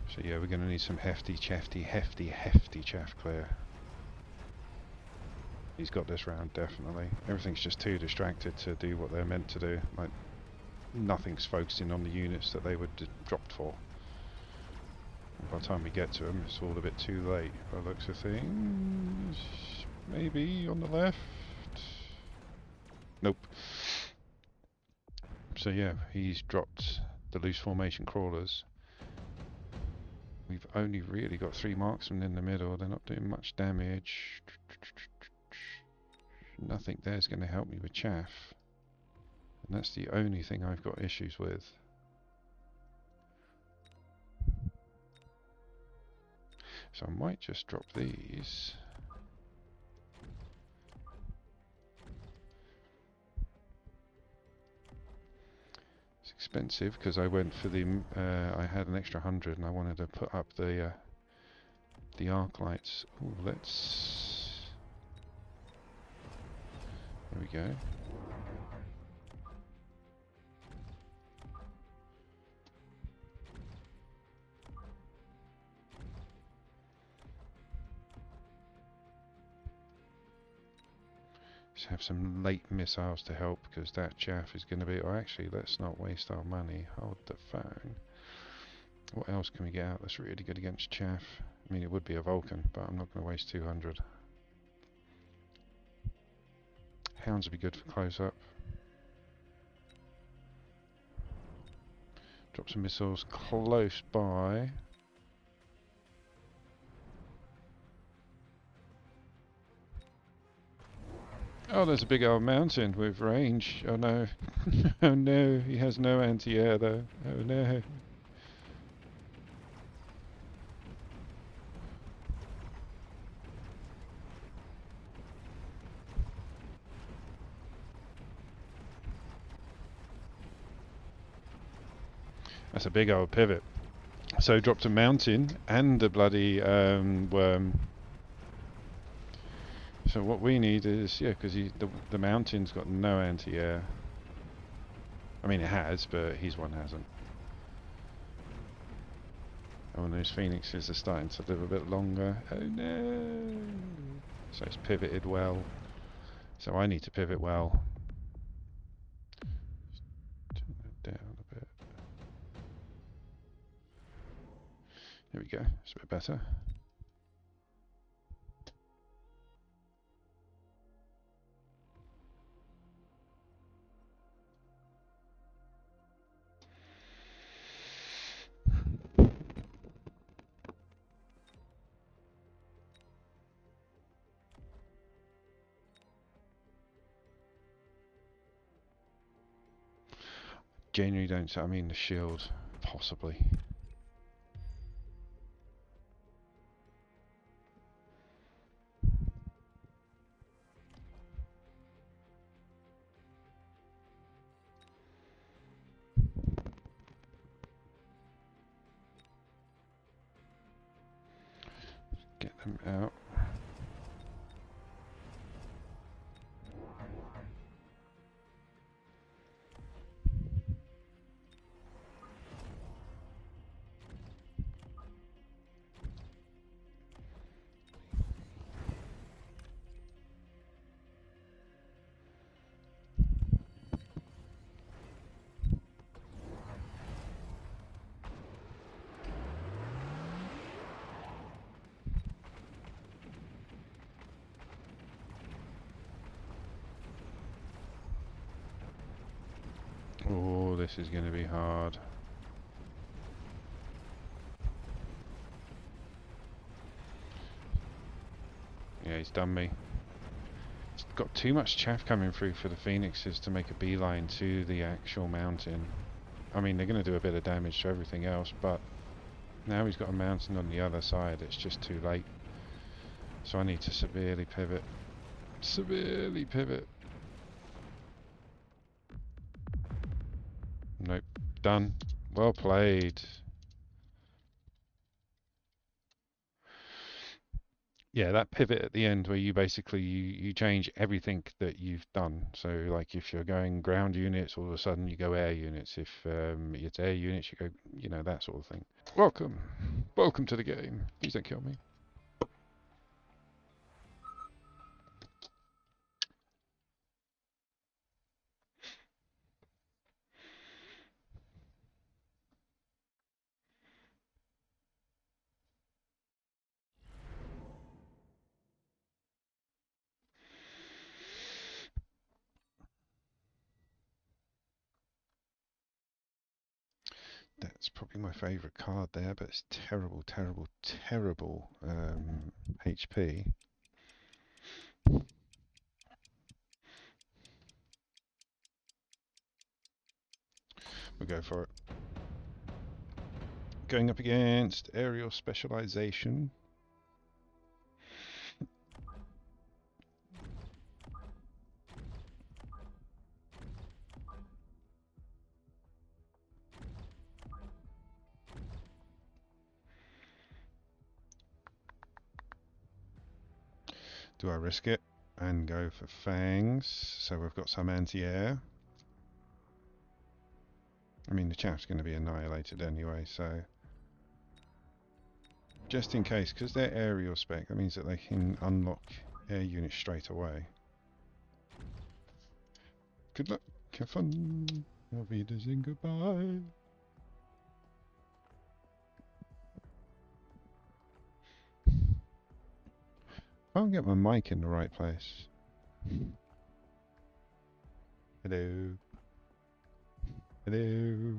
So yeah, we're going to need some hefty chaff clear. He's got this round, definitely. Everything's just too distracted to do what they're meant to do. Like, nothing's focusing on the units that they were dropped for. By the time we get to them, it's all a bit too late. By the looks of things, maybe on the left. Nope. So yeah, he's dropped the loose formation crawlers. We've only really got 3 marksmen in the middle. They're not doing much damage. Nothing there's going to help me with chaff. And that's the only thing I've got issues with. So I might just drop these. It's expensive because I went for the... I had an extra 100 and I wanted to put up the arc lights. Ooh, let's... There we go. Let's have some late missiles to help because that chaff is going to be... Or actually, let's not waste our money. Hold the phone. What else can we get out that's really good against chaff? I mean, it would be a Vulcan, but I'm not going to waste 200. Hounds would be good for close-up. Drop some missiles close by. Oh, there's a big old mountain with range. Oh no. Oh no, he has no anti-air though. Oh no. That's a big old pivot. So dropped a mountain and a bloody worm. So what we need is, yeah, because the mountain's got no anti-air. I mean, it has, but his one hasn't. Oh, and those phoenixes are starting to live a bit longer. Oh no! So it's pivoted well. So I need to pivot well. Turn that down a bit. There we go. It's a bit better. Genuinely don't. I mean, the shield, possibly. Get them out. Oh, this is going to be hard. Yeah, he's done me. It's got too much chaff coming through for the phoenixes to make a beeline to the actual mountain. I mean, they're going to do a bit of damage to everything else, but now he's got a mountain on the other side. It's just too late. So I need to severely pivot. Severely pivot. Nope. Done. Well played. Yeah, that pivot at the end where you basically you change everything that you've done. So like if you're going ground units, all of a sudden you go air units. If it's air units, you go, that sort of thing. Welcome. Welcome to the game. Please don't kill me. That's probably my favourite card there, but it's terrible, terrible, terrible HP. We'll go for it. Going up against aerial specialization. Do I risk it and go for fangs? So we've got some anti-air. I mean, the chaff's going to be annihilated anyway, so just in case, because they're aerial spec, that means that they can unlock air units straight away. Good luck, have fun, auf Wiedersehen, goodbye. Can't get my mic in the right place. Hello. Hello.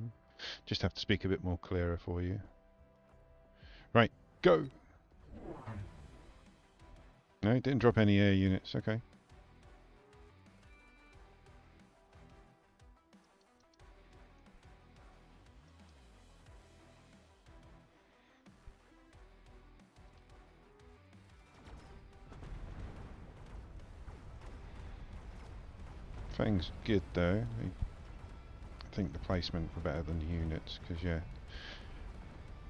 Just have to speak a bit more clearer for you. Right, go! No, it didn't drop any air units, okay. Fang's good though. I think the placement were better than the units, because yeah,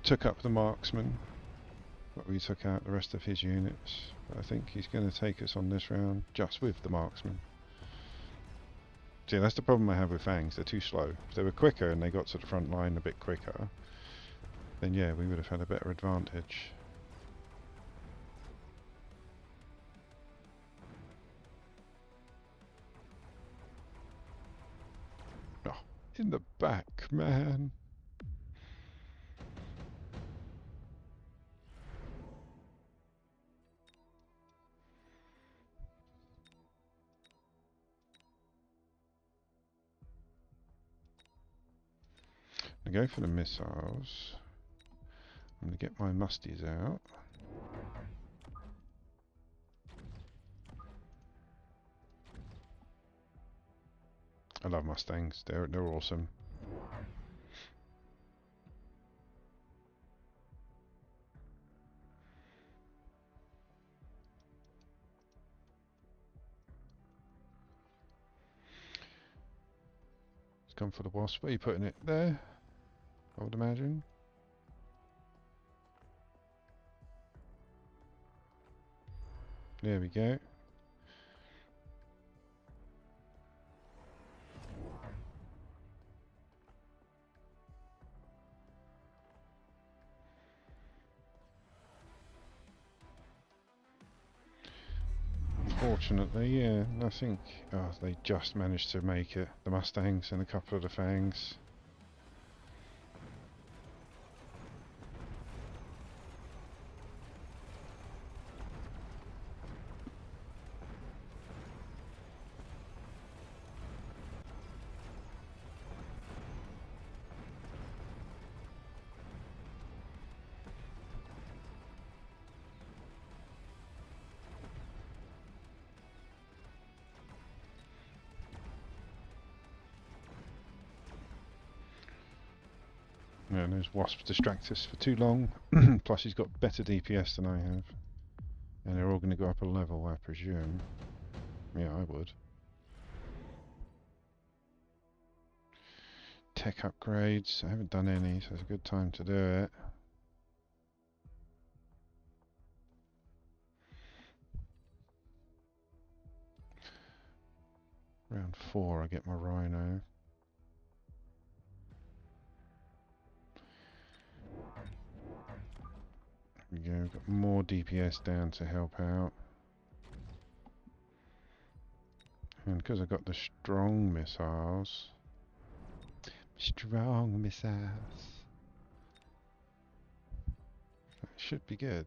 took up the marksman, but we took out the rest of his units. But I think he's going to take us on this round just with the marksman. See, that's the problem I have with fangs, they're too slow. If they were quicker and they got to the front line a bit quicker, then yeah, we would have had a better advantage. Oh, in the back, man. I go for the missiles. I'm going to get my musties out. I love Mustangs, they're awesome. It's gone for the wasp. Where are you putting it? There, I would imagine. There we go. Fortunately, yeah, I think they just managed to make it. The Mustangs and a couple of the Fangs. letting those wasps distract us for too long. Plus he's got better DPS than I have. And they're all going to go up a level, I presume. Yeah, I would. Tech upgrades. I haven't done any, so it's a good time to do it. Round 4 I get my Rhino. There we go, we've got more DPS down to help out. And because I've got the strong missiles. Strong missiles. That should be good.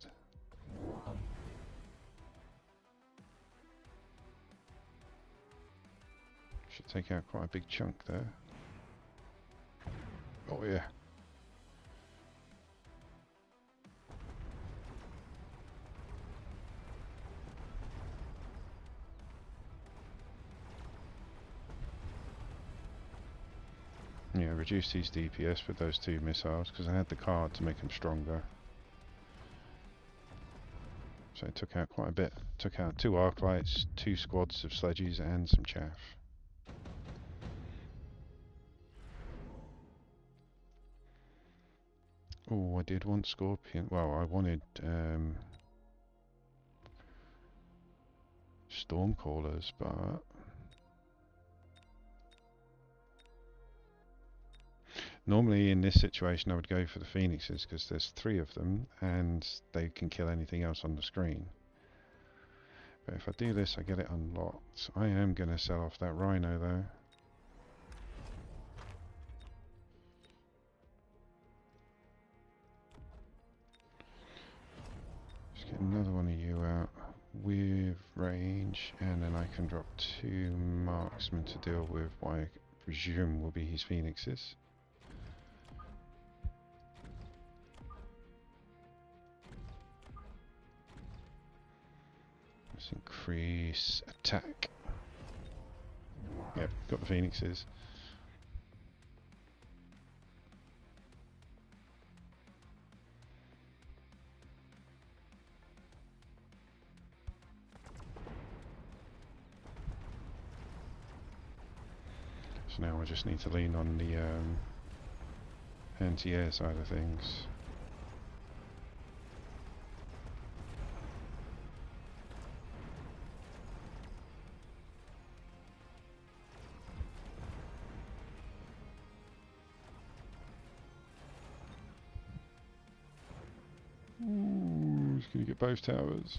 Should take out quite a big chunk there. Oh yeah. Yeah, reduce these DPS with those 2 missiles because I had the card to make them stronger. So it took out quite a bit. Took out 2 arc lights, 2 squads of sledges and some chaff. Oh, I did want Scorpion. Well, I wanted Stormcallers, but normally in this situation I would go for the Phoenixes because there's 3 of them and they can kill anything else on the screen. But if I do this I get it unlocked. I am going to sell off that Rhino though. Just get another one of you out with range and then I can drop 2 marksmen to deal with what I presume will be his Phoenixes. Let's increase attack. Yep, got the Phoenixes. So now I just need to lean on the anti-air side of things. Ooh, he's going to get both towers.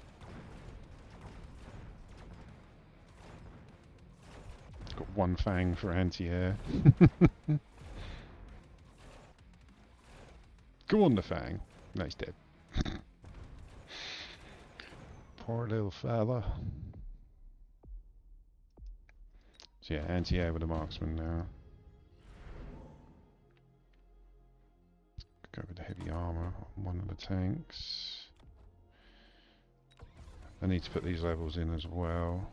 Got 1 fang for anti-air. Go on the fang. No, he's dead. Poor little fella. So yeah, anti-air with a marksman now. Go with the heavy armor on one of the tanks. I need to put these levels in as well.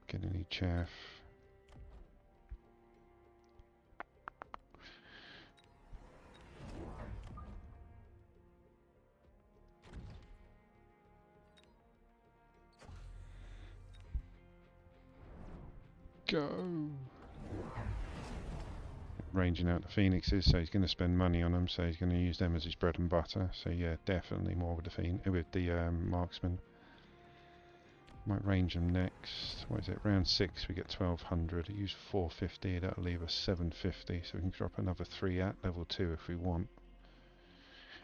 Get any chaff. Go! Ranging out the Phoenixes, so he's going to spend money on them, so he's going to use them as his bread and butter. So yeah, definitely more with the marksman. Might range them next. What is it? Round 6 we get 1200. I use 450, that'll leave us 750, so we can drop another 3 at level 2 if we want.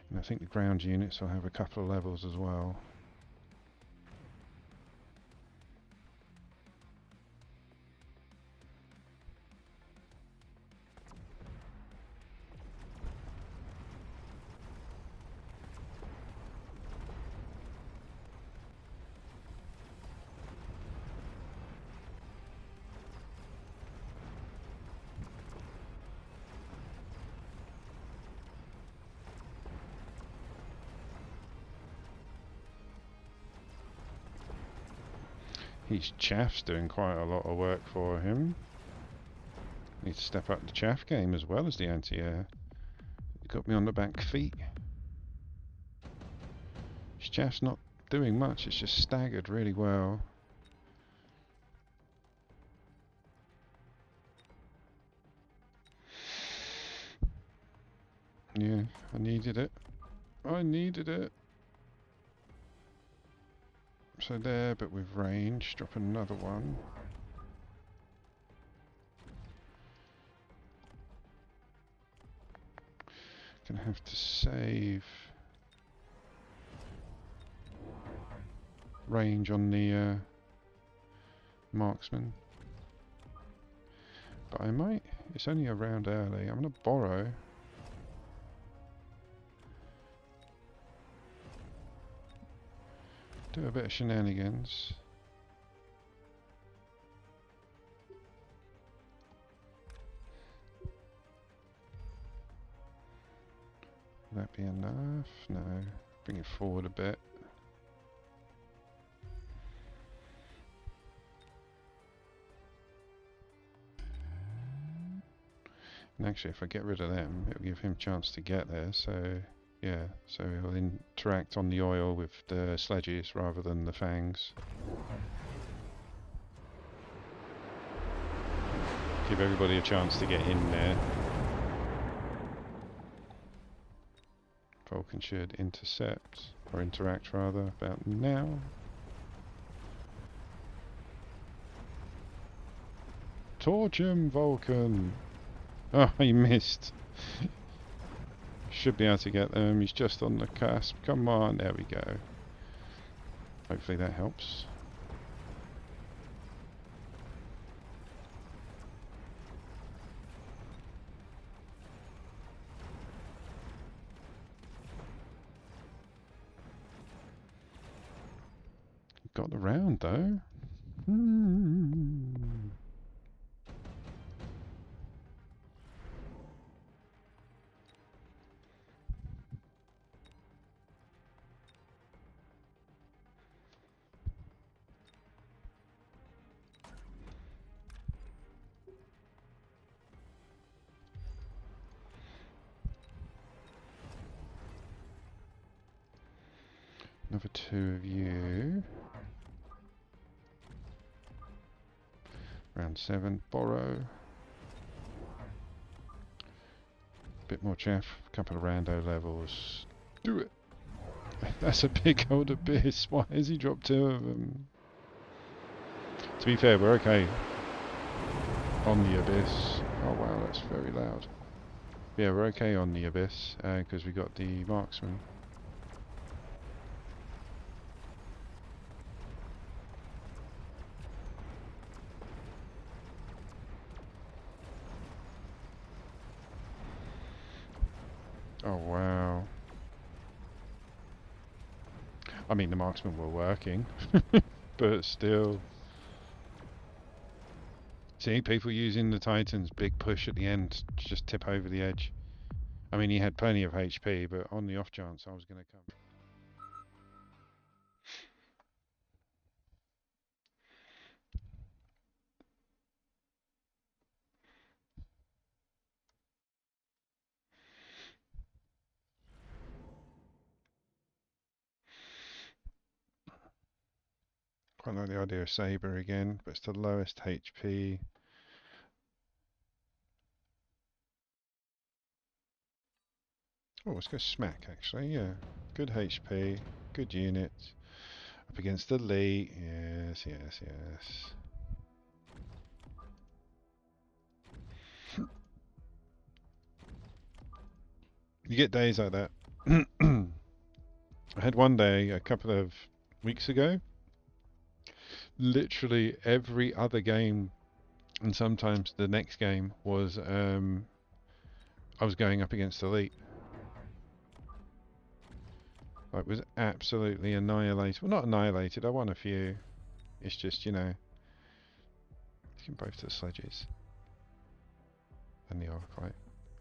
And I think the ground units will have a couple of levels as well. His chaff's doing quite a lot of work for him. Need to step up the chaff game as well as the anti-air. Got me on the back feet. His chaff's not doing much, it's just staggered really well. Yeah, I needed it. I needed it. So there, but with range, drop another one. Gonna have to save range on the marksman. But I might, it's only a round early, I'm gonna borrow. Do a bit of shenanigans. Will that be enough? No. Bring it forward a bit. And actually, if I get rid of them, it'll give him a chance to get there. So, yeah. So he'll interact on the oil with the sledges rather than the fangs. Give everybody a chance to get in there. Vulcan should intercept, or interact rather, about now. Torch him, Vulcan! Oh, he missed. Should be able to get them, he's just on the cusp. Come on, there we go. Hopefully that helps. Got the round though. Another two of you. Round 7, borrow. Bit more chaff, a couple of rando levels. Do it! That's a big old abyss. Why has he dropped 2 of them? To be fair, we're okay on the abyss. Oh wow, that's very loud. Yeah, we're okay on the abyss because we got the marksman. Oh wow. I mean, the marksmen were working, but still. See, people using the Titans, big push at the end to just tip over the edge. I mean, he had plenty of HP, but on the off chance I was going to come. Quite like the idea of Saber again, but it's the lowest HP. Oh, let's go Smack actually, yeah. Good HP, good unit. Up against Elite, yes, yes, yes. You get days like that. I had one day a couple of weeks ago. Literally every other game, and sometimes the next game was I was going up against Elite. It was absolutely annihilated. Well, not annihilated. I won a few. It's just, you know, taking both to the sledges and the Arclight.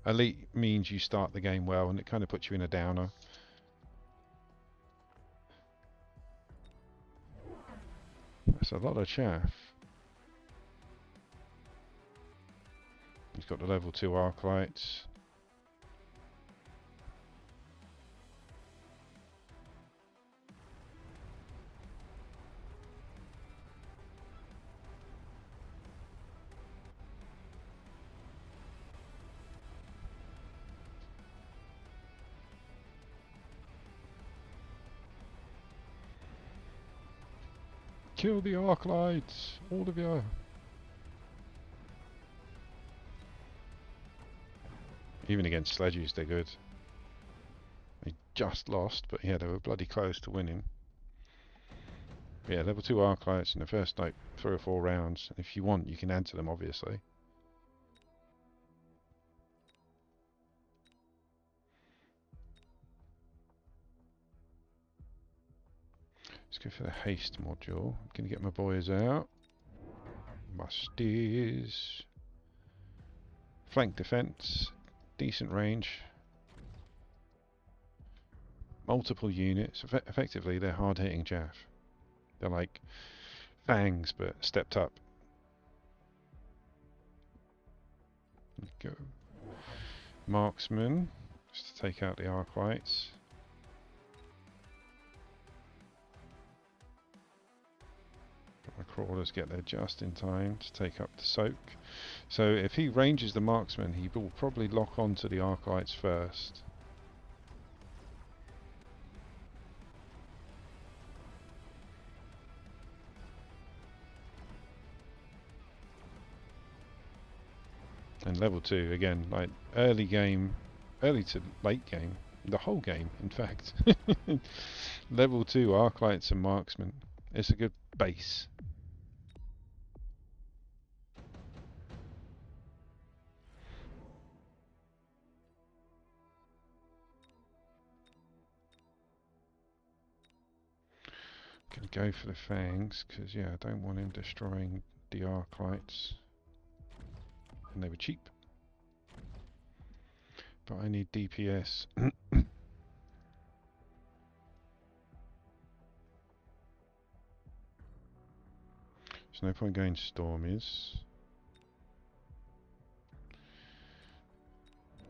Elite means you start the game well, and it kind of puts you in a downer. That's a lot of chaff. He's got the level 2 arc lights. Kill the arc lights, all of you. Even against sledges, they're good. They just lost, but yeah, they were bloody close to winning. But yeah, level 2 arc lights in the first like 3 or 4 rounds. If you want, you can add to them, obviously. Let's go for the haste module. I'm gonna get my boys out. Musties. Flank defense. Decent range. Multiple units. Effectively, they're hard-hitting chaff. They're like fangs, but stepped up. Go. Marksman. Just to take out the arc lights. My crawlers get there just in time to take up the soak. So if he ranges the marksman, he will probably lock onto the arc lights first. And level 2 again, like early game, early to late game, the whole game in fact. Level 2 arc lights and marksman. It's a good base. Gonna go for the fangs because yeah, I don't want him destroying the arc lights. And they were cheap. But I need DPS. There's no point going Stormies.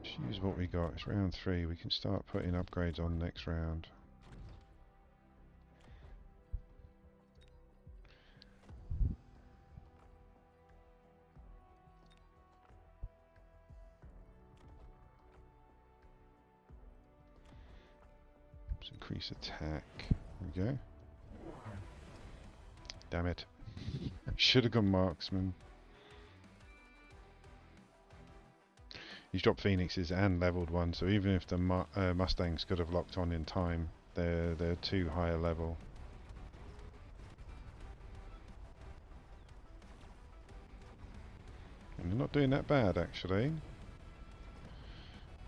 Just use what we got. It's round 3. We can start putting upgrades on next round. Let's increase attack. There we go. Damn it. Should have gone marksman. He's dropped phoenixes and leveled one, so even if the Mustangs could have locked on in time, they're too high a level. And they're not doing that bad actually,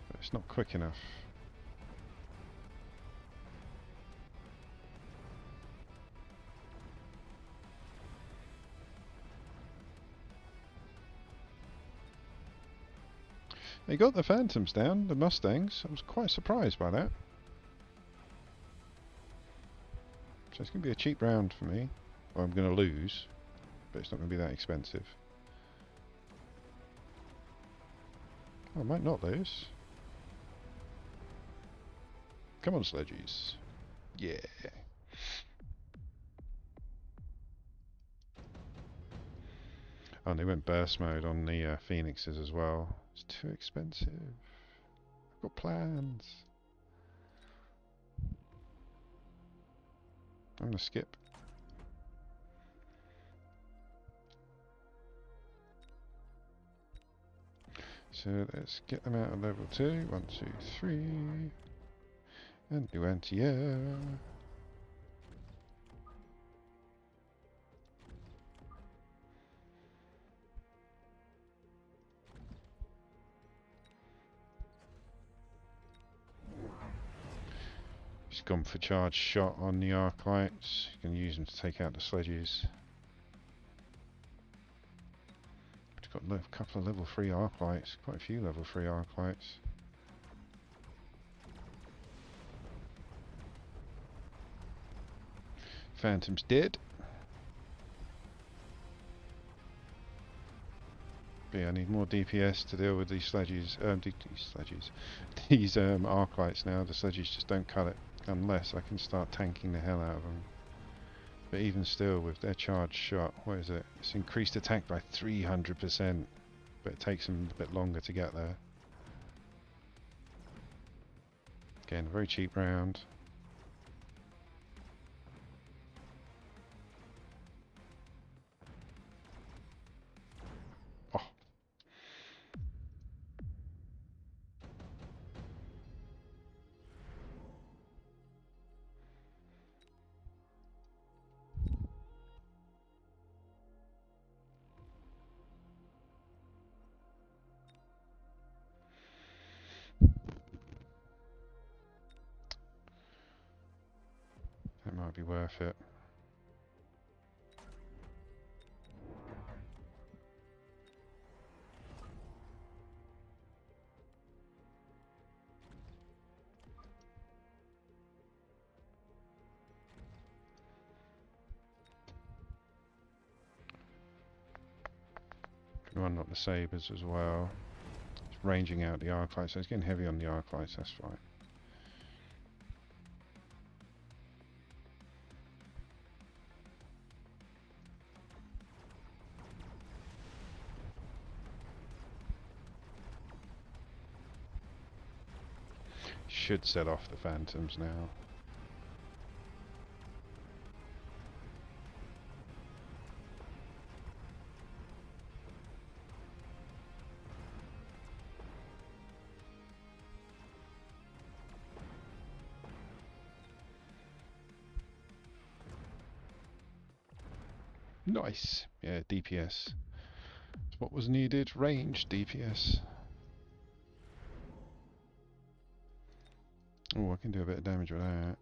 but it's not quick enough. They got the Phantoms down, the Mustangs. I was quite surprised by that. So it's going to be a cheap round for me. Well, I'm going to lose, but it's not going to be that expensive. Oh, I might not lose. Come on, sledgies. Yeah. Oh, and they went burst mode on the Phoenixes as well. It's too expensive. I've got plans. I'm going to skip. So let's get them out of level 2. 1, 2, 3. And do anti-air. He's gone for charge shot on the arc lights. You can use them to take out the sledges. Got a couple of level 3 arc lights, quite a few level 3 arc lights. Phantom's dead. But yeah, I need more DPS to deal with these sledges. These arclights now. The sledges just don't cut it unless I can start tanking the hell out of them. But even still, with their charged shot, what is it? It's increased attack by 300%, but it takes them a bit longer to get there. Again, a very cheap round. Oh. That might be worth it. Can run up the sabres as well. It's ranging out the arclights, so it's getting heavy on the arclights, that's fine. Should set off the phantoms now. Nice. Yeah, DPS. That's what was needed. Range DPS. Oh, I can do a bit of damage with that.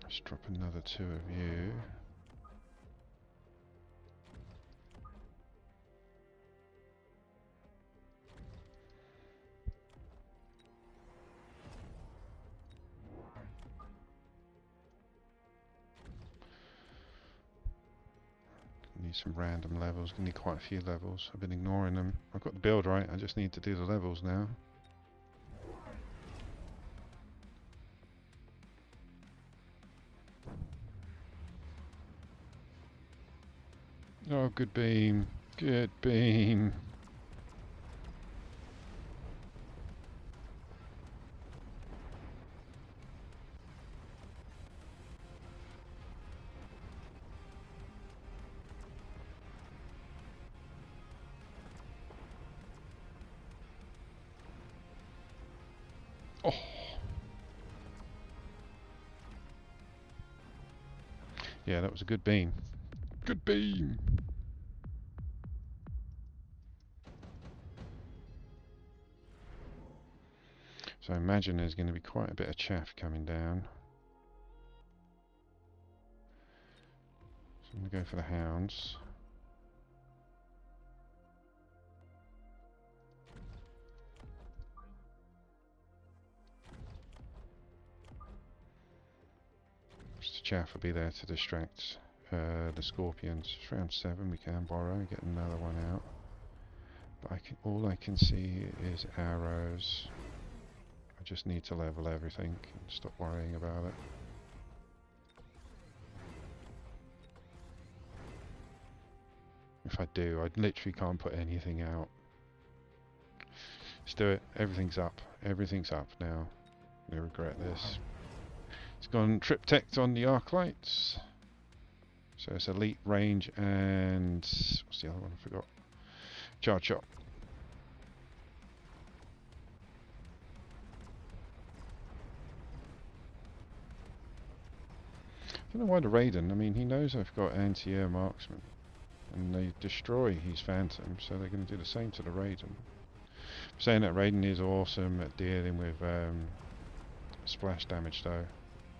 Let's drop another 2 of you. Need some random levels. Gonna need quite a few levels. I've been ignoring them. I've got the build right. I just need to do the levels now. Oh, good beam. Good beam. Oh. Yeah, that was a good beam. Good beam. So I imagine there's going to be quite a bit of chaff coming down. So I'm going to go for the hounds. Just the chaff will be there to distract the scorpions. It's round 7, we can borrow, get another one out. But all I can see is arrows. I just need to level everything and stop worrying about it. If I do, I literally can't put anything out. Let's do it. Everything's up. Everything's up now. I regret this. It's gone triptych on the arclights. So it's elite, range, and what's the other one? I forgot. Charge shot. I don't know why the Raiden. I mean, he knows I've got anti-air marksman, and they destroy his phantom, so they're going to do the same to the Raiden. Saying that Raiden is awesome at dealing with splash damage, though,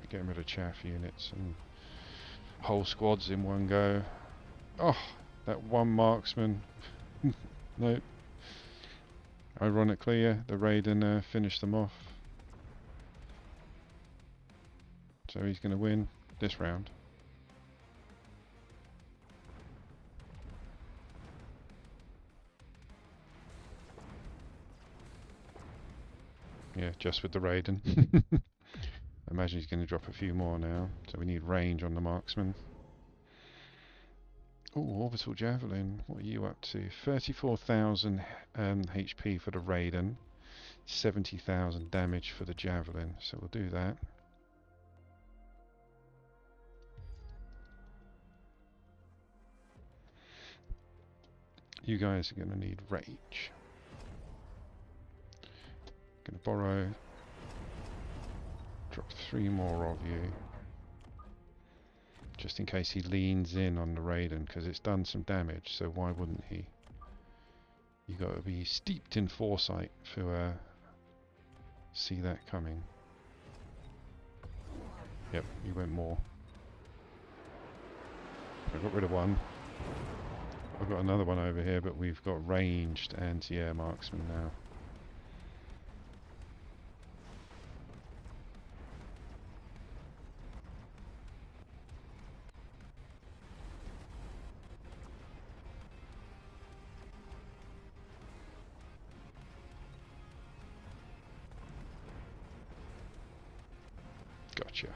getting rid of chaff units and whole squads in one go. Oh, that one marksman. Nope. Ironically, yeah, the Raiden finished them off. So he's going to win this round. Yeah, just with the Raiden. I imagine he's going to drop a few more now. So we need range on the marksman. Oh, orbital javelin. What are you up to? 34,000 HP for the Raiden. 70,000 damage for the javelin. So we'll do that. You guys are going to need rage. Going to borrow. Drop 3 more of you. Just in case he leans in on the Raiden, because it's done some damage, so why wouldn't he? You got to be steeped in foresight to see that coming. Yep, you went more. I got rid of one. I've got another one over here, but we've got ranged anti-air marksman now. Gotcha.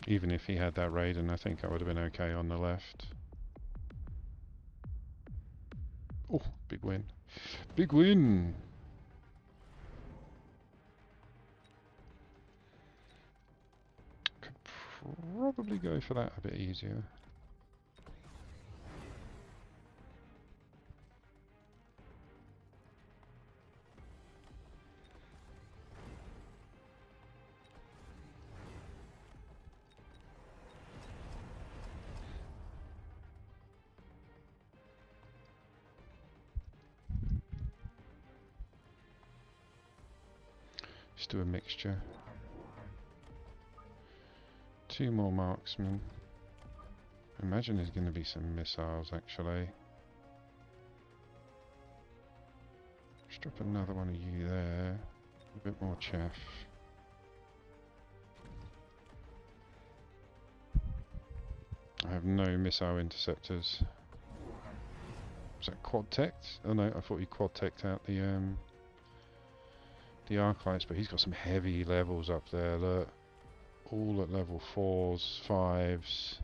Even if he had that Raiden, I think I would have been okay on the left. Oh, big win. Big win! Could probably go for that a bit easier. Just do a mixture. 2 more marksmen. Imagine there's going to be some missiles actually. Just drop another one of you there. A bit more chaff. I have no missile interceptors. Was that quad teched? Oh no, I thought you quad teched out the archives, but he's got some heavy levels up there, look. All at level 4s, 5s.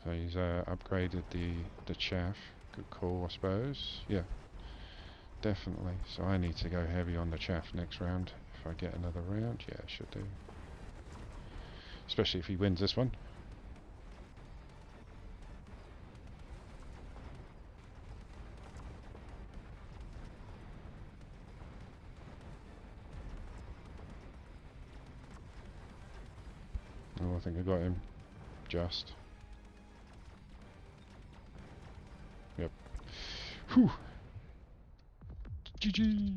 So he's upgraded the chaff. Good call, I suppose. Yeah, definitely. So I need to go heavy on the chaff next round. If I get another round, yeah, I should do. Especially if he wins this one. Oh, I think I got him. Just. Yep. Whew. GG.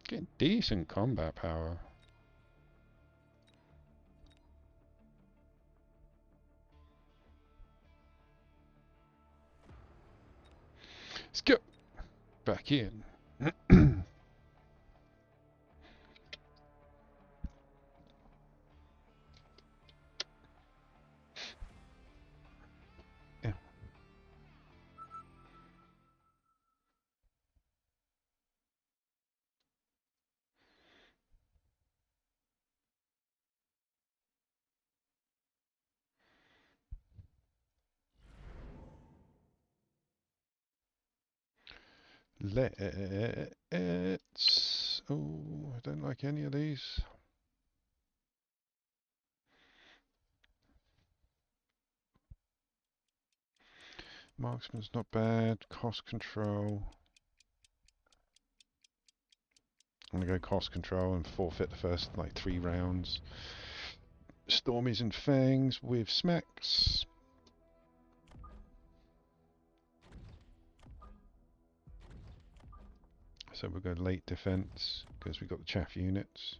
Getting decent combat power. Let's go back in. Yeah. Let's... Oh, I don't like any of these. Marksman's not bad. Cost control. I'm gonna go cost control and forfeit the first like 3 rounds. Stormies and Fangs with smacks. So we'll go late defense because we've got the chaff units.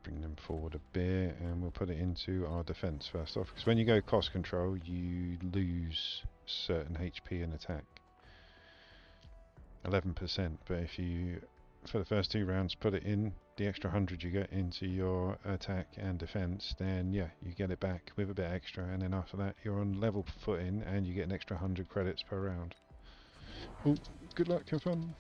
Bring them forward a bit, and we'll put it into our defense first off, because when you go cost control you lose certain HP and attack, 11%, but if you for the first 2 rounds put it in, the extra 100 you get into your attack and defense, then yeah, you get it back with a bit extra, and then after that you're on level footing and you get an extra 100 credits per round. Oh, good luck, have fun.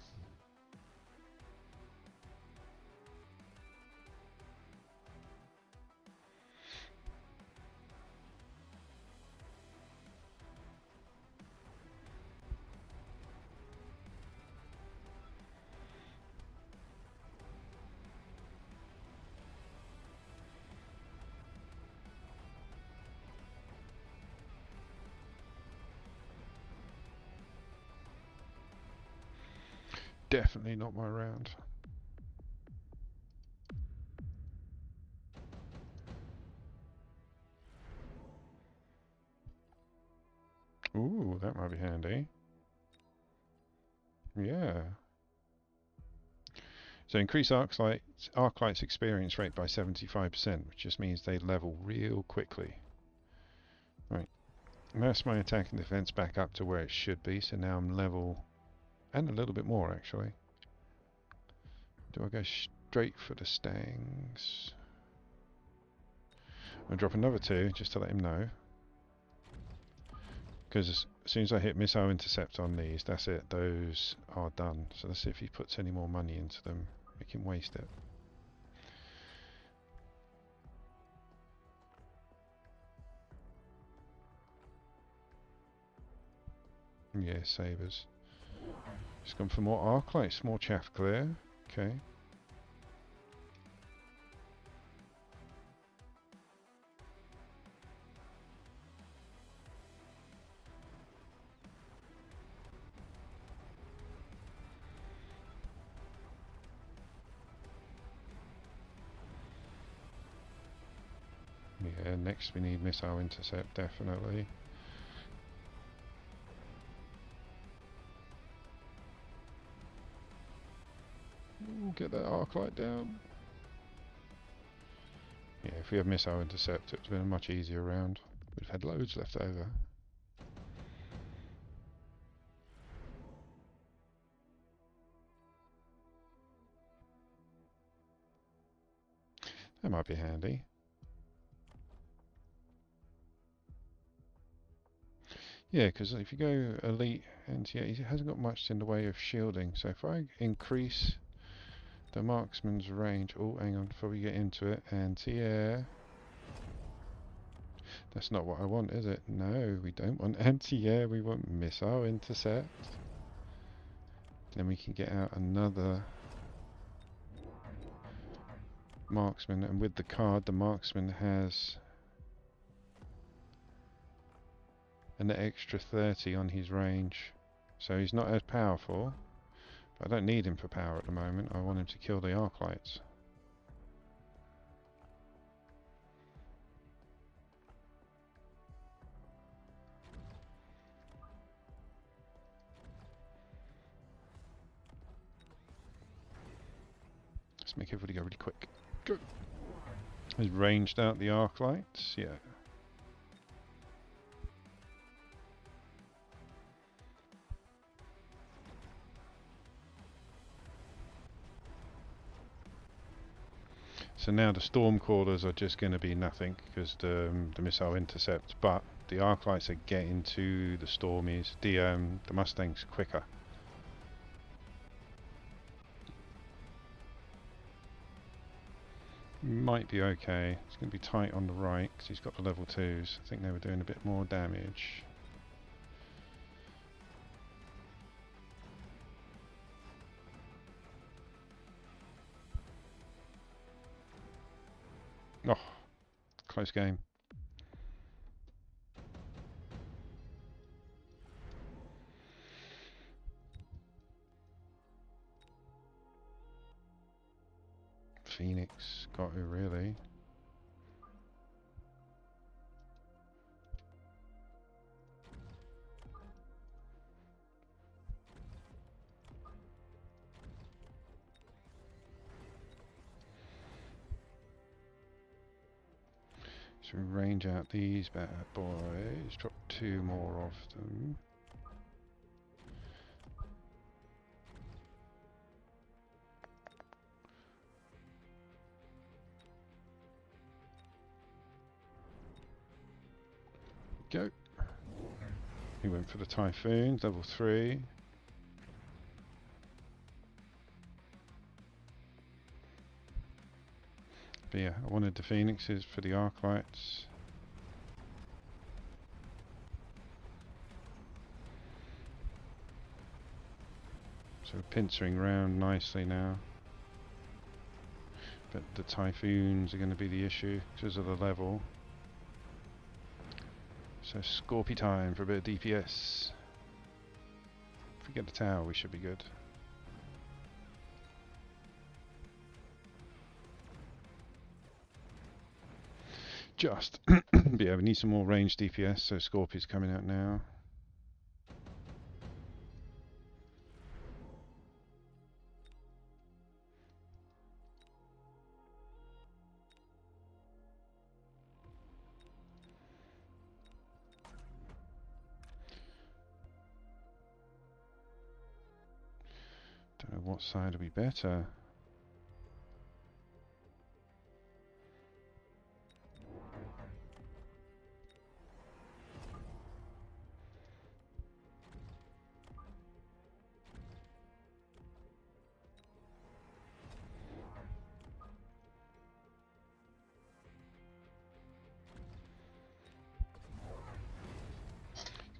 Definitely not my round. Ooh, that might be handy. Yeah. So increase Arclight's experience rate by 75%, which just means they level real quickly. Right. That's my attack and defense back up to where it should be, so now I'm level, and a little bit more actually. Do I go straight for the stangs? I'll drop another 2 just to let him know. Because as soon as I hit missile intercept on these, that's it, those are done. So let's see if he puts any more money into them. Make him waste it. Yeah, sabers. Just gone for more Arclights, more chaff clear. Okay. Yeah, next we need missile intercept, definitely. Ooh, get that Arclight down. Yeah, if we had missile intercept, it would have been a much easier round. We'd have had loads left over. That might be handy. Yeah, because if you go elite, and yeah, he hasn't got much in the way of shielding. So if I increase the marksman's range, oh, hang on, before we get into it, anti-air. That's not what I want, is it? No, we don't want anti-air. We want missile intercept. Then we can get out another marksman, and with the card, the marksman has an extra 30 on his range, so he's not as powerful, but I don't need him for power at the moment. I want him to kill the Arclights. Let's make everybody go really quick. Go! He's ranged out the Arclights, yeah. So now the Stormcallers are just going to be nothing because the missile intercept, but the Arclights are getting to the Stormies, the Mustangs quicker. Might be okay. It's going to be tight on the right because he's got the level 2s. I think they were doing a bit more damage. Oh, close game. Phoenix. Got to really. So range out these bad boys. Drop 2 more of them. Go. He went for the Typhoon, level 3. But yeah, I wanted the Phoenixes for the Arclights. So pincering round nicely now. But the Typhoons are going to be the issue because of the level. So Scorpy time for a bit of DPS. If we get the tower, we should be good. Just. But yeah, we need some more ranged DPS, so Scorpy's coming out now. Don't know what side will be better.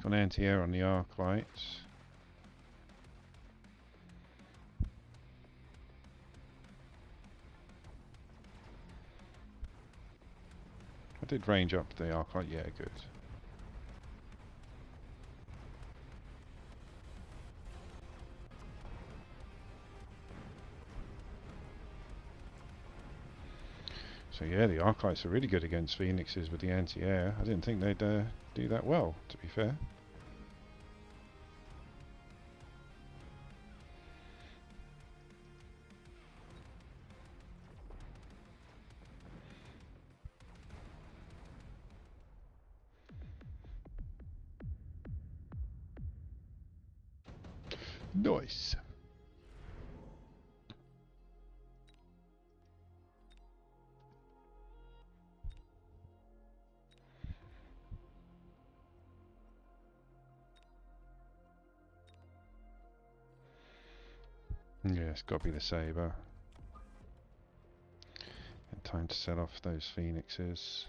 Got anti-air on the arc lights. I did range up the arc light, yeah, good. So yeah, the arc lights are really good against Phoenixes with the anti-air. I didn't think they'd do that well, to be fair. Nice. Yeah, it's got to be the Saber. And time to set off those Phoenixes.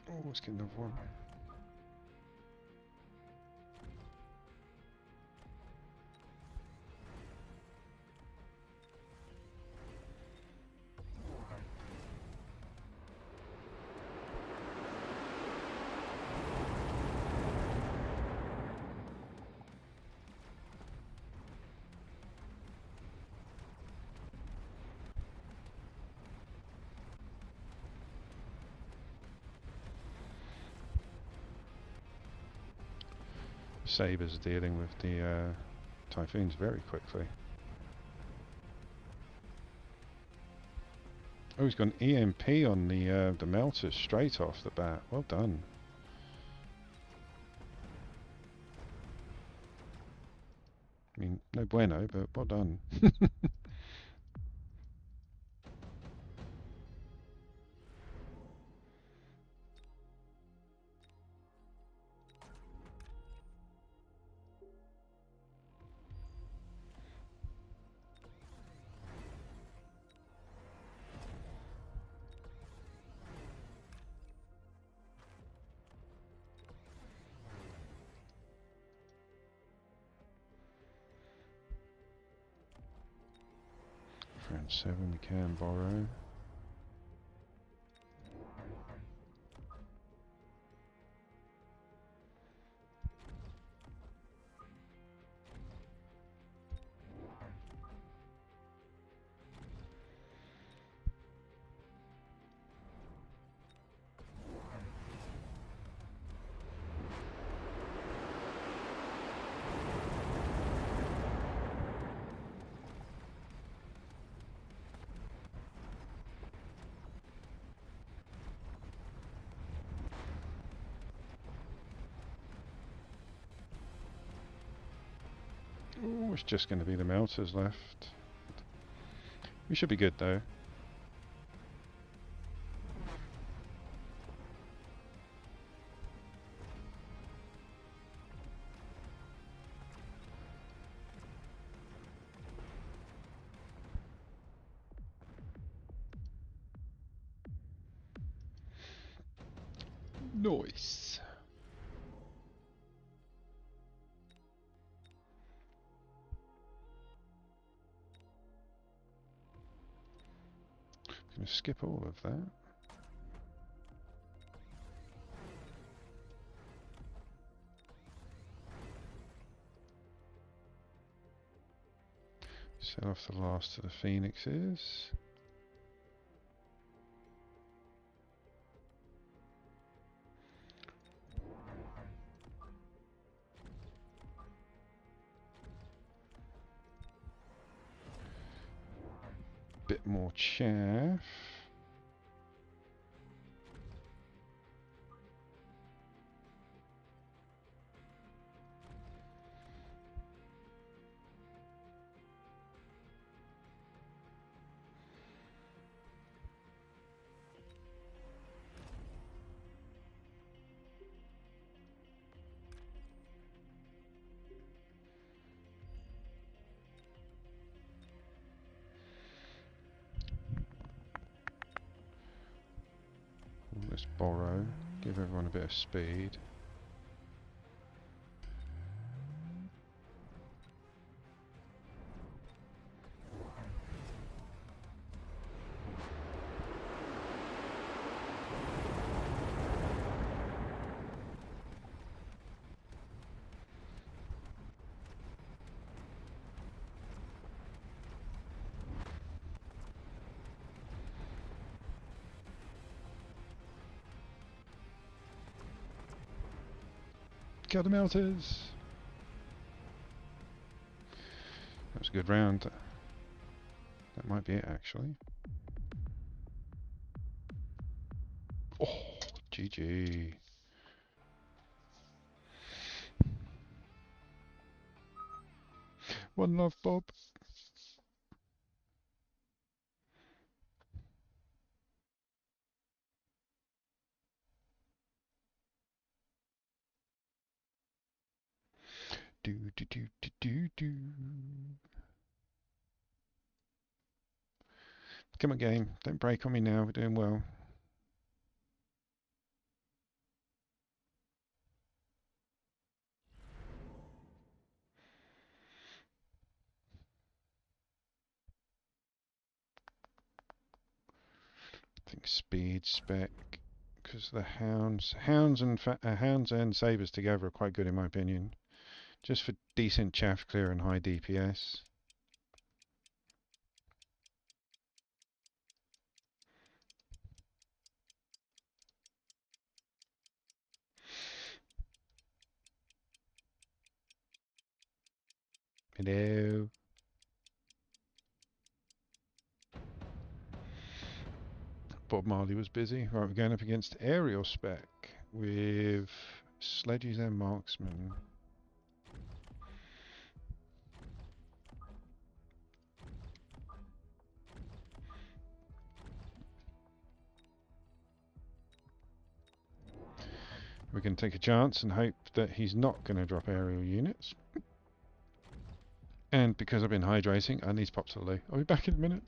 Oh, let's get another one. Sabers are dealing with the Typhoons very quickly. Oh, he's got an EMP on the melters straight off the bat. Well done. I mean, no bueno, but well done. Round 7 we can borrow. Oh, it's just going to be the melters left. We should be good though. Nice. I'm going to skip all of that. Sell off the last of the phoenixes. Bit more chaff. Let's borrow, give everyone a bit of speed. Kill the melters! That was a good round. That might be it actually. Oh, GG. One love, Bob. Do do do do do do. Come on, game. Don't break on me now. We're doing well. I think speed spec, because the hounds and sabers together are quite good in my opinion. Just for decent chaff clear and high DPS. Hello. Bob Marley was busy. Right, we're going up against aerial spec with sledges and marksmen. We can take a chance and hope that he's not going to drop aerial units. And because I've been hydrating, I need to pop to the loo. I'll be back in a minute.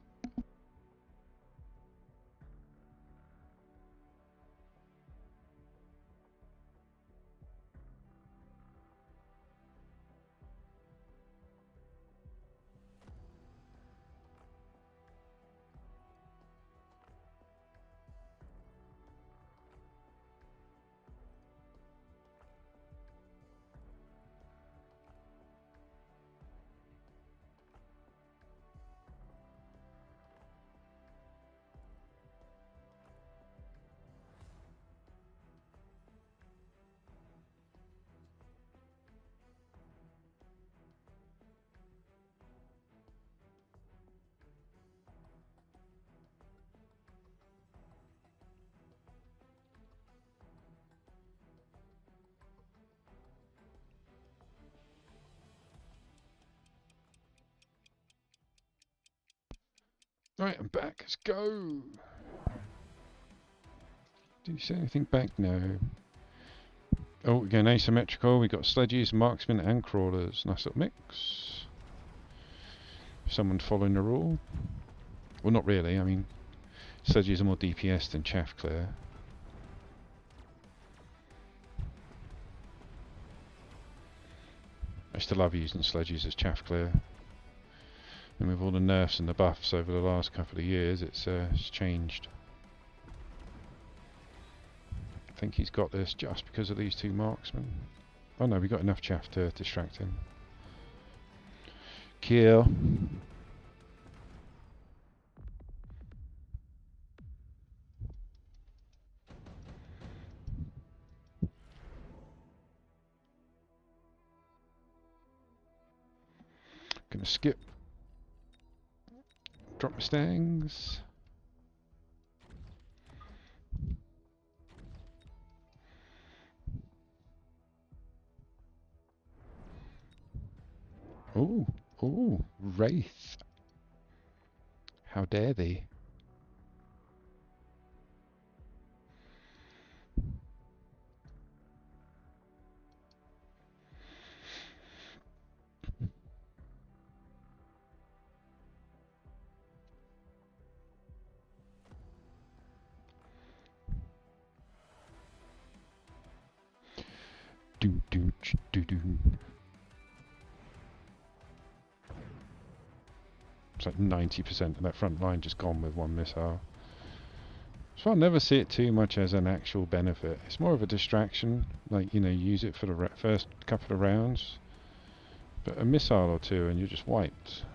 Right, I'm back. Let's go. Did you say anything back? No. Oh, we're going asymmetrical. We've got sledges, marksmen, and crawlers. Nice little mix. Someone following the rule. Well, not really. I mean, sledges are more DPS than chaff clear. I used to love using sledges as chaff clear. And with all the nerfs and the buffs over the last couple of years, it's changed. I think he's got this just because of these two marksmen. Oh no, we got enough chaff to distract him. Kill. Gonna skip. Drop my stangs. Ooh, ooh, Wraith. How dare they? Do do do do. It's like 90% of that front line just gone with one missile. So I never see it too much as an actual benefit. It's more of a distraction, like, you know, use it for the first couple of rounds. But a missile or two and you're just wiped.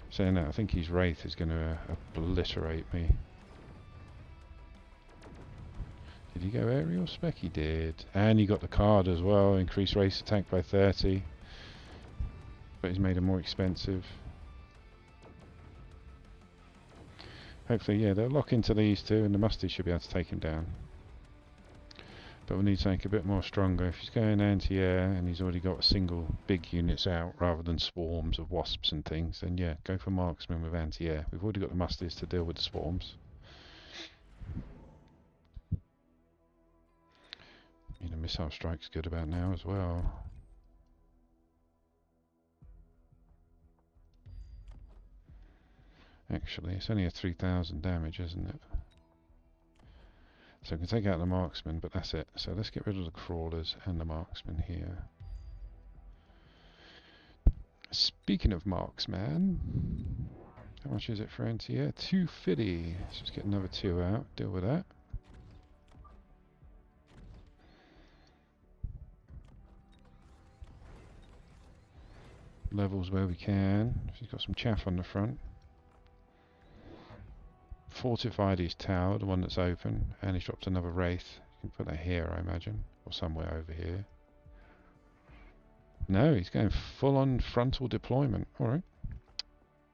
Saying that, I think his Wraith is going to obliterate me. Did he go aerial spec? He did. And he got the card as well, increased race attack by 30. But he's made it more expensive. Hopefully, yeah, they'll lock into these two and the Musty should be able to take him down. But we'll need something a bit more stronger. If he's going anti-air and he's already got single big units out rather than swarms of wasps and things, then yeah, go for marksman with anti-air. We've already got the Musties to deal with the swarms. You know, missile strike's good about now as well. Actually, it's only a 3,000 damage, isn't it? So we can take out the marksman, but that's it. So let's get rid of the crawlers and the marksman here. Speaking of marksman, how much is it for anti-air? 250. Let's just get another 2 out, deal with that. Levels where we can. He's got some chaff on the front. Fortified his tower, the one that's open, and he's dropped another Wraith. You can put that here, I imagine, or somewhere over here. No, he's going full on frontal deployment. Alright.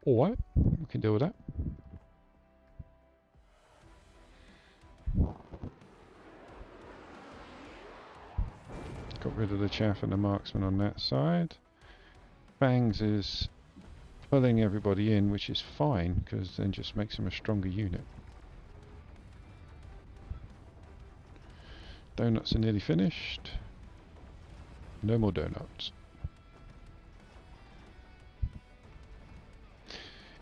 Alright, we can deal with that. Got rid of the chaff and the marksman on that side. Bangs is pulling everybody in, which is fine, because then just makes him a stronger unit. Donuts are nearly finished. No more donuts.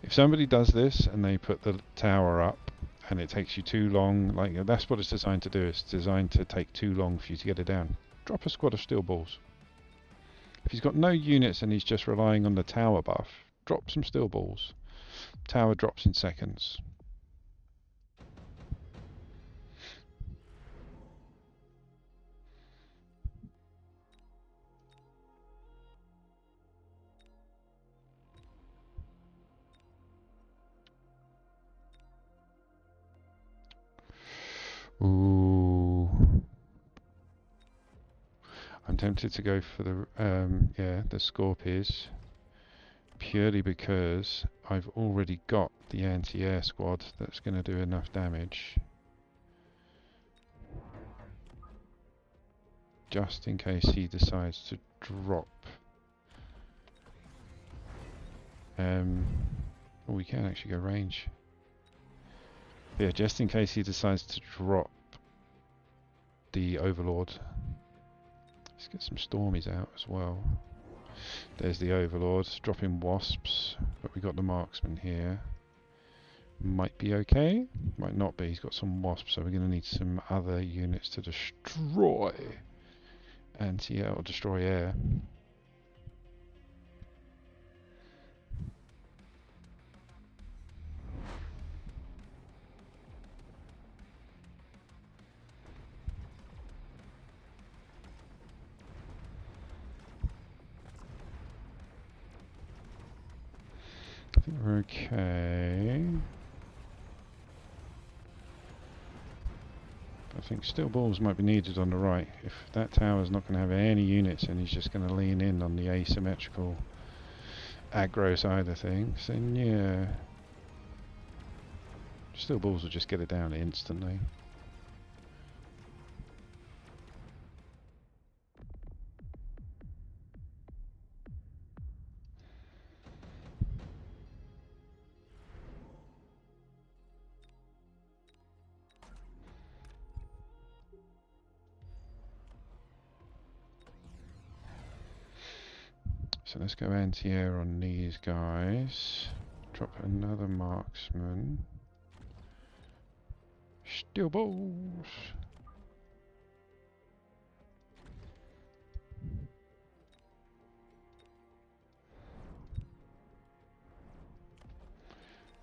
If somebody does this and they put the tower up and it takes you too long, like that's what it's designed to do. It's designed to take too long for you to get it down. Drop a squad of steel balls. If he's got no units and he's just relying on the tower buff, drop some steel balls. Tower drops in seconds. Ooh. I'm tempted to go for the the Scorpions, purely because I've already got the anti-air squad that's going to do enough damage. Just in case he decides to drop. Oh, we can actually go range. But yeah, just in case he decides to drop the Overlord. Let's get some Stormies out as well. There's the Overlord, dropping Wasps, but we got the Marksman here. Might be okay, might not be. He's got some Wasps, so we're going to need some other units to destroy anti-air or destroy air. I think we're okay. I think steel balls might be needed on the right. If that tower's not going to have any units and he's just going to lean in on the asymmetrical aggro side of things, then yeah. Steel balls will just get it down instantly. So let's go anti-air on these guys. Drop another marksman. Steel balls!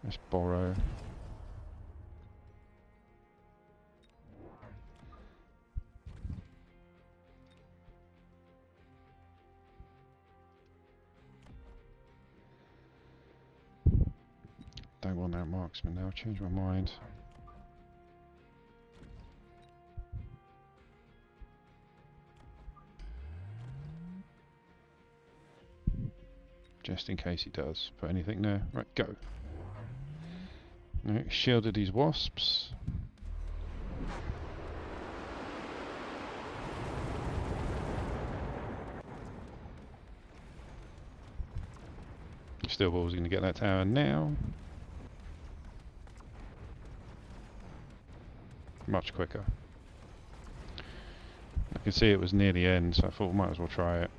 Let's borrow. Don't want that marksman now, change my mind. Just in case he does. Put anything there. Right, go. Right, shielded these wasps. Steel ball's going to get that tower now. Much quicker. I could see it was near the end, so I thought we might as well try it.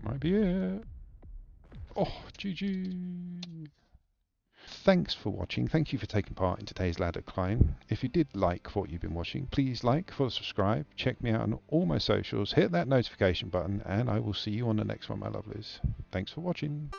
Might be it. Oh, GG. Thanks for watching. Thank you for taking part in today's ladder climb. If you did like what you've been watching, please like, follow, subscribe, check me out on all my socials, hit that notification button, and I will see you on the next one, my lovelies. Thanks for watching.